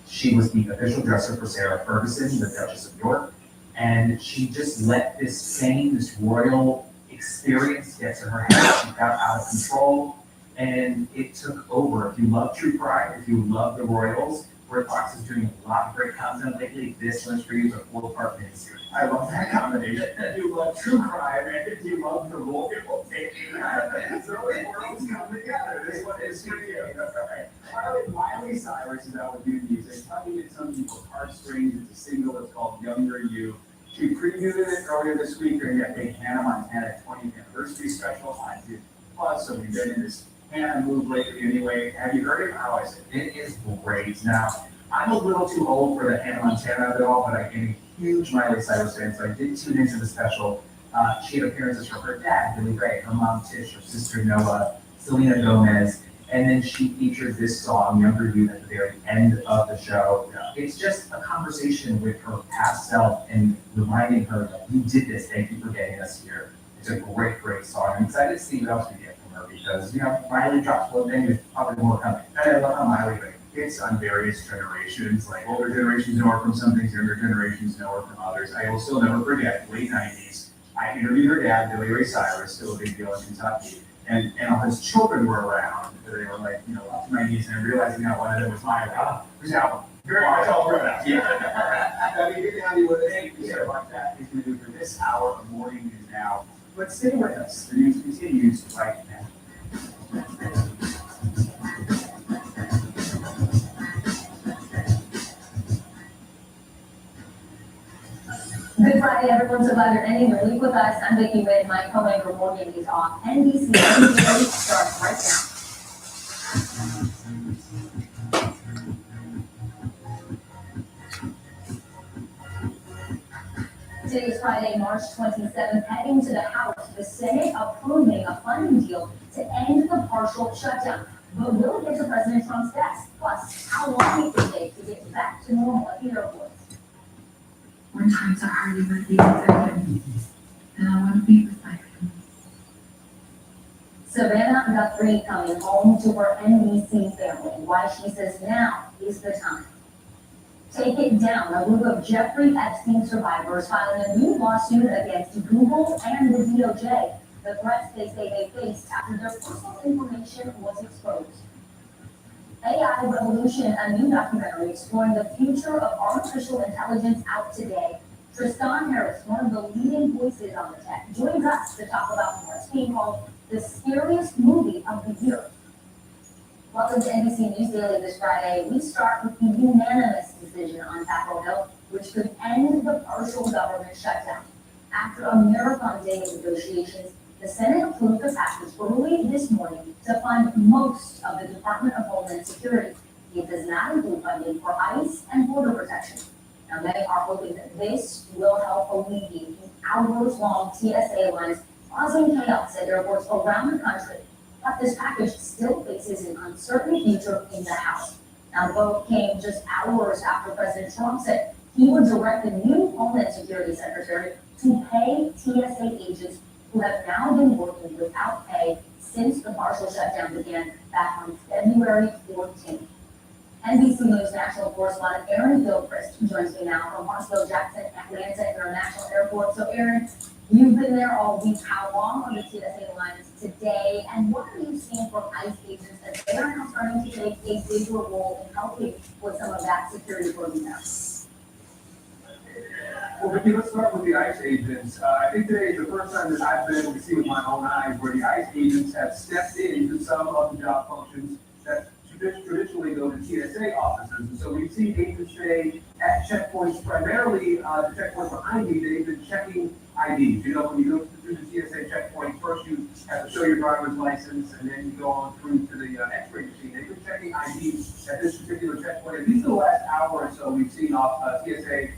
She was the official dresser for Sarah Ferguson, the Duchess of York, and she just let this fame, this royal experience get to her head. She got out of control, and it took over. If you love true crime, if you love the royals, BritBox is doing a lot of great content lately. This one's for you is a 4-part miniseries. I love that combination. If you love true crime and if you love the royal family, so the worlds come together. This one is for you. Miley Cyrus is out with new music, tugging at some people's heartstrings. It's a single that's called Younger You. She previewed it earlier this week during that big Hannah Montana 20th anniversary special on Disney Plus. So we've been in this Hannah move lately anyway. Have you heard it? How is it? It is great. Now, I'm a little too old for the Hannah Montana of it all, but I am a huge Miley Cyrus fan, so I did tune into the special. She had appearances from her dad, Billy Ray, her mom Tish, her sister Noah, Selena Gomez, and then she featured this song, Younger You, at the very end of the show. It's just a conversation with her past self and reminding her that you did this, thank you for getting us here. It's a great, great song. I'm excited to see what else we get from her because, Miley drops one thing, there's probably more coming. And I love how Miley hits on various generations, like older generations know her from some things, younger generations know her from others. I will still never forget, late 90s, I interviewed her dad, Billy Ray Cyrus, still a big deal in Kentucky, and all his children were around. They were like, up to my knees, and realizing that one of them was my who's out. Very much all grown up. Yeah. I mean, good to have you with us. Thank you so much. That is going to do for this hour of Morning News Now. But stay with us. The news continues right now. Good Friday, everyone. So glad you're ending your week with us. I'm Vicki Witt. My co-anchor Morgan is off. NBC News starts right now. Today is Friday, March 27th. Heading to the House, the Senate approving a funding deal to end the partial shutdown. But will it get to President Trump's desk? Plus, how long it will take to get back to normal at the airports. When times are hard, you want to be with their family. And I want to be with my family. Savannah Guthrie coming home to her NBC family. Why she says now is the time. Take it down. A group of Jeffrey Epstein survivors filing a new lawsuit against Google and the DOJ. The threats they say they faced after their personal information was exposed. AI Revolution, a new documentary exploring the future of artificial intelligence, out today. Tristan Harris, one of the leading voices on the tech, joins us to talk about what's being called the scariest movie of the year. Welcome to NBC News Daily this Friday. We start with the unanimous decision on Capitol Hill, which could end the partial government shutdown. After a marathon day of negotiations, the Senate approved the package early this morning to fund most of the Department of Homeland Security. It does not include funding for ICE and border protection. Now, many are hoping that this will help alleviate the hours-long TSA lines causing chaos at airports around the country. But this package still faces an uncertain future in the House. Now, the vote came just hours after President Trump said he would direct the new Homeland Security Secretary to pay TSA agents who have now been working without pay since the partial shutdown began back on February 14th. NBC News national correspondent Aaron Gilchrist joins me now from Hartsfield-Jackson Atlanta International Airport. So Aaron, you've been there all week. How long are the TSA lines today? And what are you seeing from ICE agents as they are now starting to take a bigger role in helping with some of that security burden now? Well, Vicki, let's start with the ICE agents. I think today is the first time that I've been able to see with my own eyes where the ICE agents have stepped into some of the job functions that traditionally go to TSA officers. And so we've seen agents today at checkpoints, primarily the checkpoint behind me, they've been checking IDs. You know, when you go through the TSA checkpoint, first you have to show your driver's license, and then you go on through to the X-ray machine. They've been checking IDs at this particular checkpoint. At least the last hour or so, we've seen off TSA.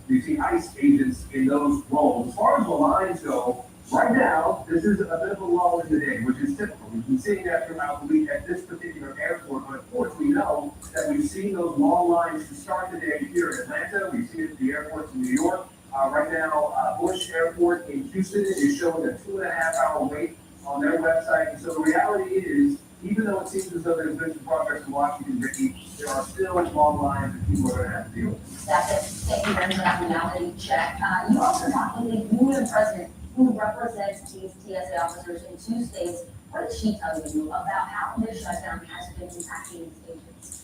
We've seen ICE agents in those roles. As far as the lines go, right now, this is a bit of a lull in the day, which is typical. We've been seeing that throughout the week at this particular airport, but of course we know that we've seen those long lines to start the day here in Atlanta. We've seen it at the airports in New York. Right now, Bush Airport in Houston is showing a 2.5-hour wait on their website. And so the reality is, even though it seems as though there's been some progress in Washington, Vicki, there are still long lines that people are going to have to deal with. That's it. Thank you very much for that reality check. You also talked with the union president who represents these TSA officers in 2 states. What did she tell you about how this shutdown has been impacting these agents?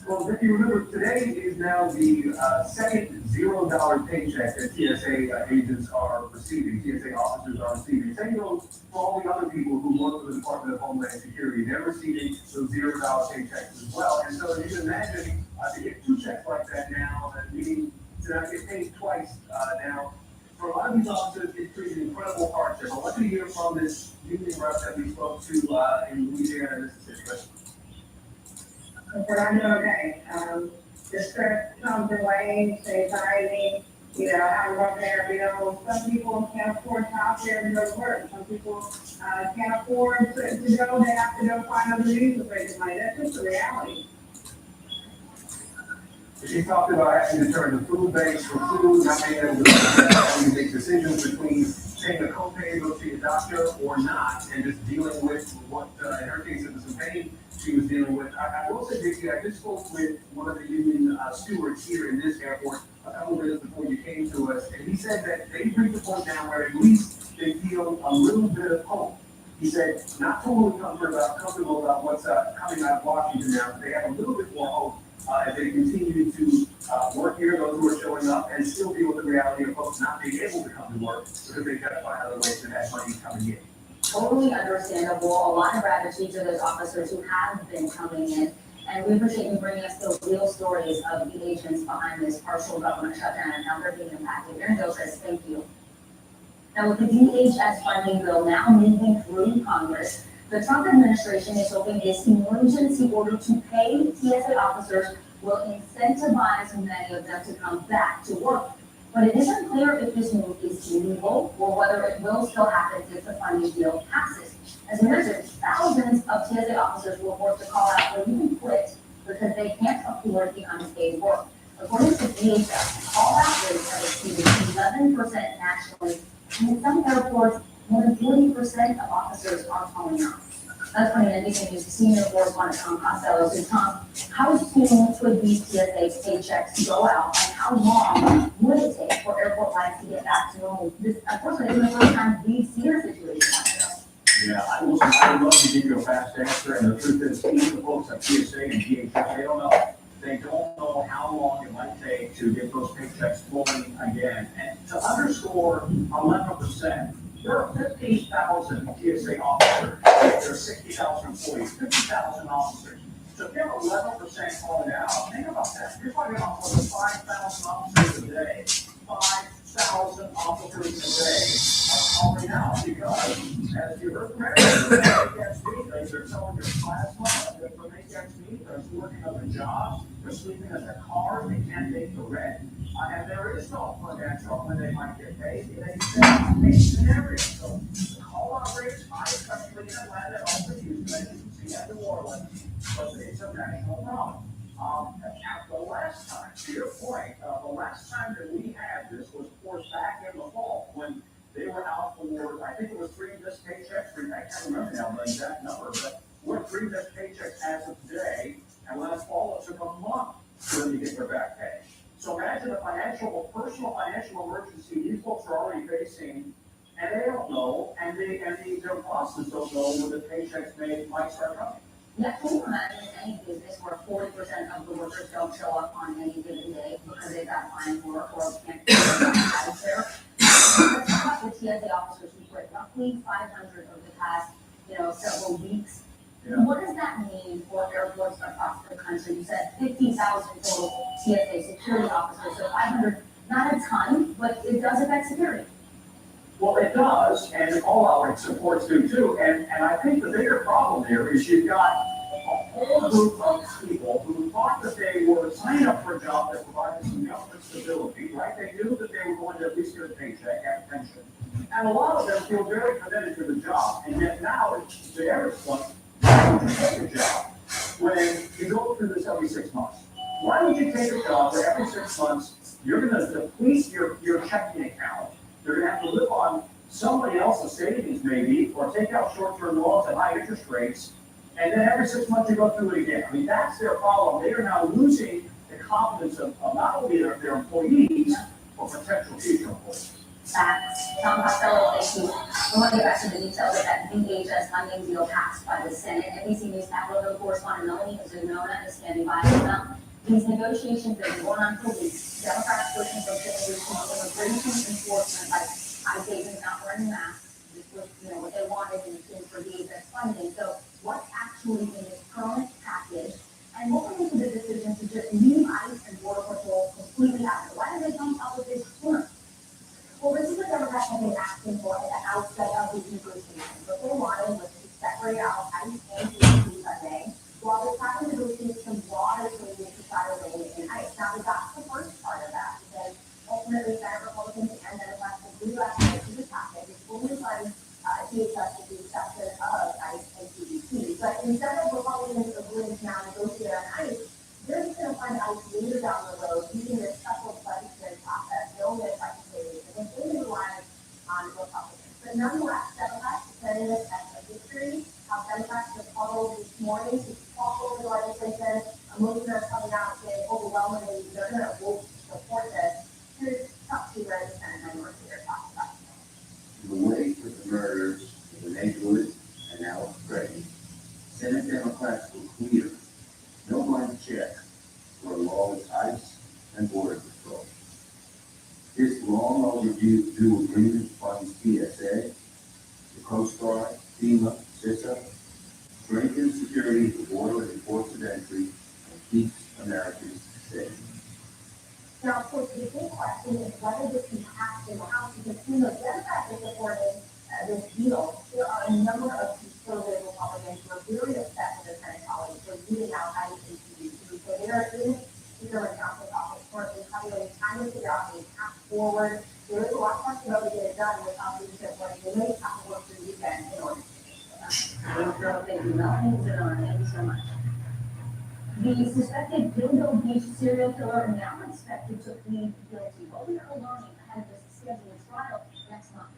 Well, if you remember, today is now the second $0 paycheck that TSA agents are receiving, TSA officers are receiving. Same goes for all the other people who work for the Department of Homeland Security. They're receiving those $0 paychecks as well. And so you can imagine to get 2 checks like that now, meaning to not get paid twice now. For a lot of these officers, it's created an incredible hardship. I want you to hear from this union rep that we spoke to in Louisiana, Mississippi. But I'm doing okay. The stress comes in waves, the anxiety, you know, how to run there, you know, some people can't afford childcare and go to work. Some people can't afford to go, they have to go find other means to raise money. That's just the reality. She talked about having to turn to food banks for food, not being able to make decisions between paying a copay to go see a doctor or not, and just dealing with what, in her case, it was some pain she was dealing with. I will say, Vicki, I just spoke with one of the union stewards here in this airport a couple of minutes before you came to us, and he said that they've reached a point now where at least they feel a little bit of hope. He said, not totally comfortable about what's coming out of Washington now, but they have a little bit more hope as they continue to work here, those who are showing up, and still deal with the reality of folks not being able to come to work because they've got to find other ways to have money coming in. Totally understandable. A lot of gratitude to those officers who have been coming in. And we appreciate you bringing us the real stories of the agents behind this partial government shutdown and how they're being impacted. Aaron Gilchrist, thank you. Now, with the DHS funding bill now moving through Congress, the Trump administration is hoping this emergency order to pay TSA officers will incentivize many of them to come back to work. But it isn't clear if this move is illegal or whether it will still happen if the funding bill passes. As we mentioned, thousands of TSA officers were forced to call out or even quit because they can't afford the unpaid work. According to DHS, call-out rates have exceeded 11% nationally, and in some airports, more than 40% of officers are calling out. That's funny, and anything is senior correspondent Tom Costello. So Tom, how soon could these TSA paychecks go out, and how long would it take for airport lines to get back to normal? This, unfortunately, isn't the first time we've seen a situation like this. Yeah, I would love to give you a fast answer, and the truth is, even the folks at TSA and DHS, they don't know. They don't know how long it might take to get those paychecks flowing again. And to underscore 11%, there are 15,000 TSA officers. There are 60,000 employees, 50,000 officers. So if you have 11% calling out, think about that. You're talking about more than 5,000 officers a day. 5,000 officers a day are calling out because, as you heard from Eric, against me, they're selling their plasma, they're against me, they're working other jobs, they're sleeping in their cars, they can't pay the rent. And there is no financial when they might get paid. They a scenario. So the call-out rates high, especially in Atlanta, and also Houston, and New Orleans, but it's a national problem. At the last time, to your point, the last time that we had this was, of course, back in the fall when they were out for, I think it was 3 missed paychecks. I can't remember now the exact number, but we're 3 missed paychecks as of today. And last fall, it took a month for them to get their back pay. So imagine a personal financial emergency these folks are already facing, and they don't know, and their bosses don't know when the paychecks might start coming. Yeah, can you imagine any business where 40% of the workers don't show up on any given day because they've got line work or can't get out there? Let's talk about the TSA officers who quit, roughly 500 over the past, several weeks. Yeah. What does that mean for airports across the country? You said 50,000 total TSA security officers, so 500, not a ton, but it does affect security. Well, it does, and the call-out supports do too. And I think the bigger problem there is you've got a whole group of people who thought that they were signing up for a job that provided some government stability, right? They knew that they were going to at least get a paycheck and a pension. And a lot of them feel very committed to the job. And yet now, to their point, why would you take a job when you go through this every 6 months? Why would you take a job where every 6 months you're going to deplete your checking account? You're going to have to live on somebody else's savings maybe, or take out short-term loans at high interest rates, and then every 6 months you go through it again. I mean, that's their problem. They are now losing the confidence of not only their employees, but potential future employees. Tom Costello, thank you. I want to get back to the details of that VHS funding deal passed by the Senate. NBC News Capitol correspondent Melanie Zunona is standing by us now. These negotiations have been going on for weeks. Democrats pushing for changes to immigration enforcement, like high savings not wearing masks. This was, what they wanted for VHS funding. So what's actually in this current package? And what went into the decision to just leave ICE and Border Patrol completely out? Why did they come up with this sooner? Well, this is what Democrats have been asking for at the outset of these negotiations. What they wanted was to separate out ICE and DOD funding, while they're trying to negotiate some broader changes to federal aid and ICE. Now, we got the first part of that, because ultimately, Senate Republicans and Democrats agree last night to the package, which only funds DHS with the exception of ICE and CBP. But instead of Republicans agreeing to now negotiate on ICE, they're just going to fund ICE later down the road using this special budgetary process, known as budgetary. And they rely on Republicans. But nonetheless, Democrats declaring this as a victory. Democrats have called this morning to talk over the legislation. Most are coming out saying overwhelmingly they're going to vote to support this. Here's Chuck Schumer, the Senate member here, talks about it. The wake of the murders of Renee Lewis and Alex Gray, Senate Democrats were clear. No blank check for a lawless ICE and Border Patrol. This long overdue agreement funds TSA, the Coast Guard, FEMA, CISA, strengthens security at the border and ports of entry, and keeps Americans safe. Now, of course, the big question is whether this can pass in the House, because Democrats are supporting this deal. There are a number of conservative Republicans who are very upset with the Senate colleagues for leaving out ICE and CBP. So they are in Speaker Johnson's office currently trying to figure out a path forward. There is a lot of flexibility to get it done without leadership work. They may have to work through the weekend in order to make that. Thank you, Melanie Zunona. Thank you so much. The suspected Dildo Beach serial killer now expected to plead guilty. What we are learning ahead of this scheduled trial next month.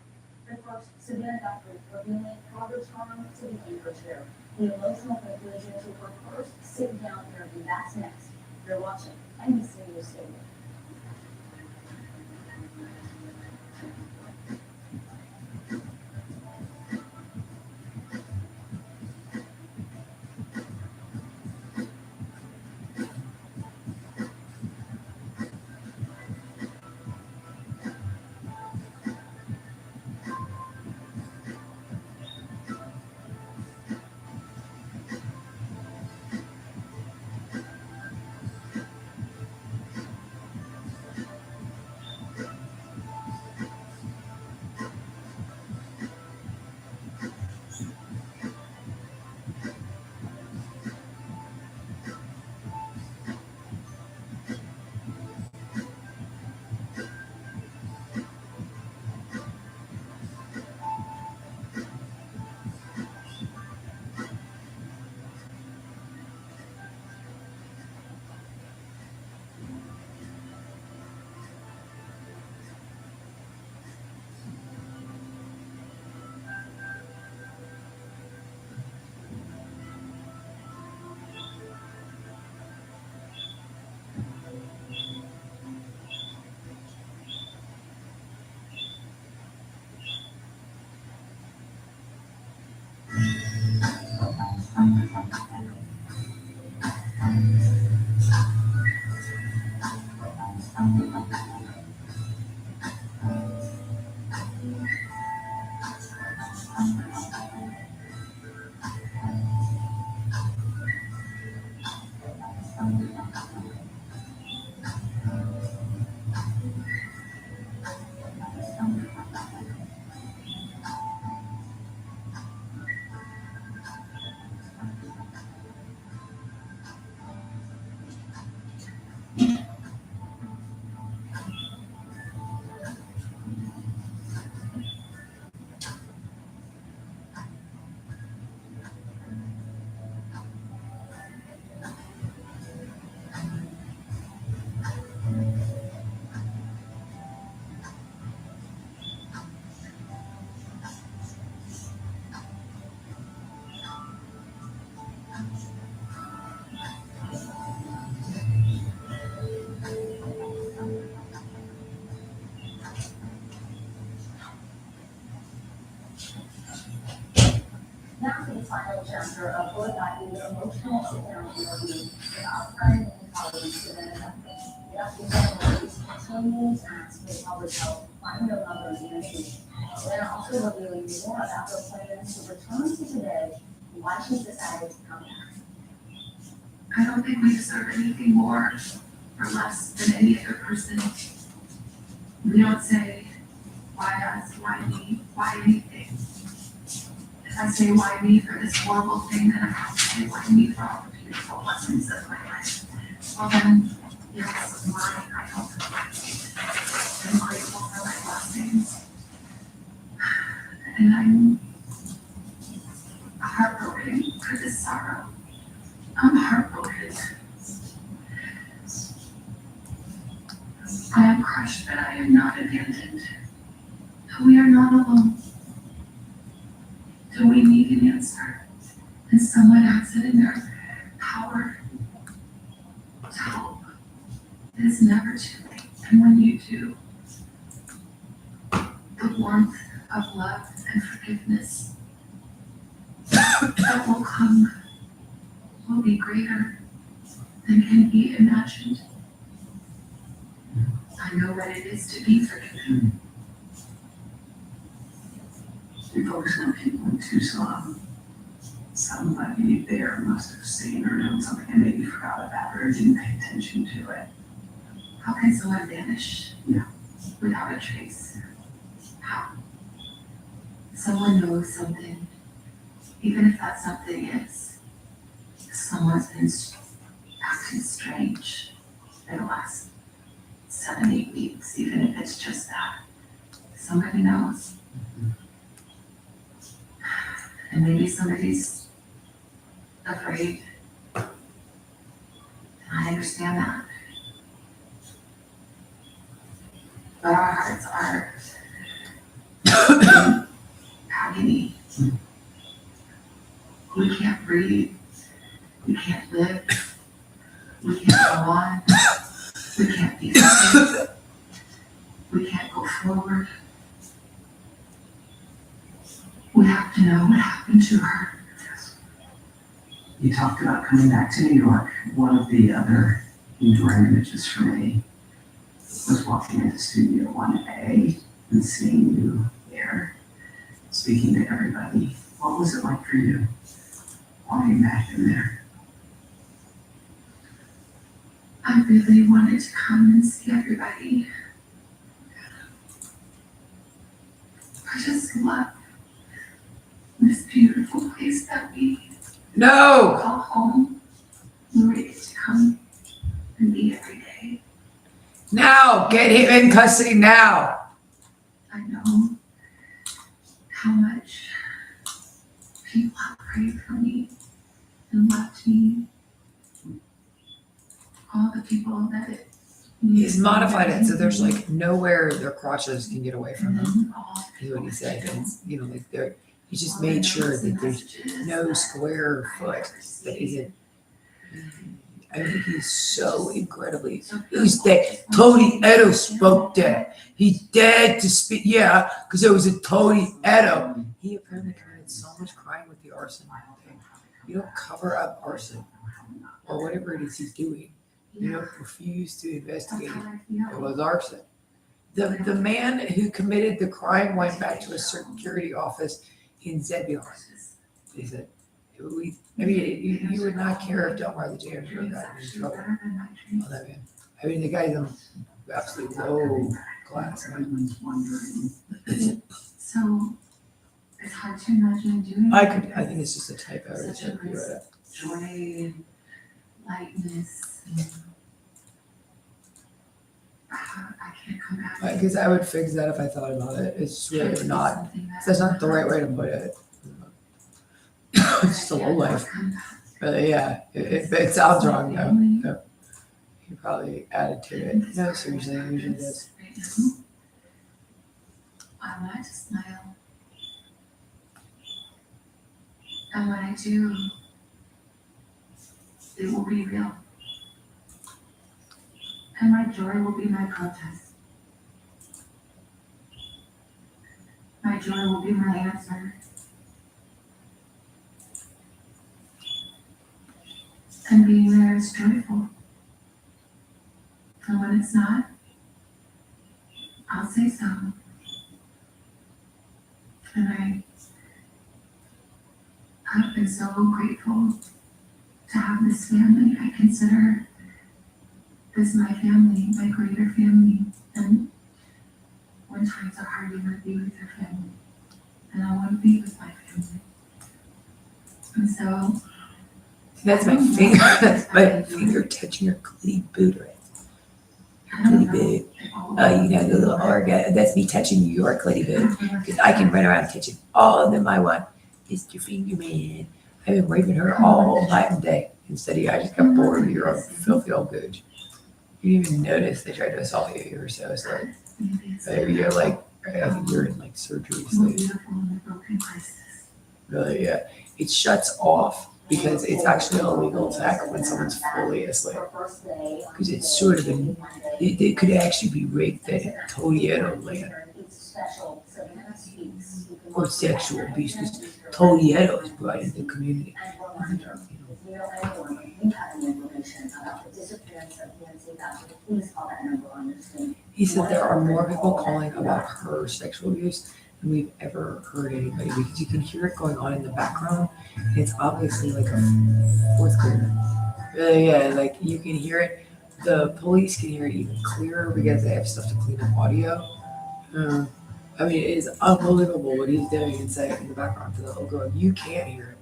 The first, Savannah Guthrie, revealing how the charm to the anchor chair. The emotional conclusion to her first sit-down interview. That's next. You're watching NBC News Stadium. Now to the final chapter of what got you the emotional sit-down interview with our friend and colleague Savannah Guthrie. The documentary continues to ask for public health, find their lovers in the city. Savannah also revealing more about her plans to return to today and why she's decided to come back. I don't think we deserve anything more or less than any other person. We don't say, why us, why me, why anything. If I say why me for this horrible thing, then I have to say why me for all the beautiful lessons of my life. Well then, yes, why I hope. I'm grateful for my blessings. And I'm heartbroken for this sorrow. I'm heartbroken. I am crushed, but I am not abandoned. We are not alone. Do we need an answer? And someone has it in their power to help. It is never too late. And when you do, the warmth of love and forgiveness that will come will be greater than can be imagined. I know what it is to be forgiven. We focus on people in Tucson. Somebody there must have seen or known something and maybe forgot about it or didn't pay attention to it. How can someone vanish? Yeah. Without a trace? How? Someone knows something, even if that something is someone's been acting strange for the last 7-8 weeks, even if it's just that. Somebody knows. And maybe somebody's afraid. And I understand that. But our hearts are agony. We can't breathe. We can't live. We can't go on. We can't be safe. We can't go forward. We have to know what happened to her. You talked about coming back to New York. One of the other enduring images for me was walking into Studio 1A and seeing you there, speaking to everybody. What was it like for you, walking back in there? I really wanted to come and see everybody. I just love this beautiful place that we No. call home. We were able to come and be every day. Now, get him in custody now. I know how much people have prayed for me and loved me. All the people that it He's modified it so there's like nowhere their crotches can get away from them, is what he said. And, you know, like they're, he just made sure that there's no square foot that isn't. I think he's so incredibly, he's dead. Tony Edo spoke dead. He's dead to speak, yeah, because it was a Tony Edo. He apparently committed so much crime with the arson thing. You don't cover up arson or whatever it is he's doing. You don't refuse to investigate it. It was arson. The man who committed the crime went back to a security office in Zebulon. He said, you would not care if Delmar the janitor got in trouble. Oh, that man. I mean, the guy's an absolutely low class. Everyone's wondering. So it's hard to imagine doing. I think it's just a typo. It's a rewrite. Joy, lightness. I can't come back. Because I would fix that if I thought about it. It's really not. That's not the right way to put it. It's just a low life. But yeah, it sounds wrong though. So you probably added to it. No, seriously, it usually does. I want to smile. And when I do, it will be real. And my joy will be my protest. My joy will be my answer. And being there is joyful. And when it's not, I'll say so. And I've been so grateful to have this family. I consider this my family, my greater family. And when times are hard, you want to be with your family. And I want to be with my family. And so That's my finger. That's my finger touching your clean boot right. Clean boot. Oh, you know the little organ. That's me touching your clean boot because I can run around touching all of them I want. Mr. Finger Man. I've been raping her all night and day. Instead of you, I just got bored of your own filthy old gooch. You didn't even notice they tried to assault you. You were so slow. You're like, I think you're in like surgery sleep. Really, yeah. It shuts off because it's actually illegal to act when someone's fully asleep. Because it's sort of it could actually be raped at Tolieto land. Or sexual abuse. Because Tolieto is brought into the community. He said there are more people calling about her sexual abuse than we've ever heard anybody because you can hear it going on in the background. And it's obviously like a fourth grader. Yeah, like you can hear it. The police can hear it even clearer because they have stuff to clean up audio. I mean, it is unbelievable what he's doing and saying in the background to the little girl. You can't hear it.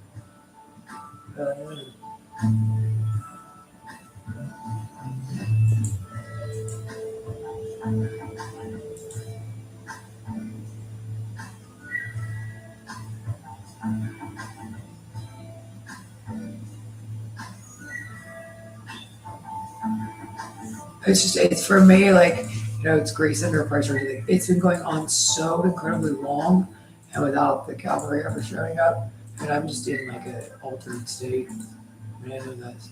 It's for me, like, you know, it's Grace under pressure. It's been going on so incredibly long and without the cavalry ever showing up, and I'm just in like an altered state. I mean, I know that's.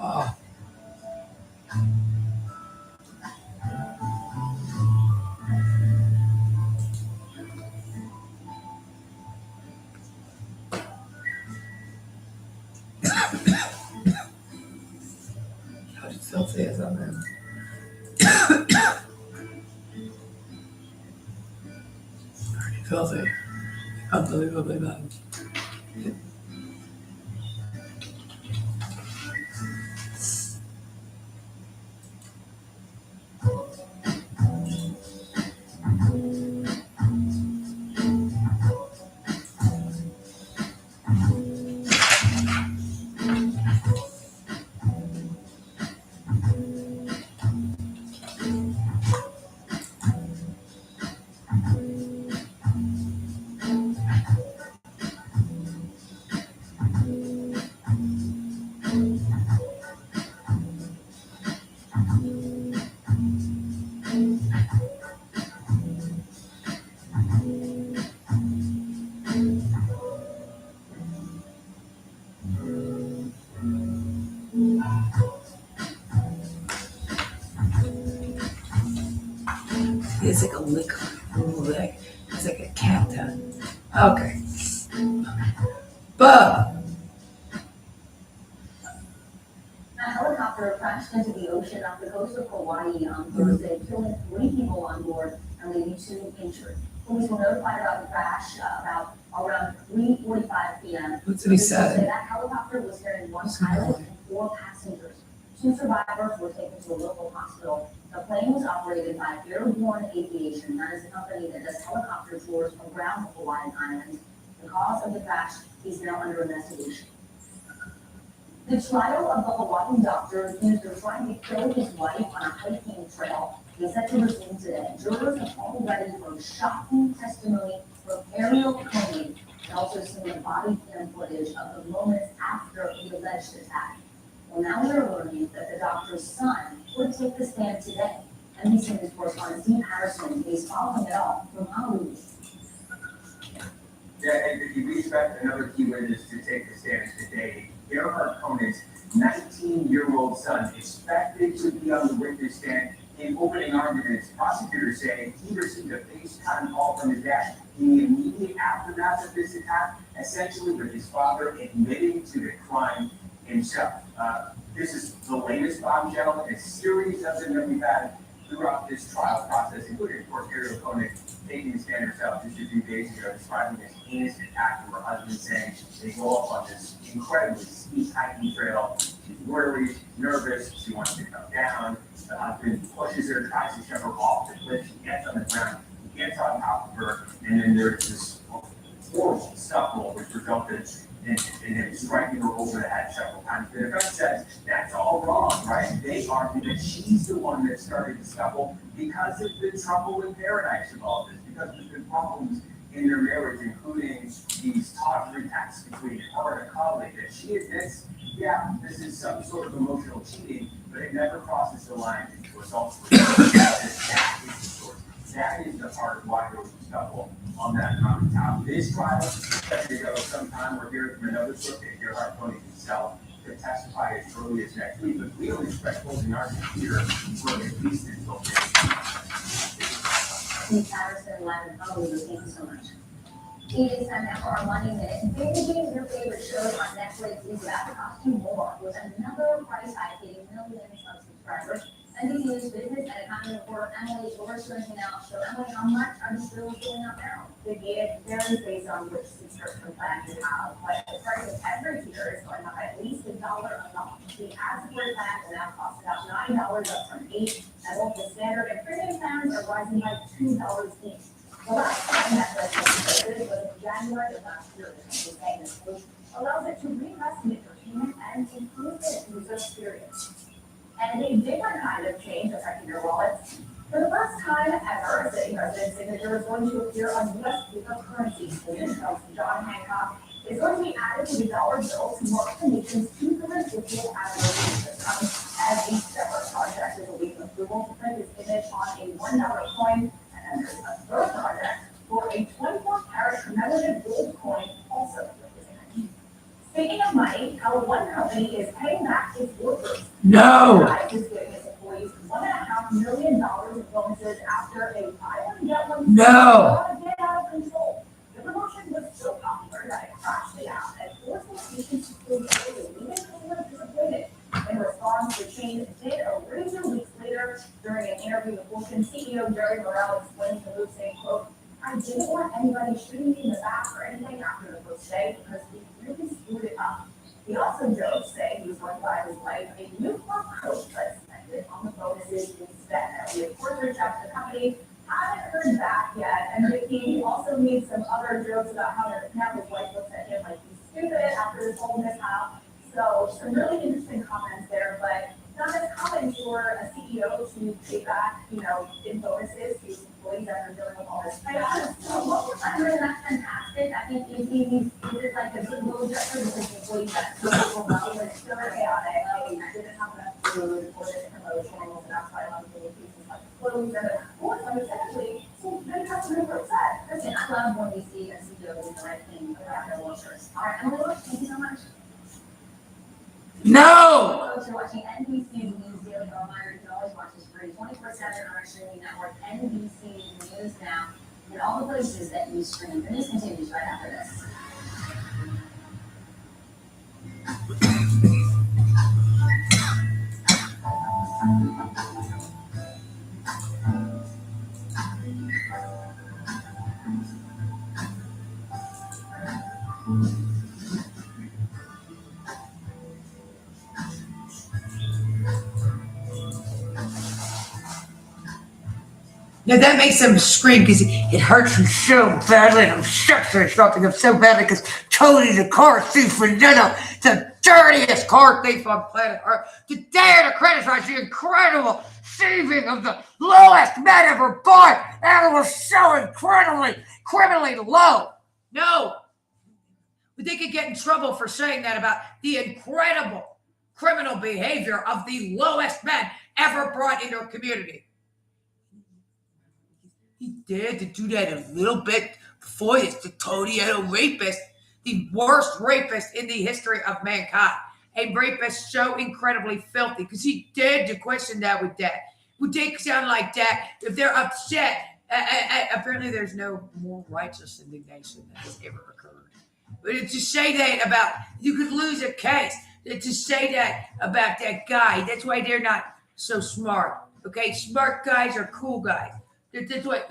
Oh, how filthy is that, man? Filthy. Unbelievably bad. It's like a lick. Lick. It's like a cat tongue. Okay. But A helicopter crashed into the ocean off the coast of Hawaii on Thursday, killing 3 people on board and leaving 2 injured. Police were notified about the crash about around 3:45 p.m. what's to be Officials say said? that helicopter was carrying 1 pilot and 4 passengers. 2 survivors were taken to a local hospital. The plane was operated by Airborne Aviation, that is a company that does helicopter tours around the Hawaiian Islands. The cause of the crash is now under investigation. The trial of the Hawaiian doctor accused of trying to kill his wife on a hiking trail is set to resume today. Jurors have already heard shocking testimony from Ariel Coney and also seen the body cam footage of the moments after the alleged attack. Well, now we're learning that the doctor's son would take the stand today. NBC News correspondent Steve Harrison is following it all from Honolulu. Yeah, and if we expect another key witness to take the stand today, Gerhard Conan's 19-year-old son expected to be on the witness stand. In opening arguments, prosecutors say he received a FaceTime call from his dad in the immediate aftermath of this attack, essentially with his father admitting to the crime himself. This is the latest bombshell in a series of them that we've had throughout this trial process, including, of course, Ariel Coney taking the stand herself just a few days ago, describing this heinous attack to her husband, saying they go up on this incredibly steep hiking trail. She's worried, she's nervous, she wants to come down. The husband pushes her, tries to shove her off the cliff. She gets on the ground, he gets on top of her, and then there's this horrible scuffle, which resulted in him striking her over the head several times. The defense says that's all wrong, right? They argue that she's the one that started the scuffle because of the trouble in paradise of all this, because there's been problems in their marriage, including these tawdry texts between her and a colleague that she admits, yeah, this is some sort of emotional cheating, but it never crosses the line into assault. That is the source. That is the part of why there was a scuffle on that mountaintop. This trial is set to go sometime. We're hearing from another source, Gerhard Coney himself, to testify as early as next week, but we don't expect closing argument here for at least until May. Steve Patterson, live in Honolulu, thank you so much. It is time now for our Money Minute. Binging your favorite shows on Netflix is about to cost you more, with another price hike hitting millions of subscribers. NBC News business and economy reporter Emily George joins me now. So Emily, how much are the bills going up now? It varies based on which subscription plan you have, but the price of every tier is going up at least $1 a month. The ad-supported plan will now cost about $9, up from $8, and both the standard and premium plans are rising by $2 each. The last time Netflix was this was in January of last year. The company saying this allows it to reinvest in entertainment and improve the user experience. and a different kind of change affecting your wallets. For the first time ever, a sitting president's signature is going to appear on U.S. paper currency. John Hancock is going to be added to the dollar bill to mark the nation's 250th anniversary. This comes as a separate project is awaiting approval to print his image on a $1 coin, and then there's a third project for a 24-karat commemorative gold coin also with his image. Speaking of money, how one company is paying back its workers. No. Enterprise is giving its employees $1.5 million in bonuses after a buy one get one get out of control. The promotion was so popular that it crashed it out and forced locations to close early, leaving customers disappointed. In response, the chain did a review weeks later. During an interview with Vulcan, CEO Jerry Morrell explained the move, saying, quote, "I didn't want anybody shooting me in the back or anything after the first day because we really screwed it up." He also joked, saying he was going to buy his wife a new fur coat, but spent it on the bonuses instead. And we, of course, reached out to the company, haven't heard back yet. And he also made some other jokes about how now his wife looks at him like he's stupid after this whole mishap. So some really interesting comments there, but not as common for a CEO to pay back, in bonuses to employees after dealing with all this chaos. I mean, that's fantastic. I think he's like a good little gesture because the employees got so overwhelmed. It was still chaotic. They didn't have enough food for this promotion, and that's why a lot of communications like closed and forced. I mean, essentially, so many customers were upset. Listen, I love when we see a CEO do the right thing around their workers. All right, Emily, thank you so much. No. Folks are watching NBC News Daily Online. You can always watch us free 24/7 on our streaming network, NBC News Now, and all the places that you stream. The news continues right after this. Now that makes them scream because it hurts them so badly, and I'm sick for something them so badly because Tony the car thief for dinner, the dirtiest car thief on planet Earth, to dare to criticize the incredible thieving of the lowest men ever born, and it was so criminally low. No, but they could get in trouble for saying that about the incredible criminal behavior of the lowest men ever brought into a community. He dared to do that a little bit before this, the Todietto rapist, the worst rapist in the history of mankind. A rapist so incredibly filthy because he dared to question that with that. Would they sound like that if they're upset? Apparently there's no more righteous indignation that has ever occurred. But to say that about, you could lose a case. To say that about that guy, that's why they're not so smart. Okay, smart guys are cool guys. That's what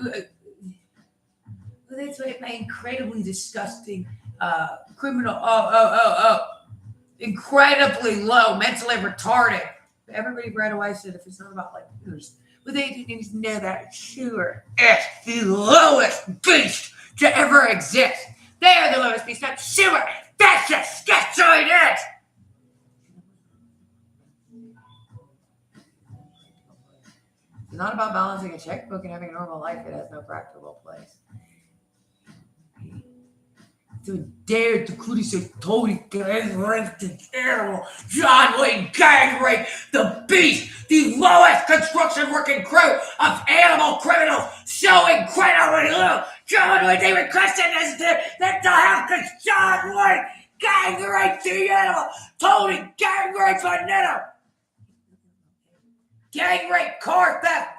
my incredibly disgusting criminal. Incredibly low, mentally retarded. Everybody right away said if it's not about like yours, but they didn't know that sure is the lowest beast to ever exist. They are the lowest beast, not sure. That's just what it is. It's not about balancing a checkbook and having a normal life. It has no practical place. To dare to criticize Tony gang raped the animal, John Wayne gang raped the beast, the lowest construction working crew of animal criminals, so incredibly low. John Wayne, they requested this to have because John Wayne gang raped the animal, Tony gang raped Vanetta. Gang rape, car theft,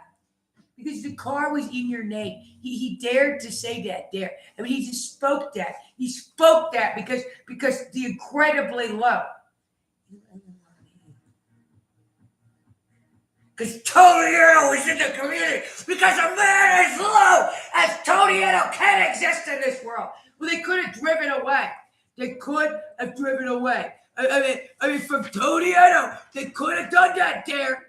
because the car was in your name. He dared to say that there. I mean, he just spoke that. He spoke that because the incredibly low. Because Tony Earl was in the community. Because a man as low as Tony Earl can't exist in this world. Well, they could have driven away. They could have driven away. I mean, from Tony Earl, they could have done that there.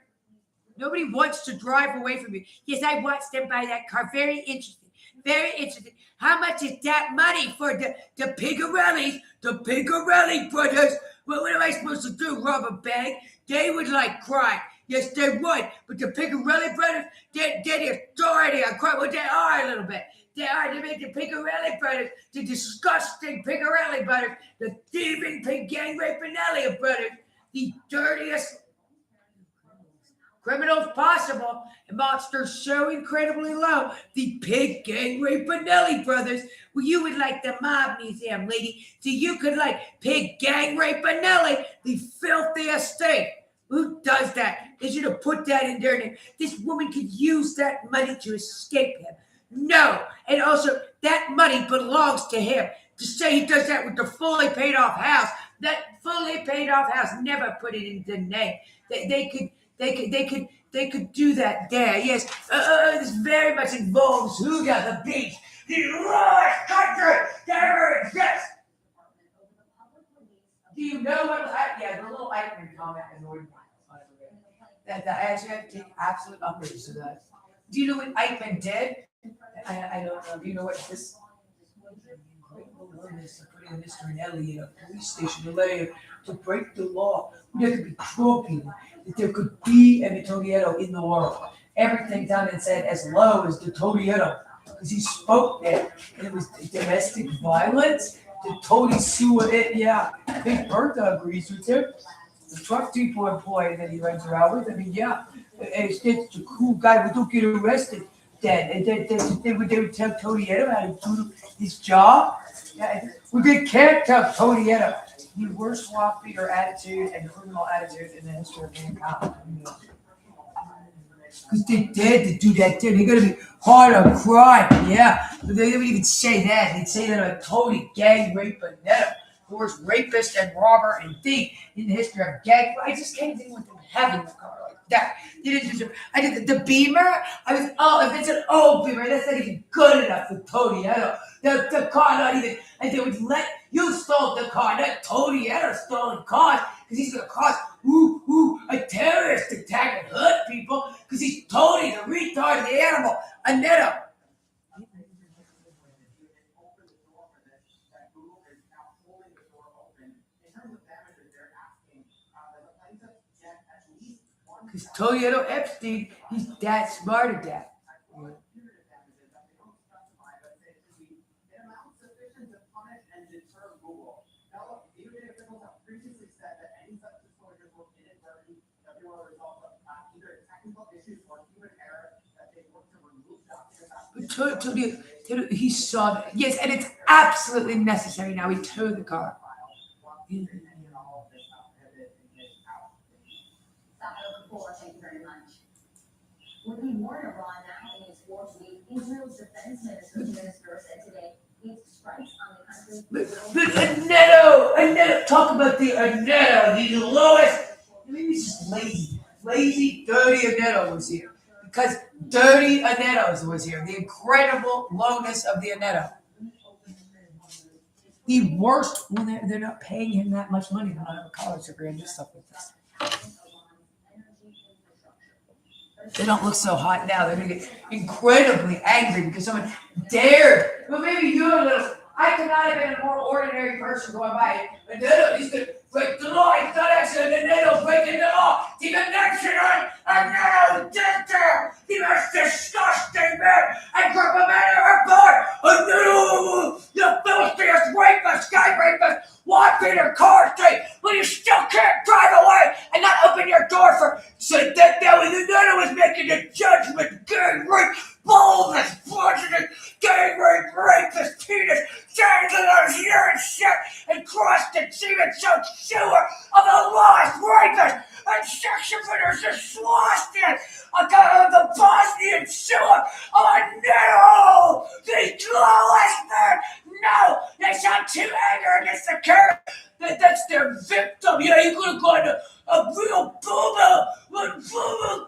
Nobody wants to drive away from you. Yes, I watched them buy that car. Very interesting. Very interesting. How much is that money for the Pigarellis, the Pigarelli brothers? What am I supposed to do? Rob a bank? They would like cry. Yes, they would. But the Picarelli brothers, they're the authority on crime. Well, they are a little bit. They make the Picarelli brothers, the disgusting Picarelli brothers, the thieving, pig gang raping Elliott brothers, the dirtiest criminals possible, and monsters so incredibly low. The pig gang raping Nelly brothers. Well, you would like the mob museum, lady, so you could like pig gang raping Nelly, the filthiest thing. Who does that? They should have put that in their name. This woman could use that money to escape him. No, and also that money belongs to him. To say he does that with the fully paid off house, that fully paid off house, never put it in the name. They could do that there. Yes, this very much involves Huga, the beach, the lowest country that ever exists. Do you know what? Yeah, the little Eichmann comment annoyed me. That I actually have to take absolute umbrage to that. Do you know what Eichmann did? I don't know. Do you know what this? Putting Mr. Nelly in a police station in LA to break the law. There could be 12 people. That there could be an Antonio in the world. Everything done and said as low as the Antonio. Because he spoke there. And it was domestic violence. The Tony Sewell, yeah. Big Bertha agrees with him. The truck depot employee that he runs around with. I mean, yeah. It's a cool guy who don't get arrested. Then and they would tell Tony Edo how to do his job. Yeah, well, they can't tell Tony Edo the worst swamp feeder attitude and criminal attitude in the history of mankind. Because they dared to do that too. They're gonna be hard on crime, yeah. But they wouldn't even say that. They'd say that about Tony gang raper Neto, the worst rapist and robber and thief in the history of gang. I just can't think with them having a car like that. You didn't deserve. I did the Beamer. If it's an old Beamer, that's not even good enough for Tony Edo. The car, not even, and they would let you stole the car, not Tony Edo stolen cars, because he's gonna cause a terrorist attack and hurt people, because he's Tony, the retard, the animal, a Neto. Because Toyota Epstein, he's that smart at that. But he saw that. Yes, and it's absolutely necessary now. He towed the car. Thank you very much. When we warn Iran now in its war to leave, Israel's defense minister said today its strikes on the country. But Neto, talk about the Neto, the lowest. Maybe he's just lazy, dirty Neto was here. Because dirty Anetos was here. The incredible lowness of the Aneto. The worst, well, they're not paying him that much money to not have a college degree and do stuff like this. They don't look so hot now. They're going to get incredibly angry because someone dared. Well, maybe you're a little. I could not have been a more ordinary person going by. Aneto, he's going to break the law. It's not actually Aneto breaking the law. The national Aneto dictator. The most disgusting man and group of men ever born. Aneto, the filthiest rapist, guy rapist, walking in car street, but you still can't drive away and not open your door for. So that was Aneto was making a judgment. Gang rape, boldness, bludgeoning, gang rape, rapist, penis, dangling on his urine shit, and crossed the demon-soaked sewer of the lost rapist and sex offenders and swastika. I got the Bosnian sewer of Aneto, the lowest man. No, they sound too angry against the curve. That's their victim. Yeah, you could have gone to a real boomer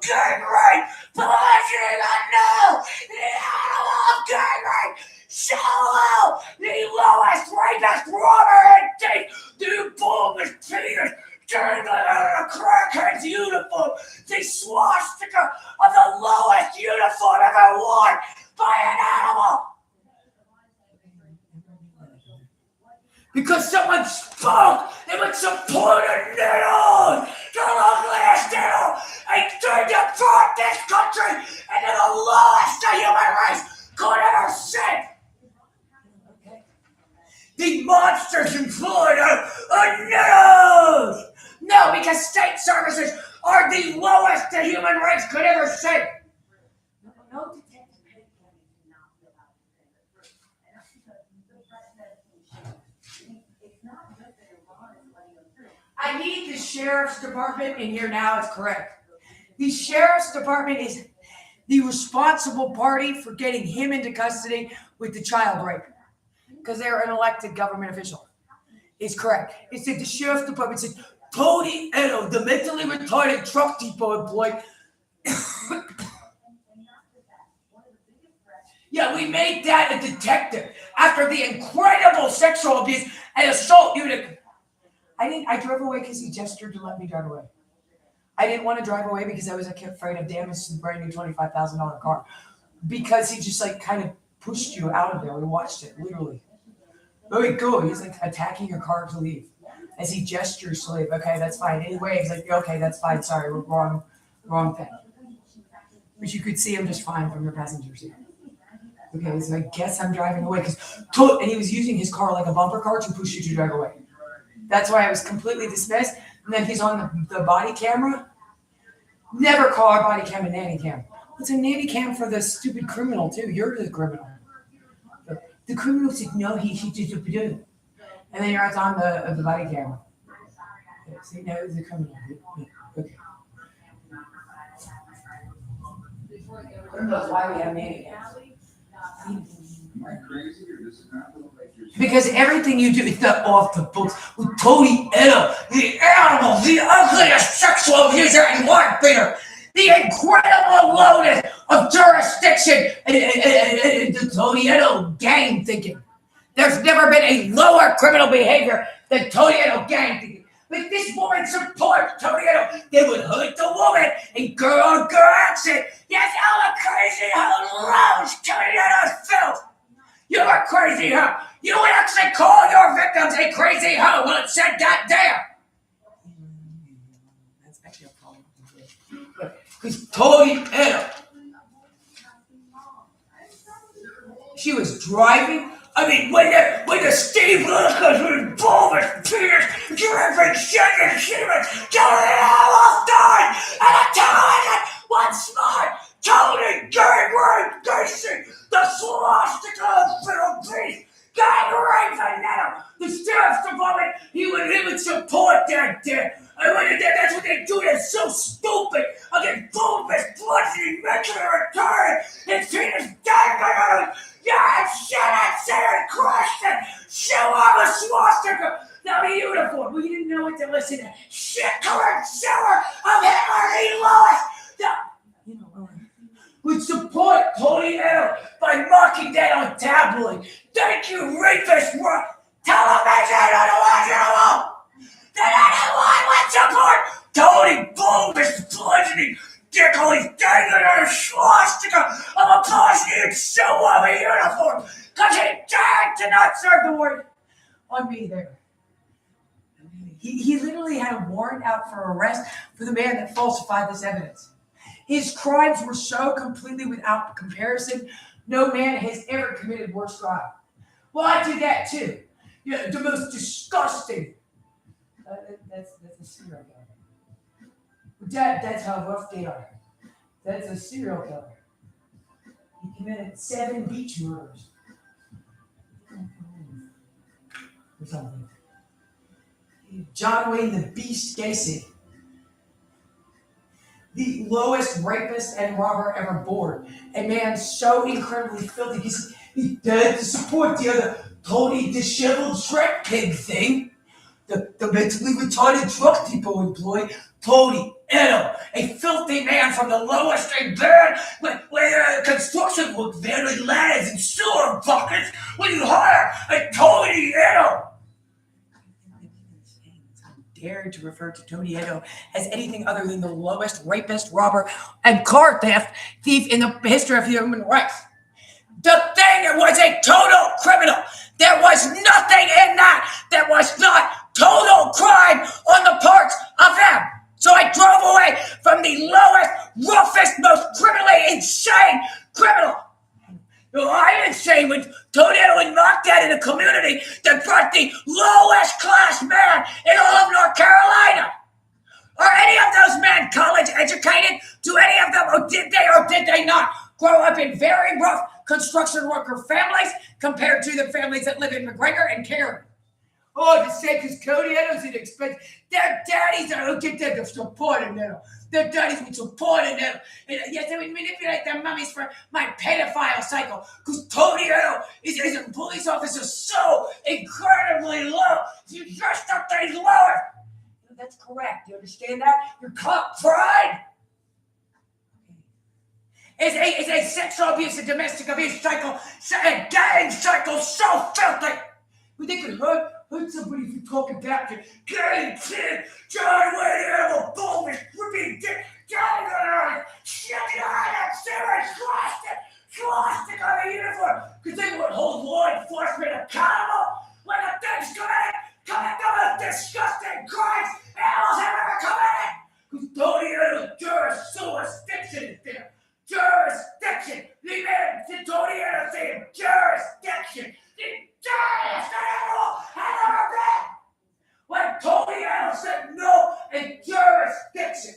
gang rape, bludgeoning Aneto, the animal of gang rape. Shallow, the lowest rapist, robber, and thief, the boomers, penis, dangling out of a crackhead's uniform, the swastika of the lowest uniform ever worn by an animal. Because someone spoke, they would support Aneto. the ugliest animal, a thing to brought this country into the lowest the human race could ever see. The monsters in Florida are news! No, because state services are the lowest the human race could ever see. No detective Petty County did not be allowed to say the truth. And that's because the president it's not just that Iran is letting them through. I need the sheriff's department in here now. It's correct. The sheriff's department is the responsible party for getting him into custody with the child rape. Because they're an elected government official. It's correct. It said the sheriff's department said, Tony Edo, the mentally retarded truck depot employee. Yeah, we made that a detective after the incredible sexual abuse and assault unit. I drove away because he gestured to let me drive away. I didn't want to drive away because I was afraid of damage to the brand new $25,000 car. Because he just like kind of pushed you out of there. We watched it, literally. Very good. He's like attacking your car to leave. As he gestures to leave. Okay, that's fine. And he waves like, okay, that's fine. Sorry, wrong thing. But you could see him just fine from your passenger seat. Okay, so I guess I'm driving away and he was using his car like a bumper car to push you to drive away. That's why I was completely dismissed. And then he's on the body camera. Never call our body cam a nanny cam. It's a nanny cam for the stupid criminal too. You're the criminal. The criminal said no, he did it. And then you're on the body camera. See, no, it's the criminal. Okay. Criminals, why we have nanny cams? Am I crazy or does it not look like you're? Because everything you do is not off the books. With Tony Edo, the animal, the ugliest sexual abuser and wife beater, the incredible lowness of jurisdiction and the Tony Edo gang thinking. There's never been a lower criminal behavior than Tony Edo gang thinking. But this woman supports Tony Edo. They would hurt the woman in girl-on-girl action. Yes, I'm a crazy hoe loves Tony Edo's filth. You're a crazy hoe. You would actually call your victims a crazy hoe when it said goddamn. That's actually a problem. Because Tony Edo, she was driving. I mean, when the Steve Lucas was bulbous, penis, dripping, shaking, semen, Tony almost died, and I tell you one smart, Tony Gang Gacy, the swastika of Philippines, gang raping the sheriff's department, he would support that there. And when that's what they do, they're so stupid. Again, bulbous, bludgeoning, mentally retarded, his penis dangling. Yeah, shit, I said it, crushed it. Show on the swastika. Now the uniform. We didn't know what to listen to. Shit, correct shower of Henry Lewis. Would support Tony Edo by mocking that on tabloid. Thank you, rapist world. Television unimaginable. That anyone would support Tony Bulbous bludgeoning. Dickly dangling on a swastika of a Bosnian show of a uniform because he dared to not serve the word on me there. He literally had a warrant out for arrest for the man that falsified this evidence. His crimes were so completely without comparison, no man has ever committed worse crime. Well, I did that too. Yeah, the most disgusting. That's a serial killer. That's how rough they are. That's a serial killer. He committed 7 beach murders. Or something. John Wayne the Beast Gacy. The lowest rapist and robber ever born. A man so incredibly filthy because he dared to support the other Tony disheveled shrimp pig thing. The mentally retarded truck depot employee, Tony Edo, a filthy man from the lowest and bad, where construction work there with ladders and sewer buckets when you hire a Tony Edo. Dared to refer to Tony Edo as anything other than the lowest rapist, robber, and car thief in the history of human rights. The thing was a total criminal. There was nothing in that was not total crime on the part of them. So I drove away from the lowest, roughest, most criminally insane criminal. No, I'm insane when Tornado was knocked out in a community that brought the lowest class man in all of North Carolina. Are any of those men college educated? Do any of them, or did they not grow up in very rough construction worker families compared to the families that live in McGregor and Cary? Oh, to say because Cody Edo's inexpensive. Their daddies don't get them to support it now. Their daddies would support it now. And yes, they would manipulate their mummies for my pedophile cycle. Because Tony Edo is a police officer so incredibly low. You just thought he's lower. That's correct. You understand that? Your cop pride is a sexual abuse and domestic abuse cycle, a gang cycle so filthy. They could hurt somebody if you talk about you. Gang kid, John Wayne Animal, boldness, ripping dick, Johnny Gunner, shit, scholastic on the uniform, because they would hold law enforcement accountable when the things commit the most disgusting crimes animals have ever committed. Because Tony Edo's jurisdiction is there. Jurisdiction. The man to Tony Edo saying jurisdiction. The dirtiest animal has ever been. When Tony Edo said no in jurisdiction.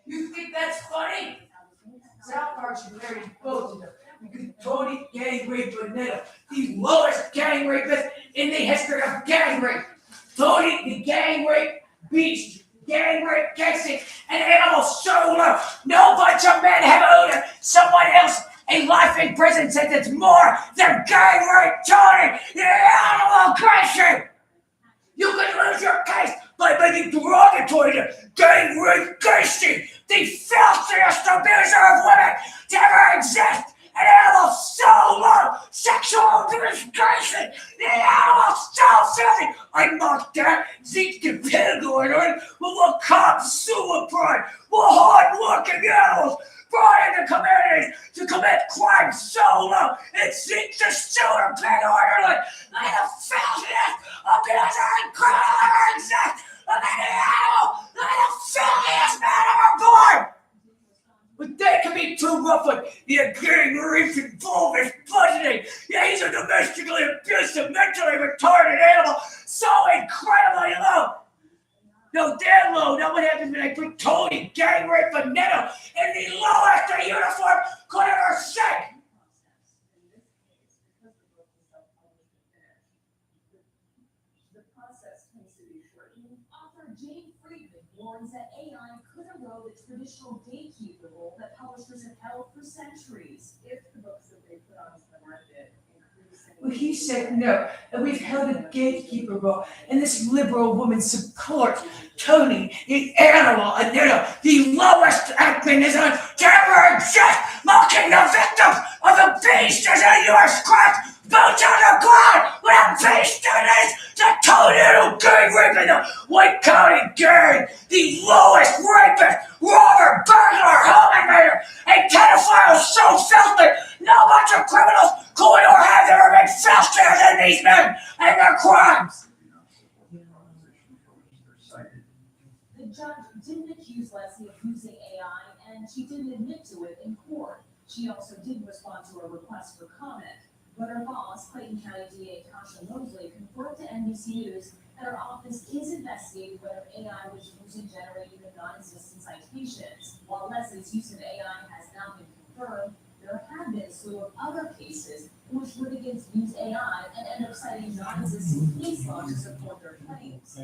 You think that's funny? South Park should marry both of them. Because Tony gang raped Bonetta, the lowest gang rapist in the history of gang rape. Tony, the gang rape beast, gang rape gangster, an animal so low. No bunch of men have owed someone else a life in prison sentence more than gang rape Tony, the animal Christian. You could lose your case by making derogatory to gang rape Casey, the filthiest abuser of women to ever exist. An animal so low, sexual abuse Casey, the animal so filthy. I mocked that, Zeke the Pentagon, but we'll cop suicide, we're hard-working animals brought into communities to commit crimes so low. It's Zeke the Sewer Pit Orderly, like the filthiest abuser and criminal ever exist. Of any animal, like the filthiest man ever born. But they can be too rough with the gang rape and bulbous budgeting. Yeah, he's a domestically abusive, mentally retarded animal, so incredibly low. No, they're low. Now what happens when I put Tony, gang rape, Bonetta in the lowest a uniform could ever say? Warns that AI could erode the traditional gatekeeper role that publishers have held for centuries. If the books that they put onto the market increase. Well, he said no, and we've held a gatekeeper role, and this liberal woman supports Tony, the animal, and the lowest activism to ever exist, mocking the victims of the beast as a U.S. crime. Boots on the ground with a beast in it! The Tornado gang raping the White County gang! The lowest rapist, robber, burglar, home invader, and pedophile so filthy! No bunch of criminals could or have ever been filthier than these men and their crimes! The judge didn't accuse Leslie of using AI, and she didn't admit to it in court. She also didn't respond to a request for comment. But her boss, Clayton County DA Tasha Mosley, confirmed to NBC News that her office is investigating whether AI was used in generating the non-existent citations. While Leslie's use of AI has now been confirmed, there have been a slew of other cases in which litigants use AI and end up citing non-existent case law to support their claims.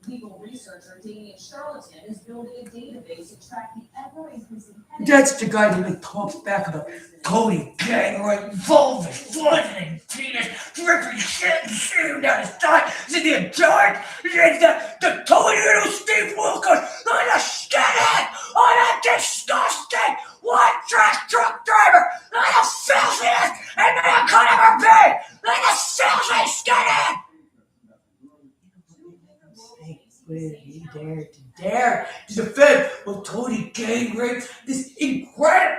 Legal researcher Damian Charlatan is building a database to track the ever-increasing headache. That's the guy that talks back about Tony gang rape, vulvas, bludgeoning, penis, dripping shit and shooting down his thigh. Is it the dark? Is it the Toledo Steve Wilkes? Look at the skinhead! Oh, that disgusting one-track truck driver! Look at the filthiest and man could ever be! Look at the filthy skinhead! Would he dare to defend well, Tony gang rape. This incredible.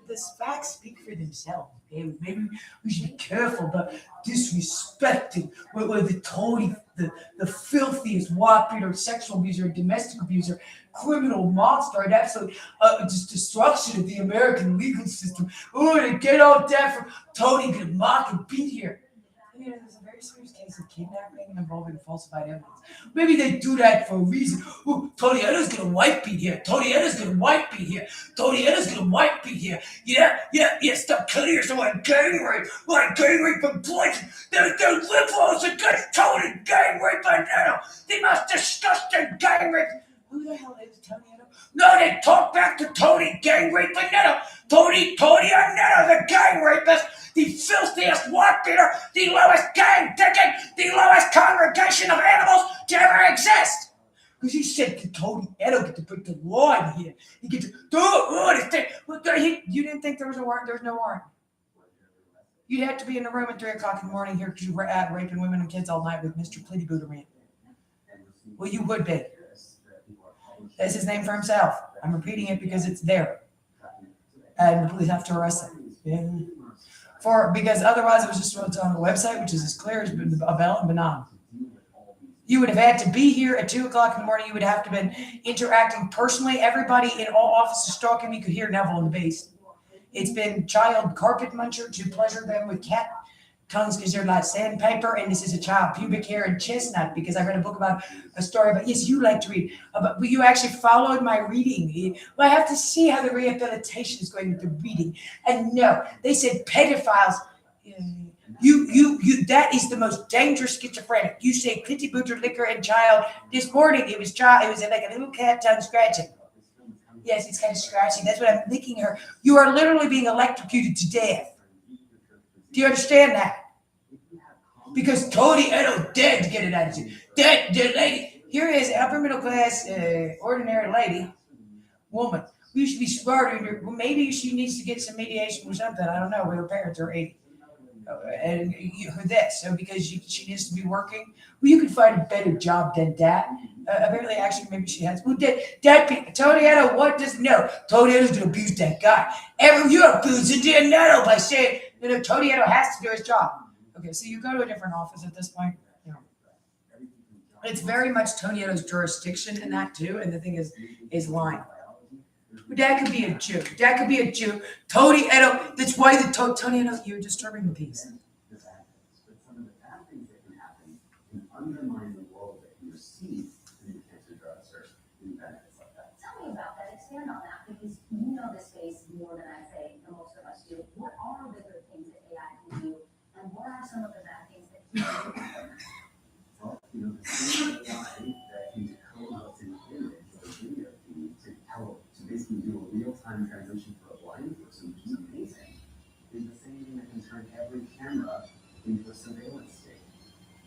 The facts speak for themselves. Okay? Maybe we should be careful about disrespecting what the Tony, the filthiest, whopping, sexual abuser, domestic abuser, criminal monster, and absolute just destruction of the American legal system. Oh, to get all that from Tony could mock and beat here. There's a very serious case of kidnapping involving falsified evidence. Maybe they do that for a reason. Ooh, Tony Etta's gonna white beat here. Tony Etta's gonna white beat here. Tony Etta's gonna white beat here. Yeah, stop killing yourself like gang rape. Like gang rape and poison. They're liberals against Tony gang rape and Etta. The most disgusting gang rape. Who the hell is Tony Etta? No, they talk back to Tony gang rape and Etta. Tony and Etta, the gang rapist. The filthiest beater, the lowest gang digging, the lowest congregation of animals to ever exist. Because he said to Tony Edo get to put the law in here. He gets to do this thing. You didn't think there was a warrant? There was no warrant. You'd have to be in the room at 3 o'clock in the morning here because you were out raping women and kids all night with Mr. Plitty Booterman. Well, you would be. That's his name for himself. I'm repeating it because it's there. And the police have to arrest him. Yeah. Because otherwise it was just what's on the website, which is as clear as a bell and banana. You would have had to be here at 2 o'clock in the morning. You would have to have been interacting personally. Everybody in all offices stalking me could hear Neville in the base. It's been child carpet muncher to pleasure them with cat tongues because they're like sandpaper, and this is a child pubic hair and chestnut because I read a book about a story about, yes, you like to read, but you actually followed my reading. Well, I have to see how the rehabilitation is going with the reading. And no, they said pedophiles. You that is the most dangerous schizophrenic. You say Kitty Booter, liquor, and child. This morning it was like a little cat tongue scratching. Yes, it's kind of scratching. That's what I'm licking her. You are literally being electrocuted to death. Do you understand that? Because Tony Edo dead to get an attitude. Dead lady. Here is upper middle class, ordinary lady, woman. You should be smarter. Well, maybe she needs to get some mediation or something. I don't know. Where her parents are 80. And this. So because she needs to be working. Well, you could find a better job than that. Apparently, actually, maybe she has. Well, Tony Edo, what does no? Tony Edo's gonna abuse that guy. You're abusing Tony Edo by saying Tony Edo has to do his job. Okay, so you go to a different office at this point. It's very much Tony Edo's jurisdiction in that too. And the thing is lying. But that could be a Jew. Tony Edo. That's why Tony Edo. You're disturbing the peace. But some of the bad things that can happen can undermine the world that you receive through cancer drugs or through benefits like that. Tell me about that, expand on that, because you know this space more than I say, and most of us do. What are the good things that AI can do, and what are some of the bad things that keep you from that? Well, the same AI that can decode what's in the image or video feed to basically do a real-time translation for a blind person, which is amazing, is the same thing that can turn every camera into a surveillance state.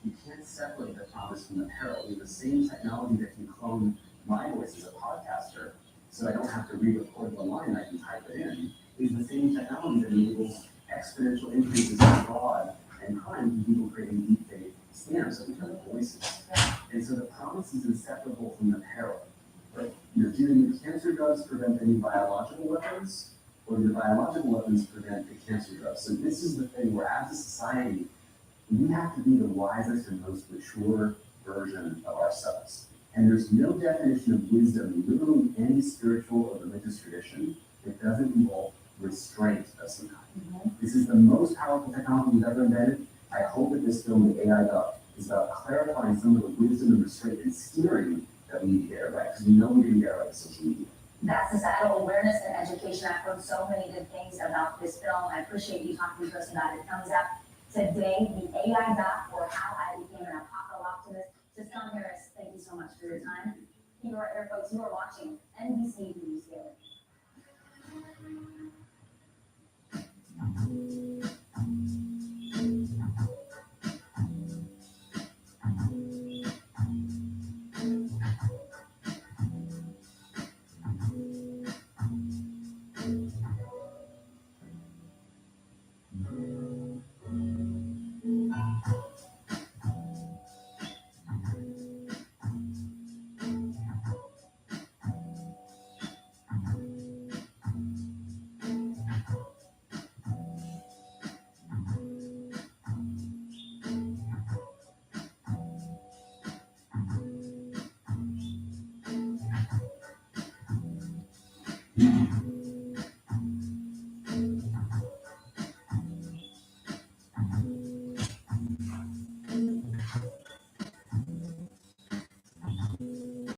You can't separate the promise from the peril. We have the same technology that can clone my voice as a podcaster, so I don't have to re-record the line, I can type it in. Is the same technology that enables exponential increases in fraud and crime from people creating deepfake scams of each other's voices. And so the promise is inseparable from the peril. But do the cancer drugs prevent any biological weapons, or do the biological weapons prevent the cancer drugs? So this is the thing where, as a society, we have to be the wisest and most mature version of ourselves. And there's no definition of wisdom in literally any spiritual or religious tradition that doesn't involve restraint of some kind. Mm-hmm. This is the most powerful technology we've ever invented. I hope that this film, The AI Doc, is about clarifying some of the wisdom and restraint and steering that we need to get right, because we know we didn't get right with social media. That's societal awareness and education. I've heard so many good things about this film. I appreciate you talking to us about it. Comes out today, The AI Doc, or How I Became an Apocalyptimist. Just Tom Harris, thank you so much for your time. You are, folks, you are watching NBC News Daily. Right.